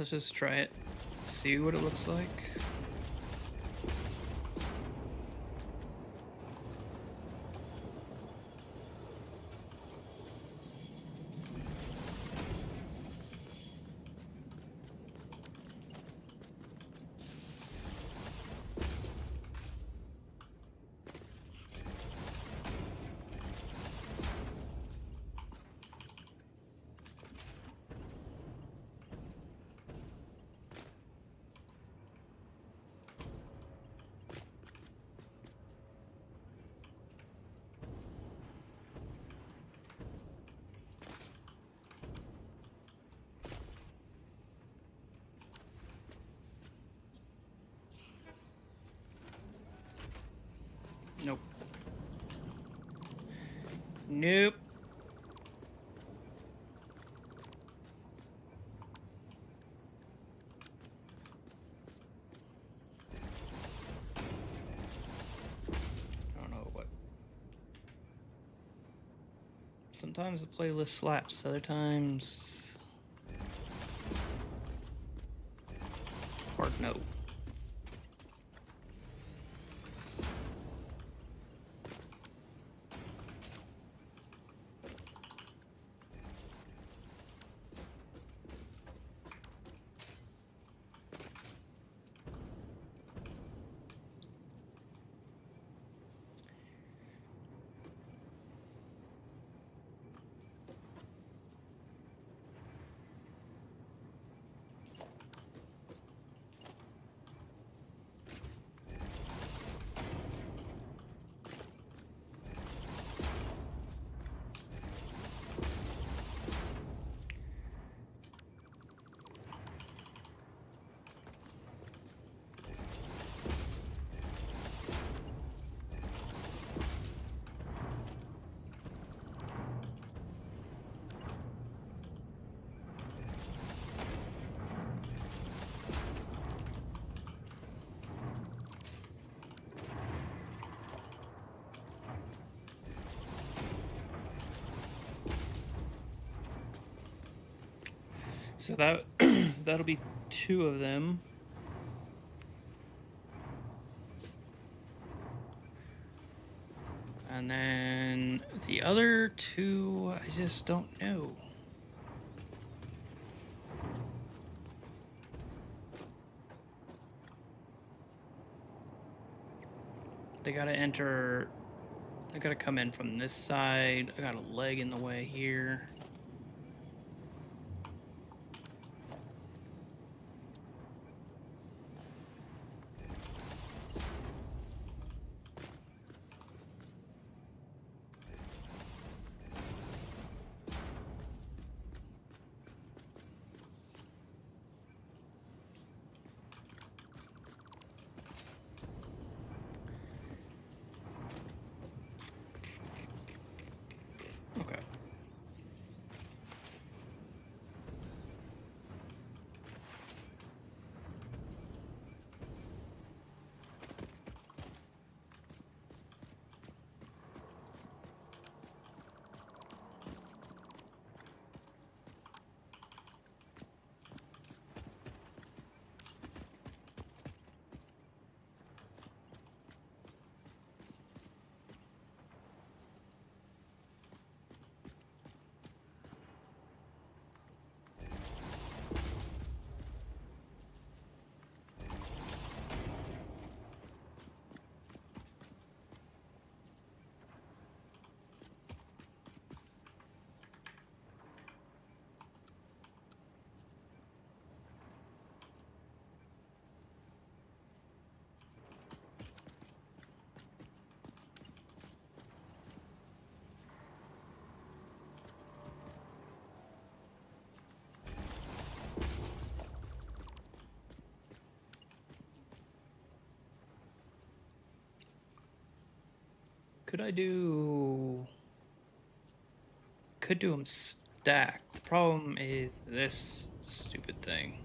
Let's just try it. See what it looks like. Nope. Nope. I don't know what. Sometimes the playlist slaps, other times hard no. So that that'll be 2 of them. And then the other 2, I just don't know. They gotta enter, they gotta come in from this side. I got a leg in the way here. Okay. Could do them stacked. The problem is this stupid thing.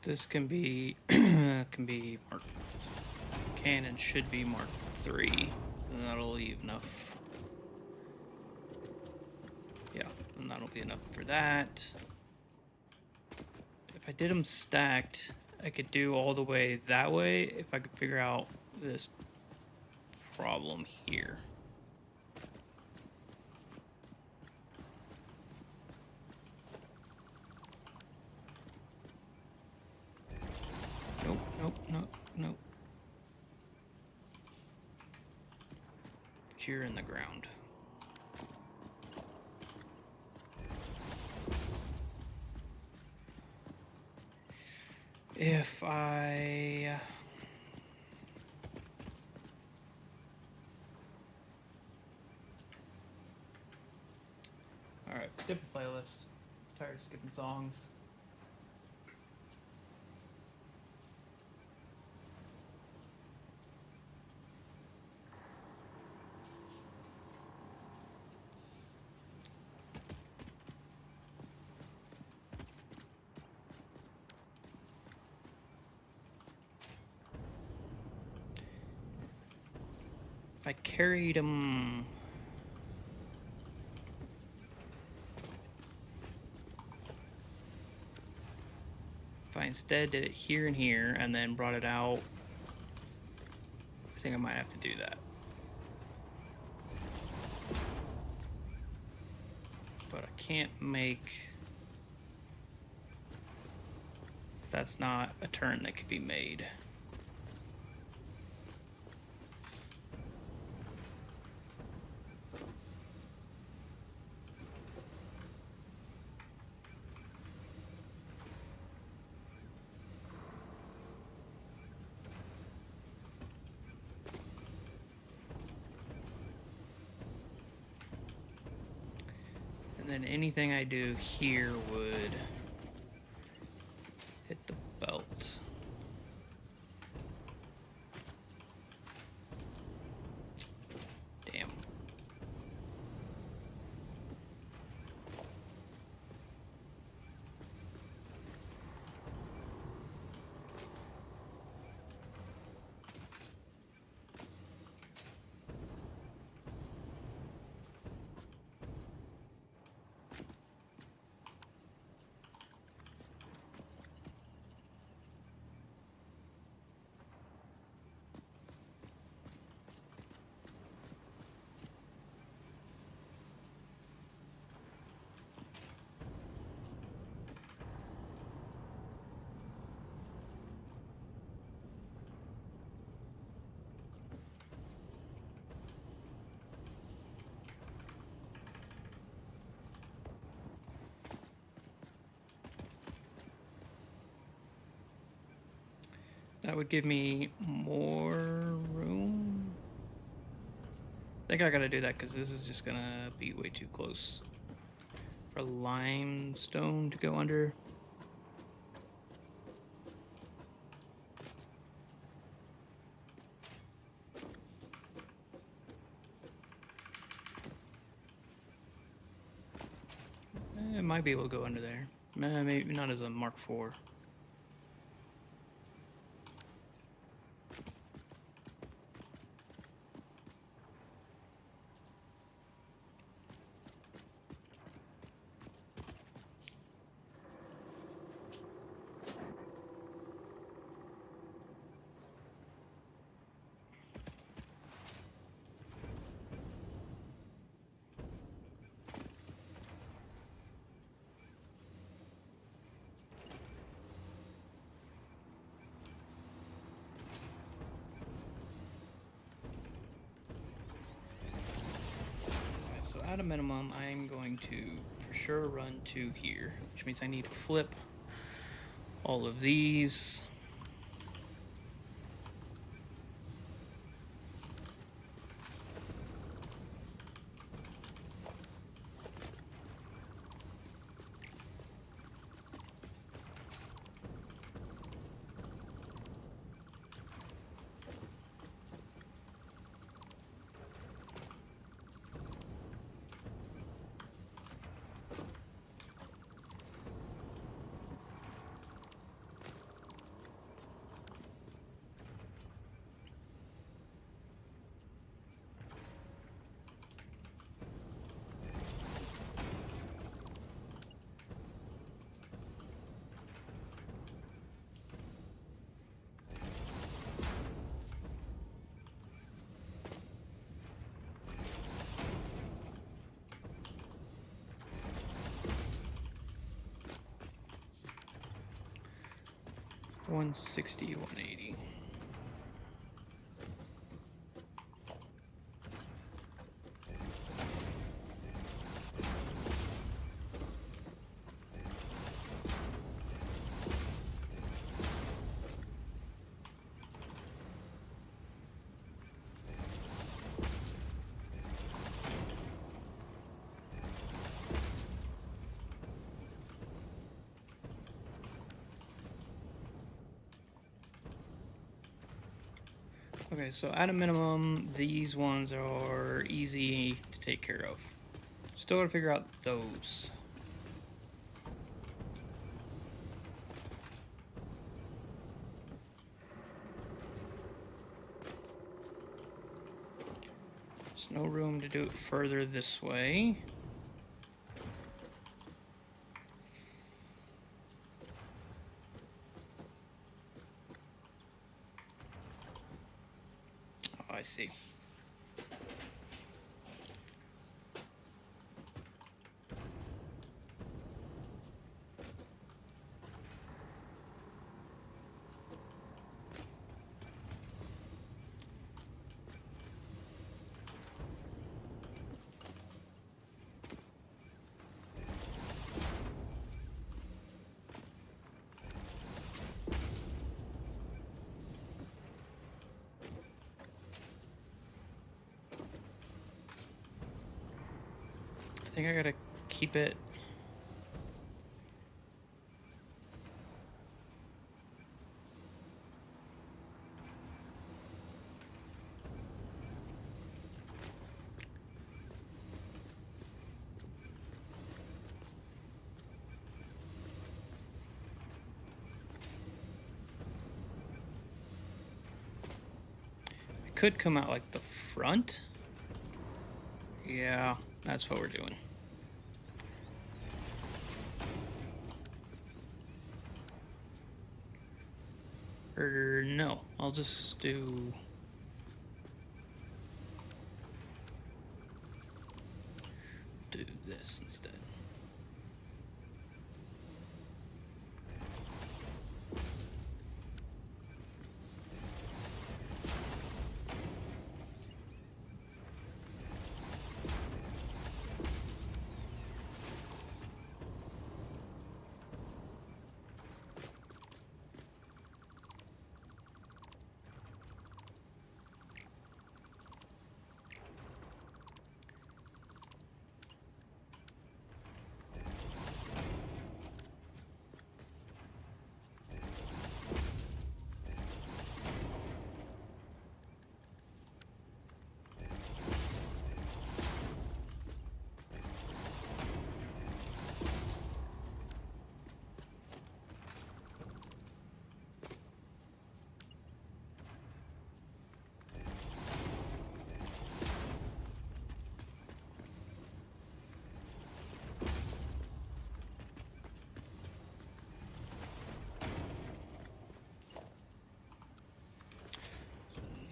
This can be can and should be Mark 3, and that'll leave enough. Yeah, and that'll be enough for that. If I did them stacked, I could do all the way that way if I could figure out this problem here. Nope, nope, nope, nope. But you're in the ground. If I... Alright, different playlist. Tired of skipping songs. If I carried them... If I instead did it here and here and then brought it out, I think I might have to do that. But I can't make... That's not a turn that could be made. And then anything I do here would hit the belt. Damn. That would give me more room. I think I gotta do that because this is just gonna be way too close for limestone to go under. It might be able to go under there. Maybe not as a Mark IV. At a minimum, I'm going to for sure run 2 here, which means I need to flip all of these. 160, 180. Okay, so at a minimum, these ones are easy to take care of. Still gotta figure out those. There's no room to do it further this way. Oh, I see. I think I gotta keep it. It could come out like the front. Yeah, that's what we're doing. Or no, I'll just do this instead.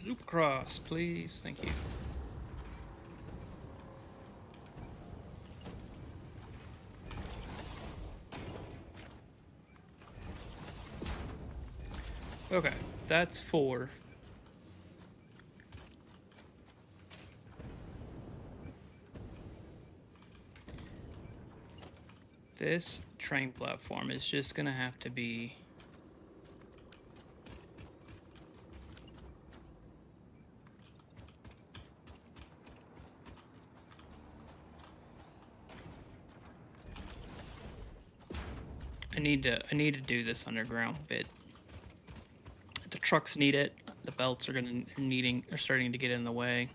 Zoop across, please. Thank you. Okay, that's 4. This train platform is just gonna have to be I need to do this underground bit. The trucks need it. The belts are starting to get in the way.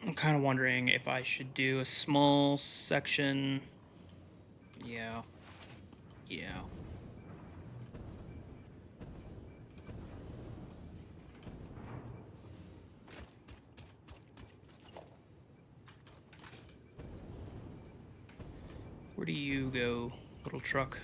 I'm kind of wondering if I should do a small section. Yeah. Where do you go, little truck?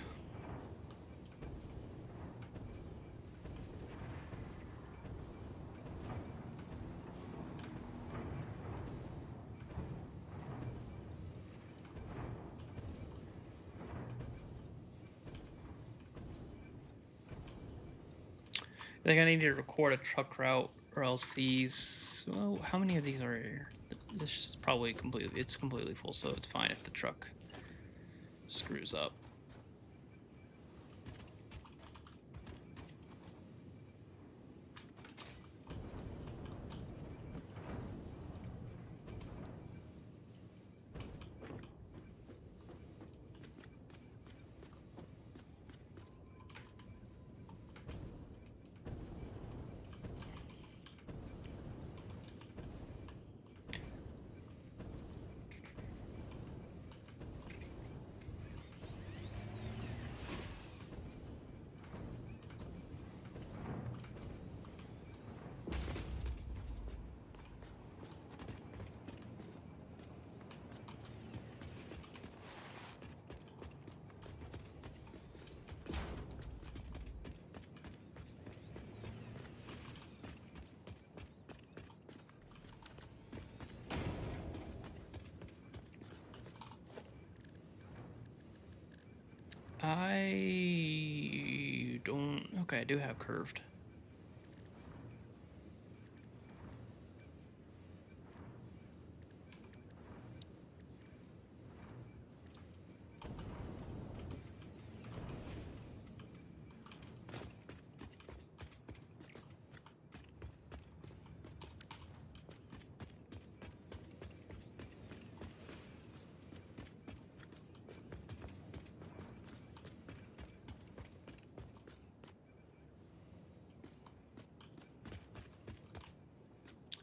I think I need to record a truck route, or else these. Well, how many of these are here? This is probably completely. It's completely full, so it's fine if the truck screws up. I don't. Okay, I do have curved.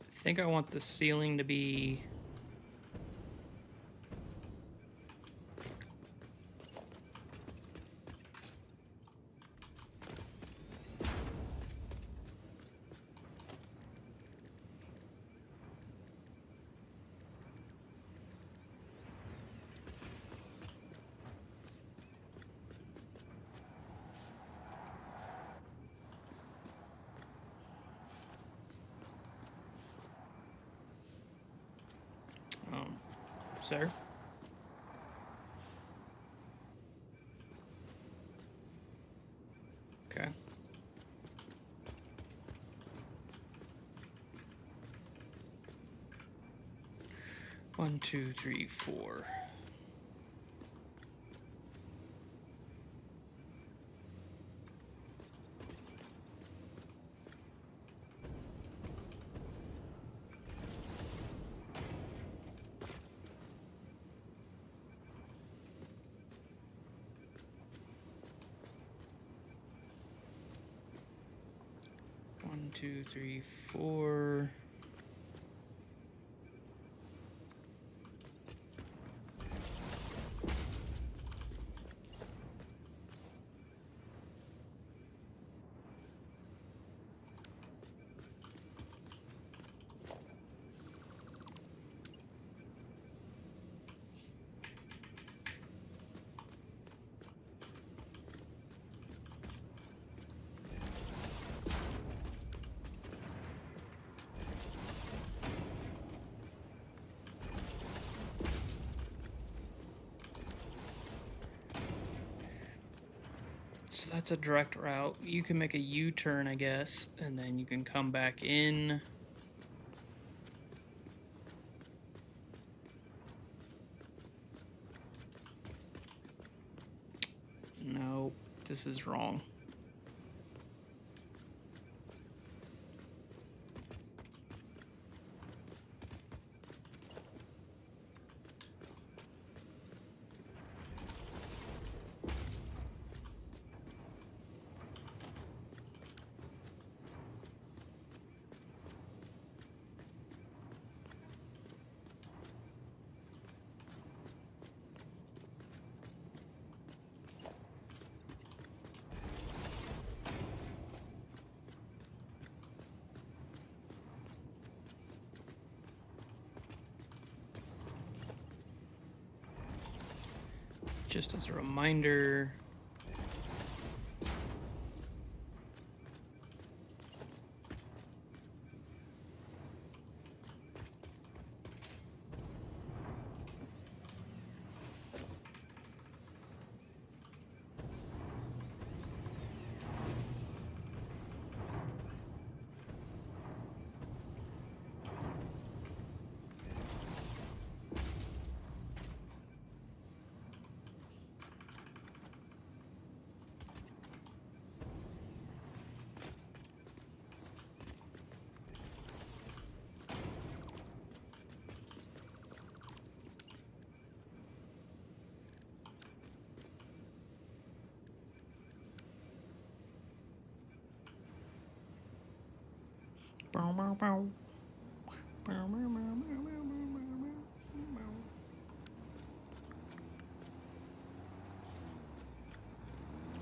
I think I want the ceiling to be. Sir? Okay. One, two, three, four. One, two, three, four. So that's a direct route. You can make a U-turn, I guess, and then you can come back in. No, this is wrong. Just as a reminder,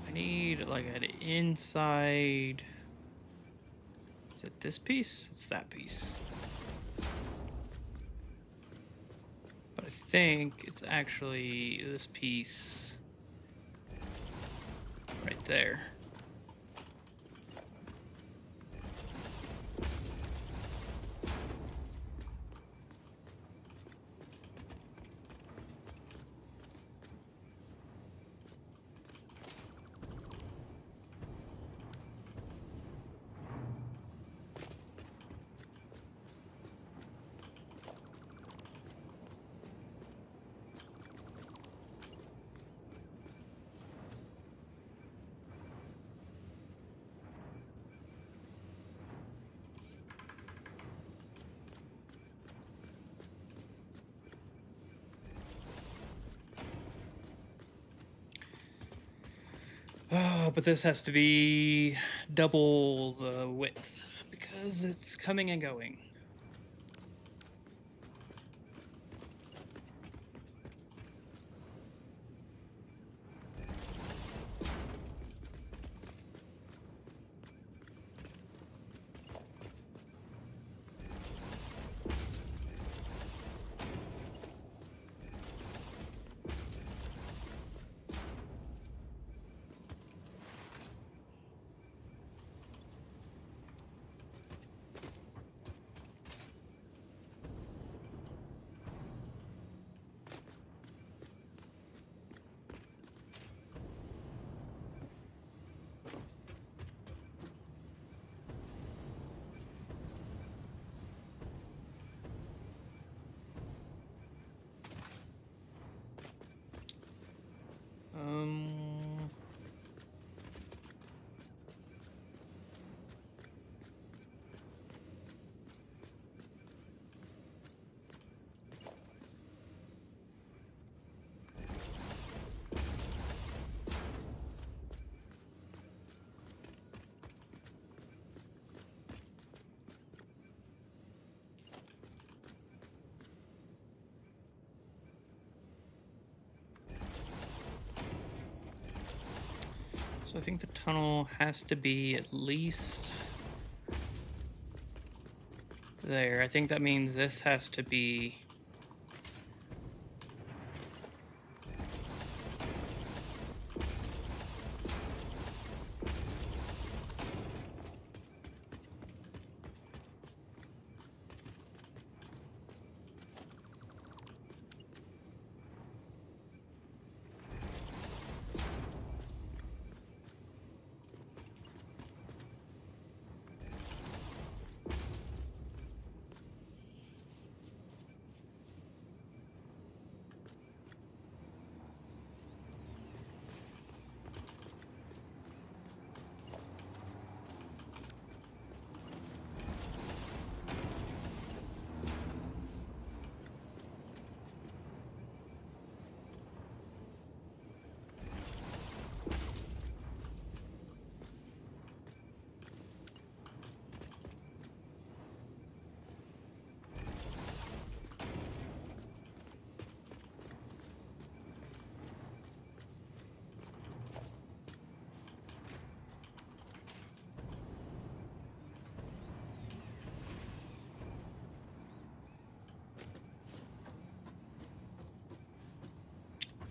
I need like an inside. Is it this piece? It's that piece. But I think it's actually this piece right there. Oh, but this has to be double the width because it's coming and going. So I think the tunnel has to be at least there. I think that means this has to be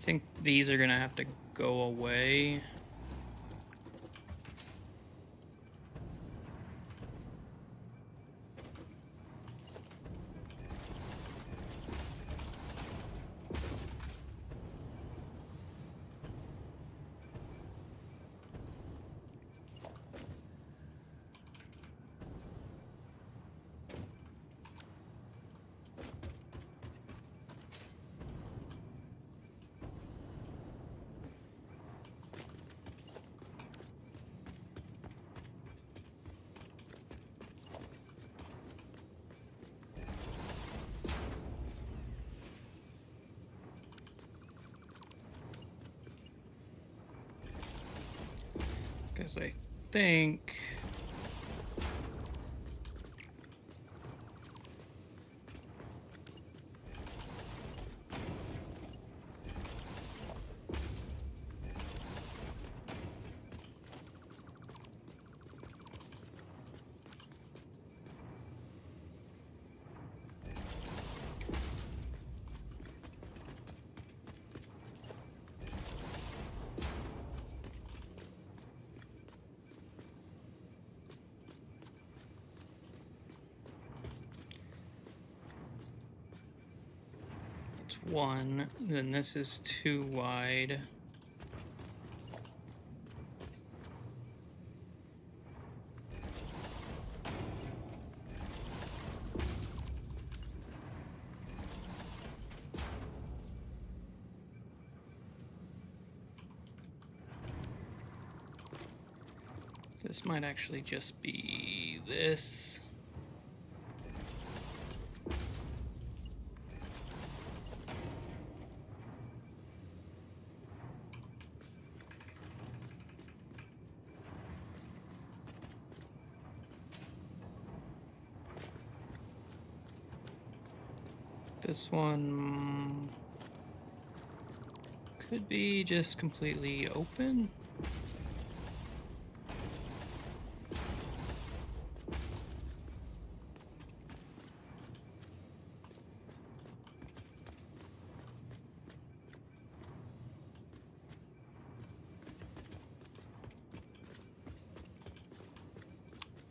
I think these are gonna have to go away. Because I think It's 1, then this is 2 wide. This might actually just be this. This one could be just completely open.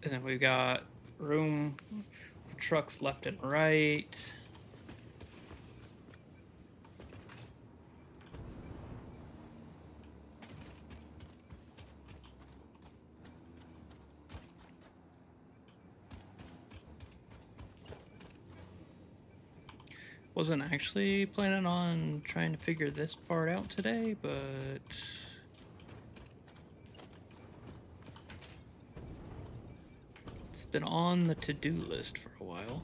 And then we've got room for trucks left and right. Wasn't actually planning on trying to figure this part out today, but it's been on the to-do list for a while.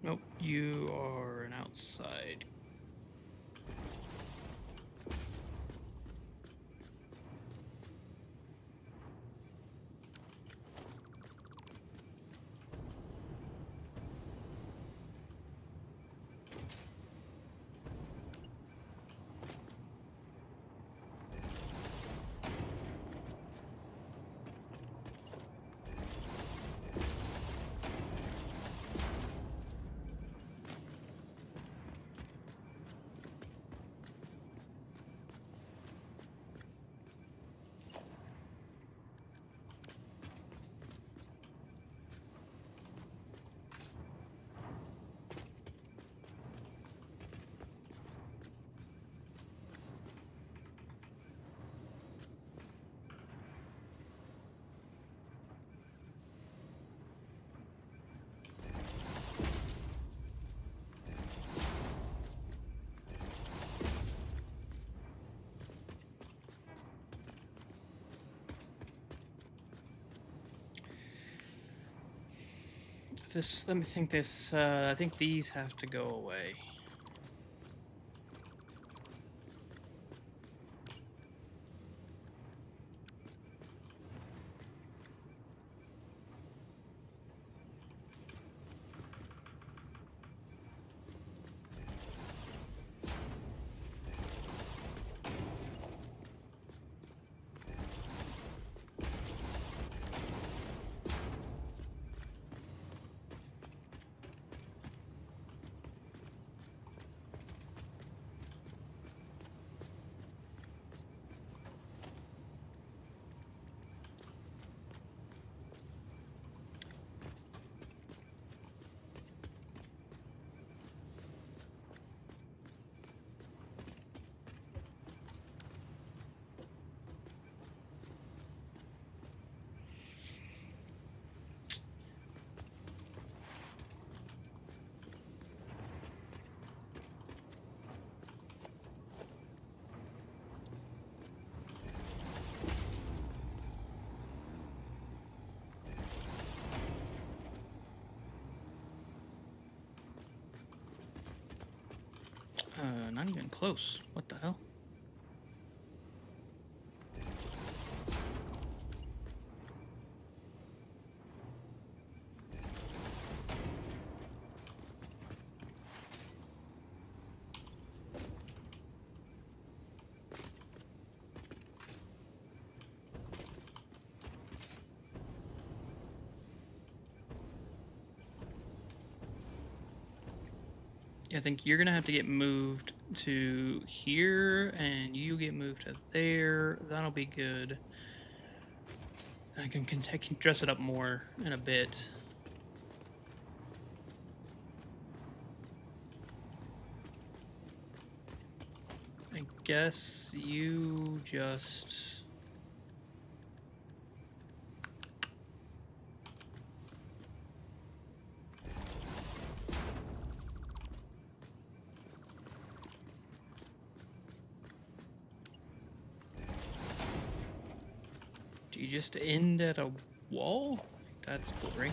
Nope, you are an outside. Let me think this, I think these have to go away. Not even close. What the hell? I think you're gonna have to get moved to here, and you get moved to there. That'll be good. I can dress it up more in a bit. I guess you just... Do you just end at a wall? That's boring.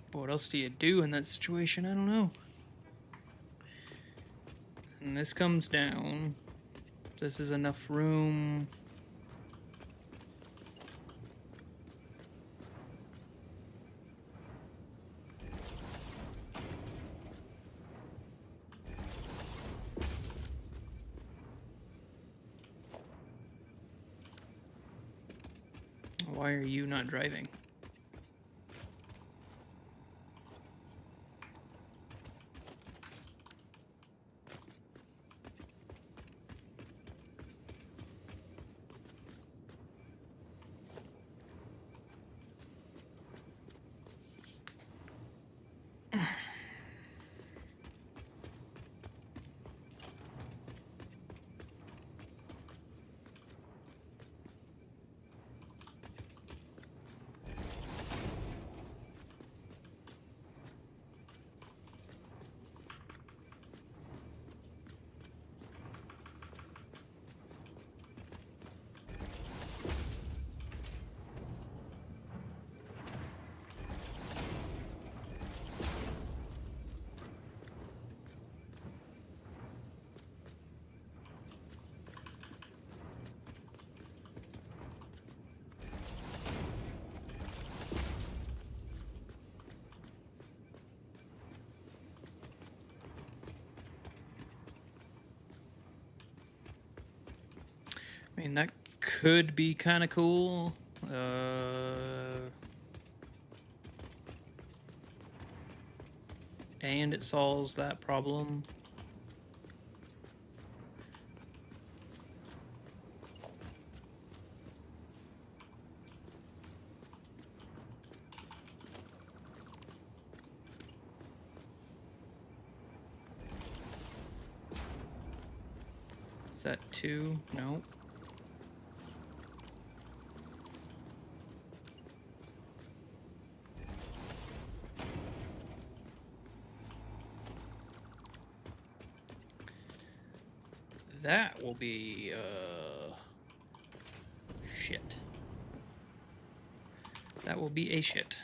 But what else do you do in that situation? I don't know. And this comes down. This is enough room. Why are you not driving? I mean, that could be kind of cool. And it solves that problem. Is that 2? No. That will be, shit. That will be a shit.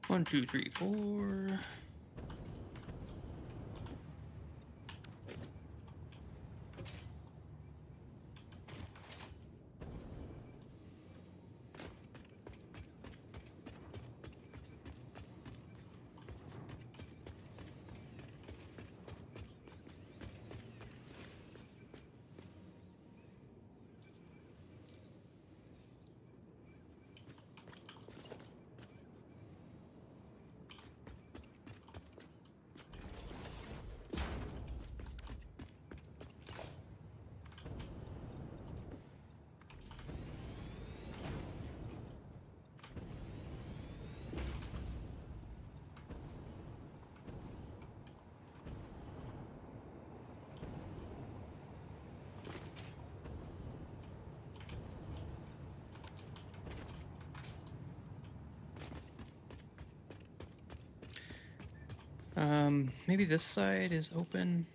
1, 2, 3, 4. Maybe this side is open.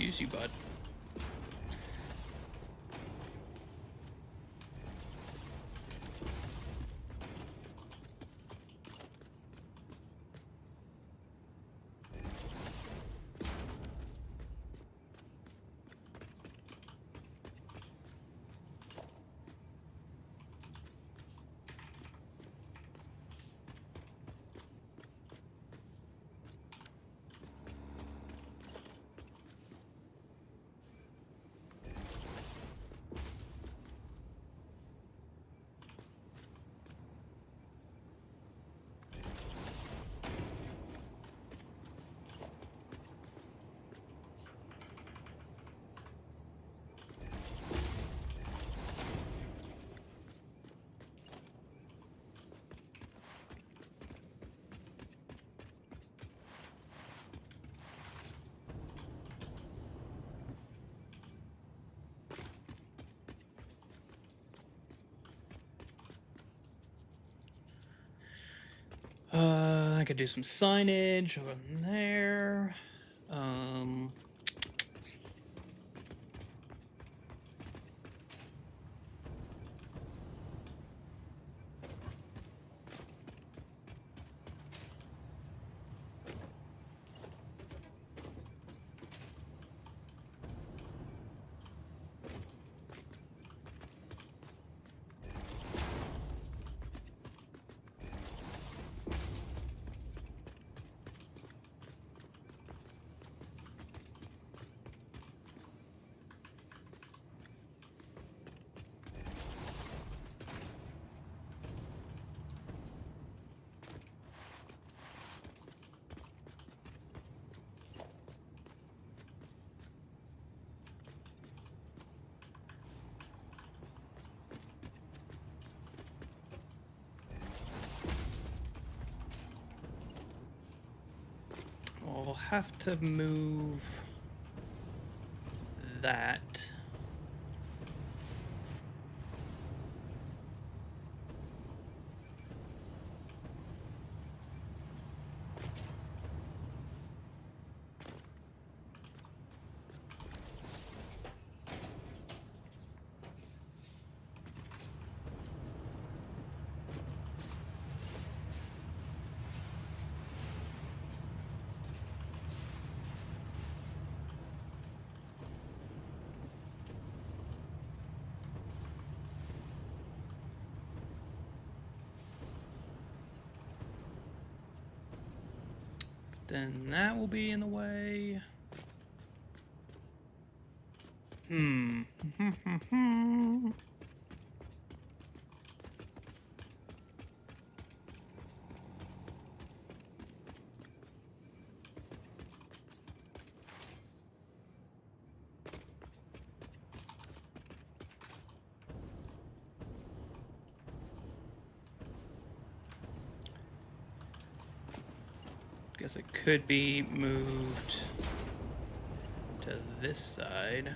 Excuse you, bud. I could do some signage over there. have to move that. Then that will be in the way. Guess it could be moved to this side.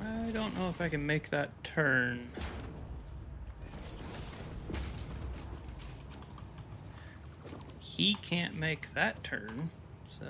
I don't know if I can make that turn. He can't make that turn, so...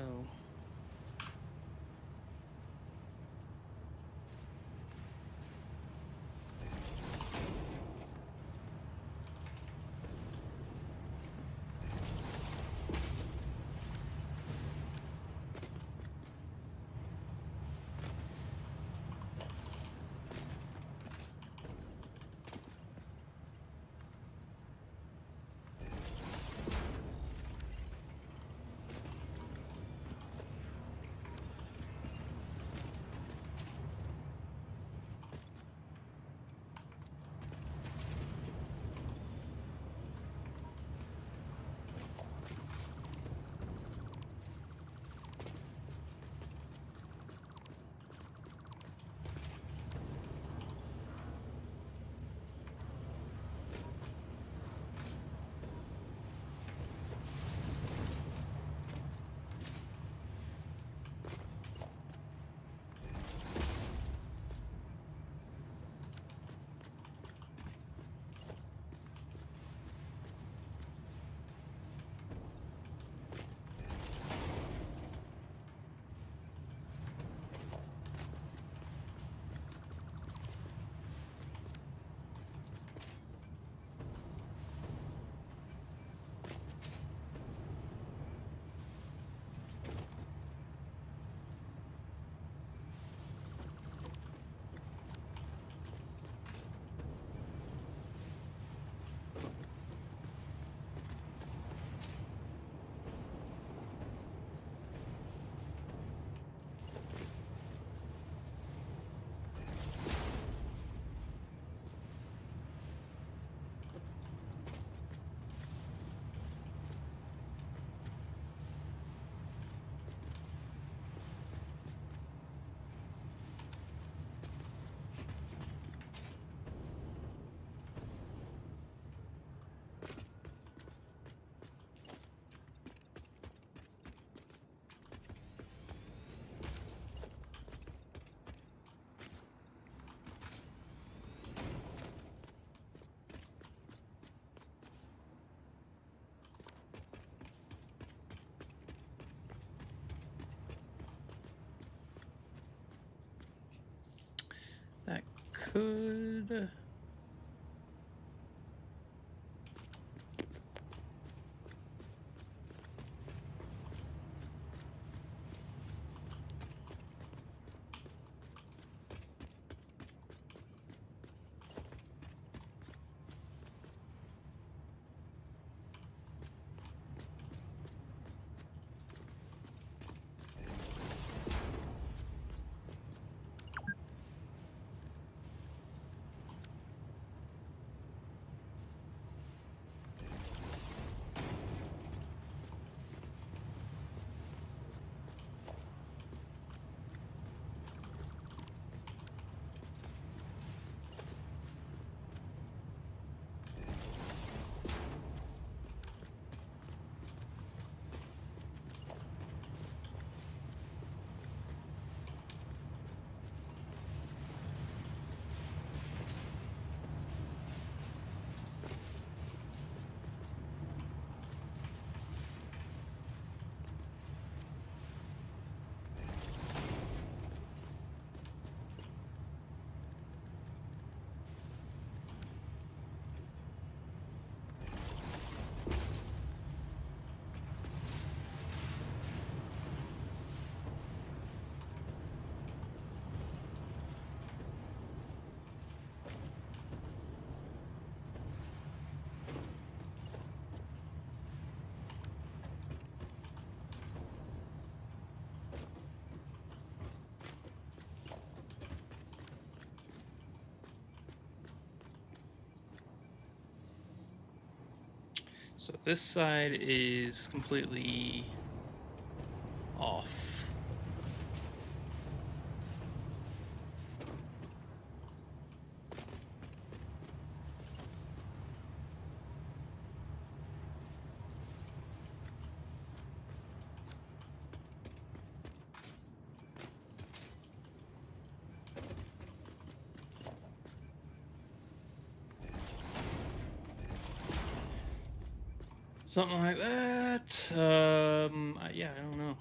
That could... So this side is completely off. Something like that. Yeah, I don't know.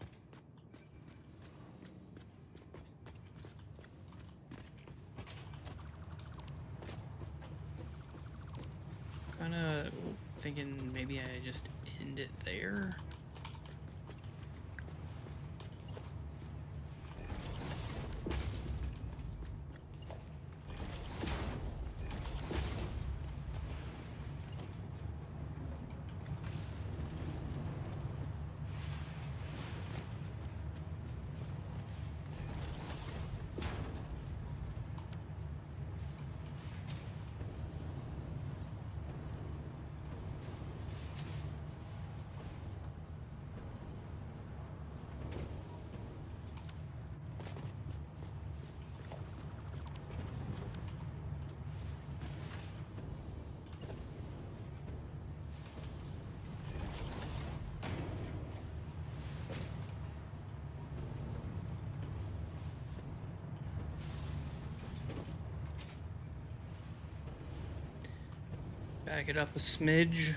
Kind of thinking maybe I just end it there. Back it up a smidge.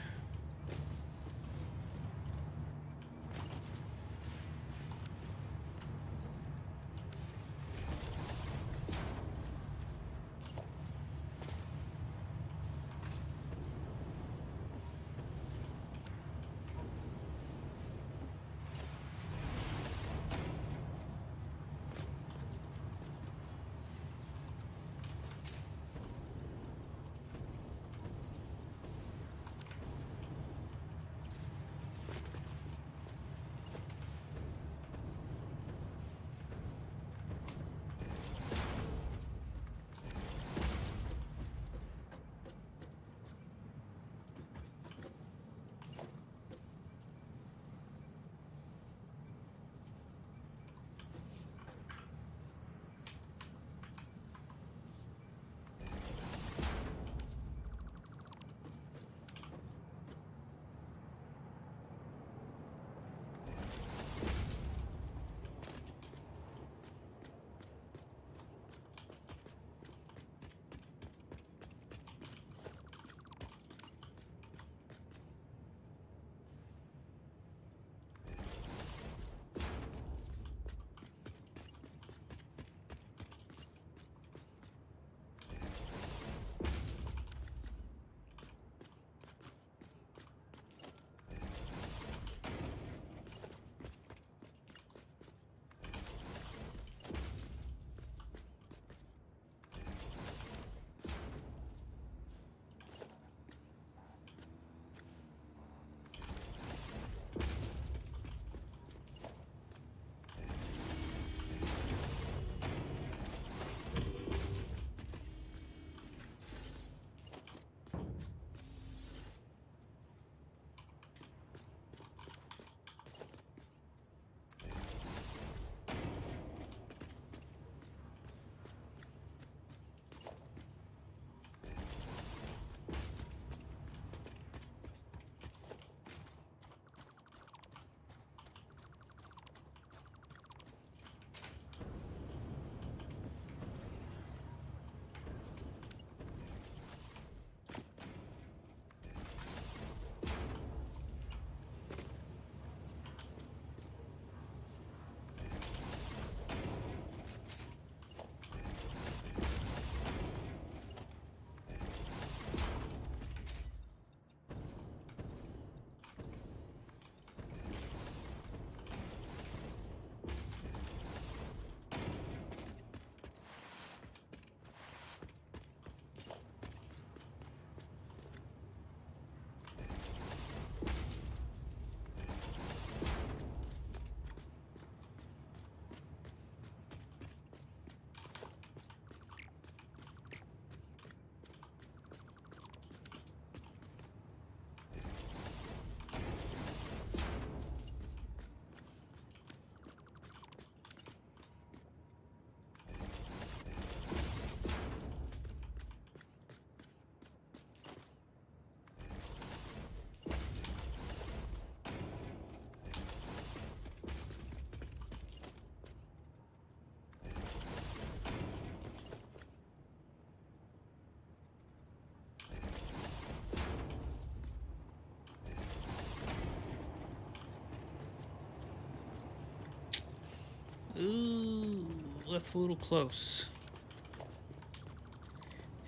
that's a little close.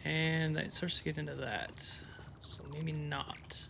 And that starts to get into that. So maybe not.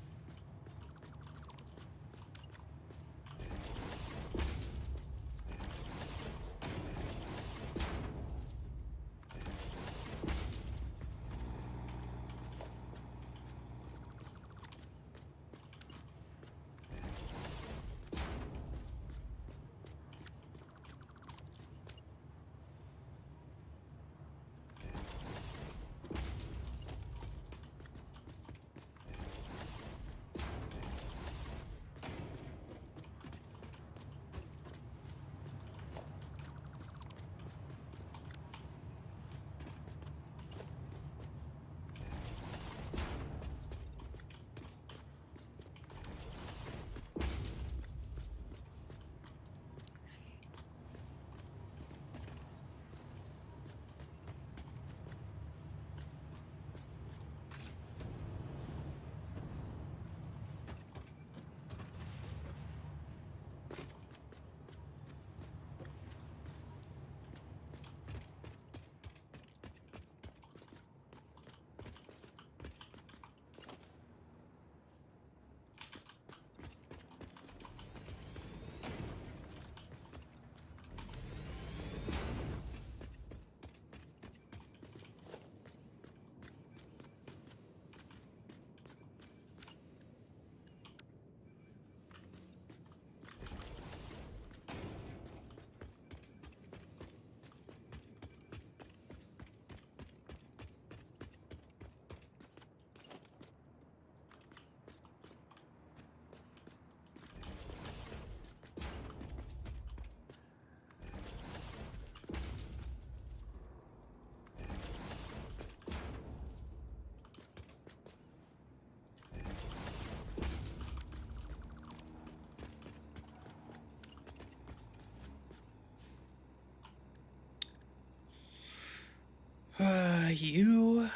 You.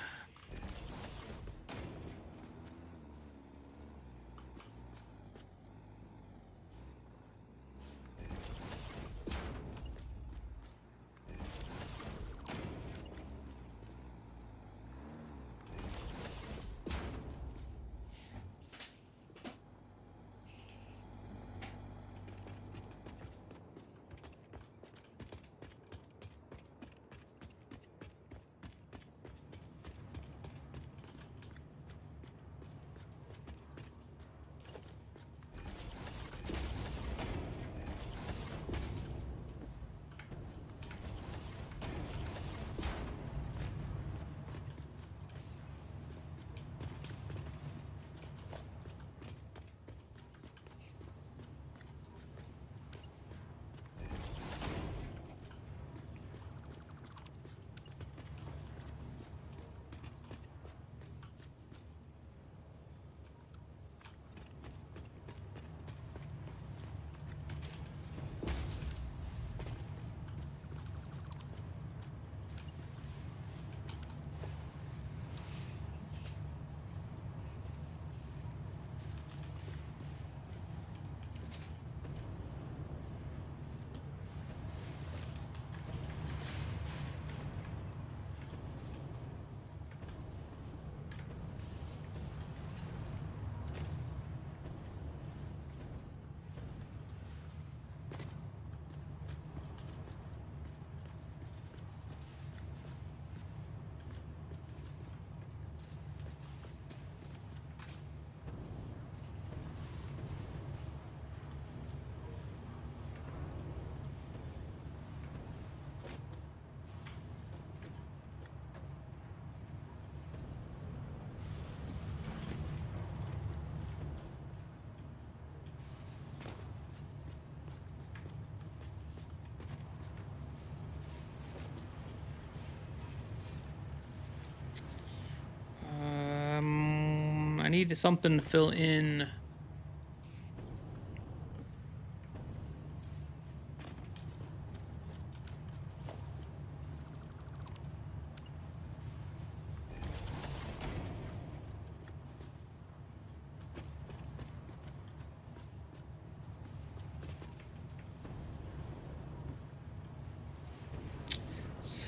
I need something to fill in.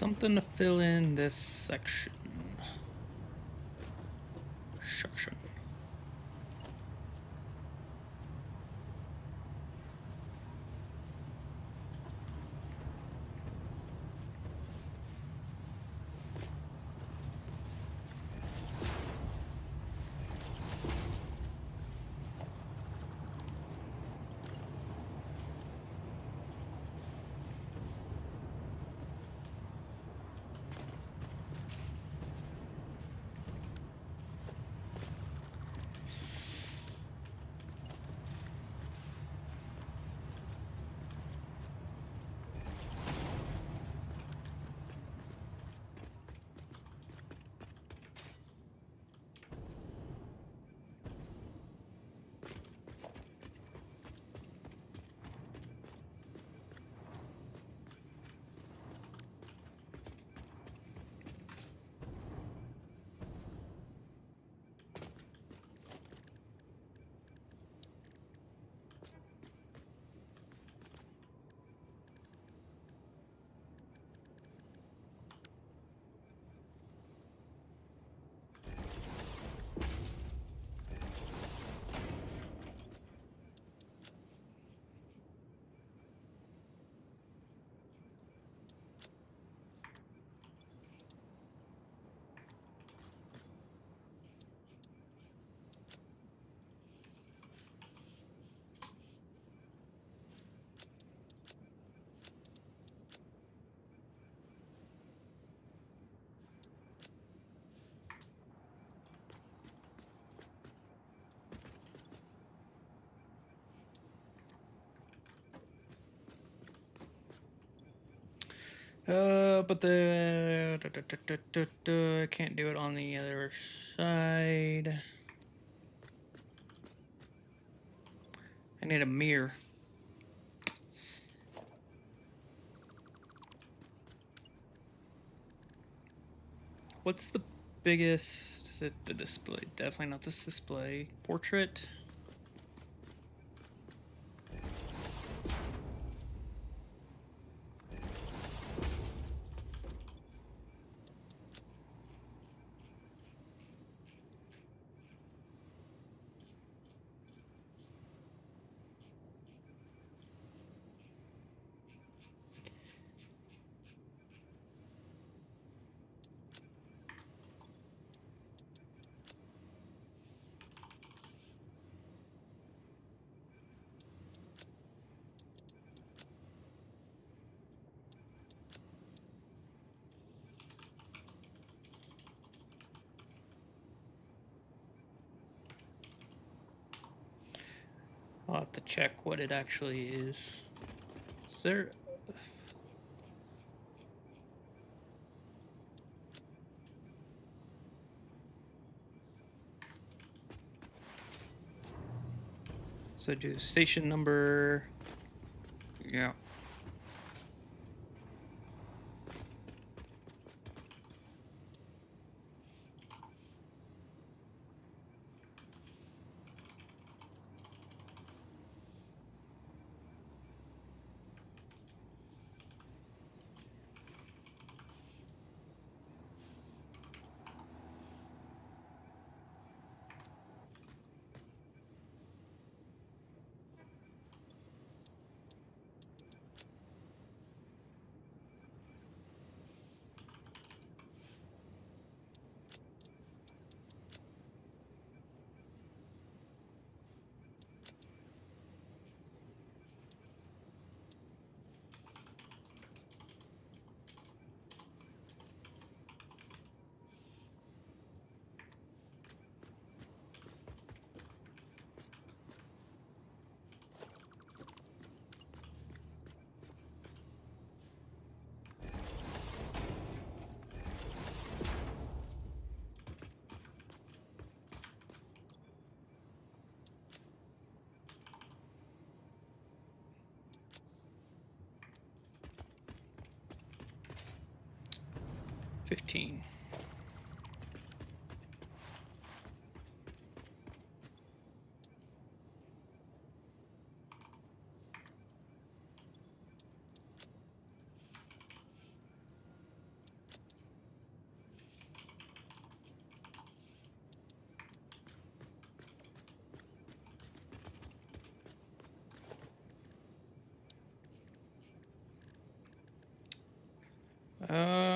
something to fill in this section. But I can't do it on the other side. I need a mirror. What's the biggest? Is it the display? Definitely not this display. Portrait. I'll have to check what it actually is. Is there? So do station number. Yeah. $15. Uh,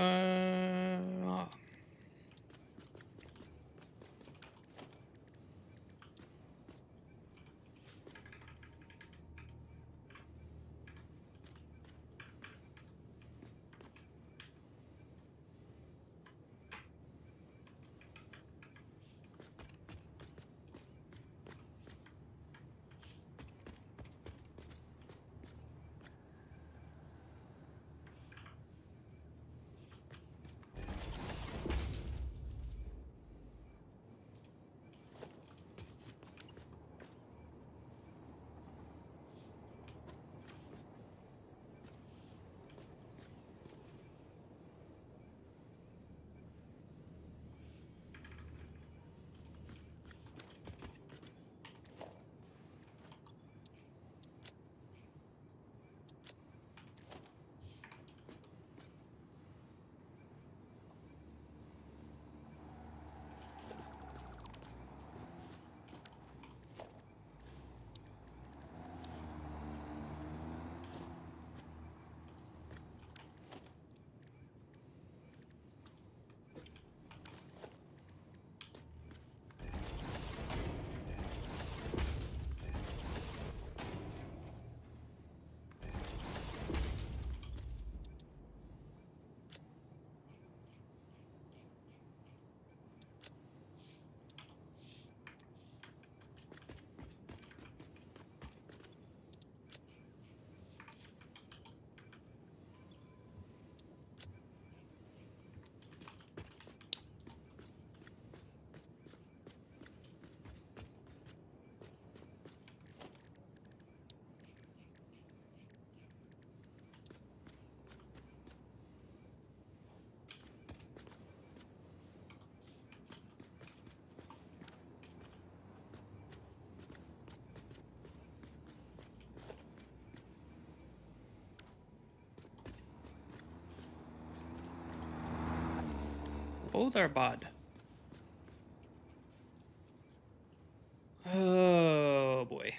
oh there, bud. Oh boy.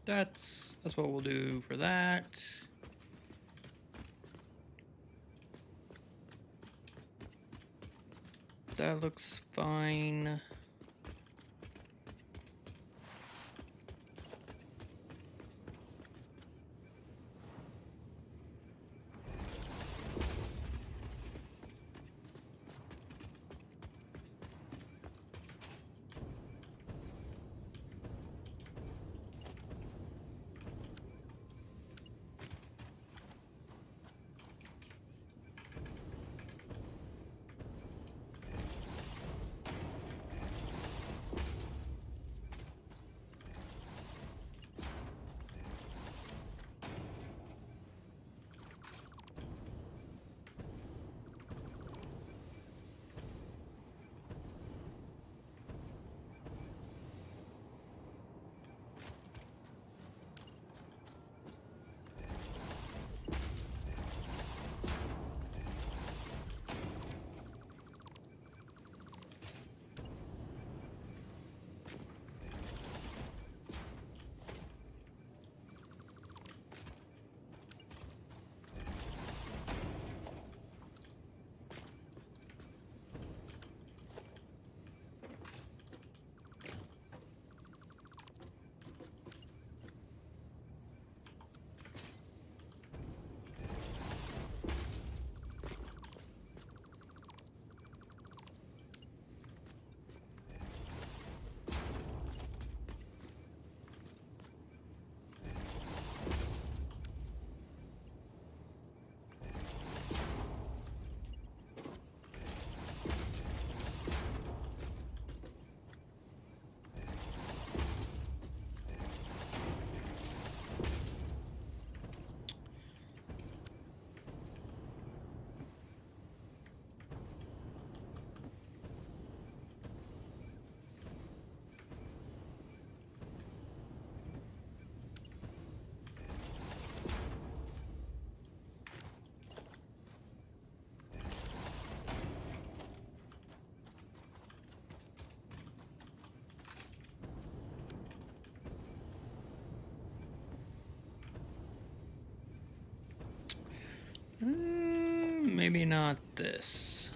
That's what we'll do for that. That looks fine. Maybe not this.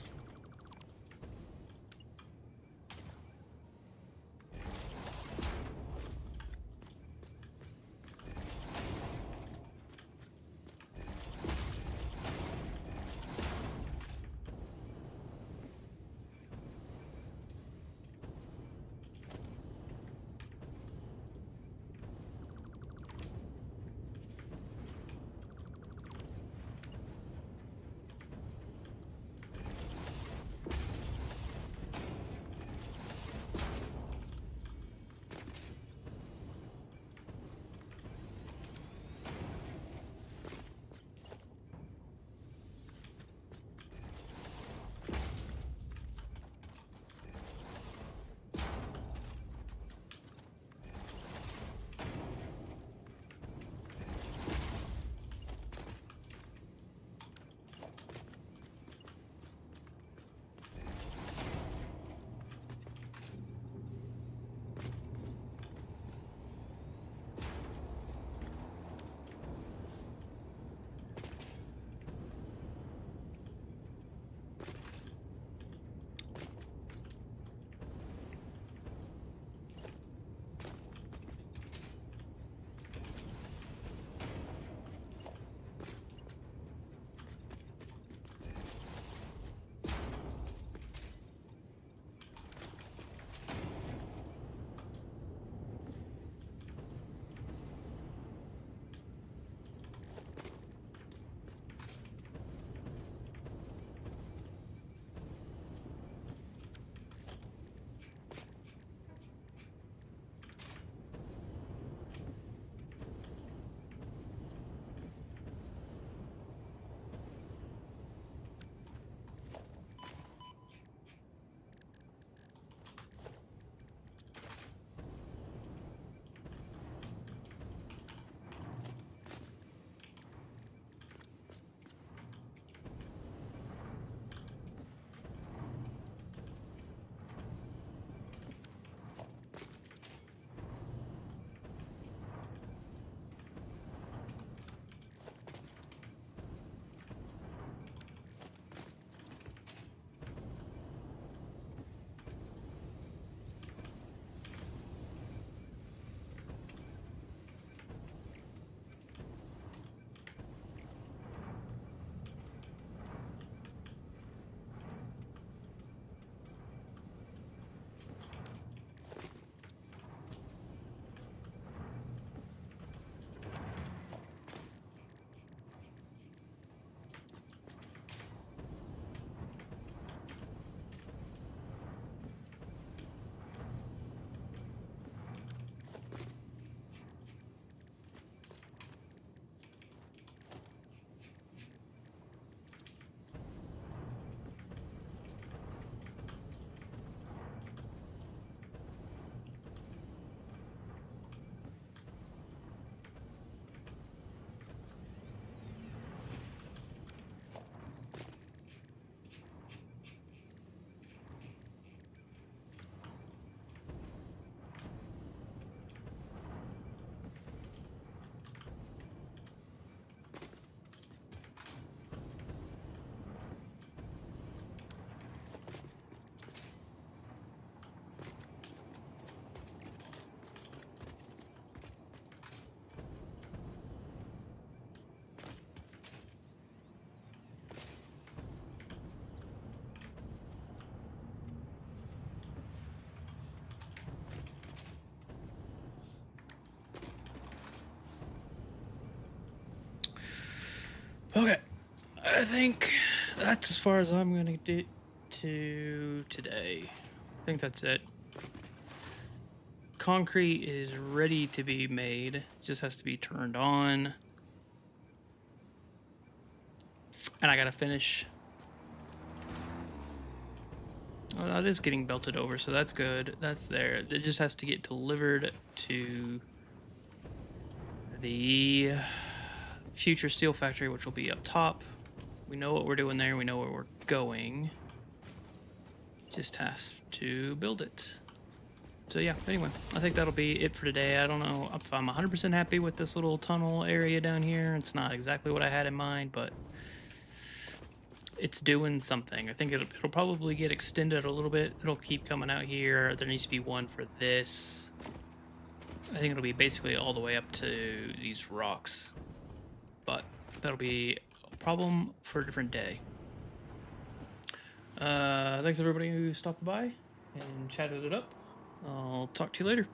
Okay, I think that's as far as I'm gonna get to today. I think that's it. Concrete is ready to be made. It just has to be turned on. And I gotta finish. Oh, that is getting belted over, so that's good. That's there. It just has to get delivered to the future steel factory, which will be up top. We know what we're doing there. We know where we're going. Just has to build it. So yeah, anyway, I think that'll be it for today. I don't know if I'm 100% happy with this little tunnel area down here. It's not exactly what I had in mind, but it's doing something. I think it'll probably get extended a little bit. It'll keep coming out here. There needs to be one for this. I think it'll be basically all the way up to these rocks. But that'll be a problem for a different day. Thanks everybody who stopped by and chatted it up. I'll talk to you later.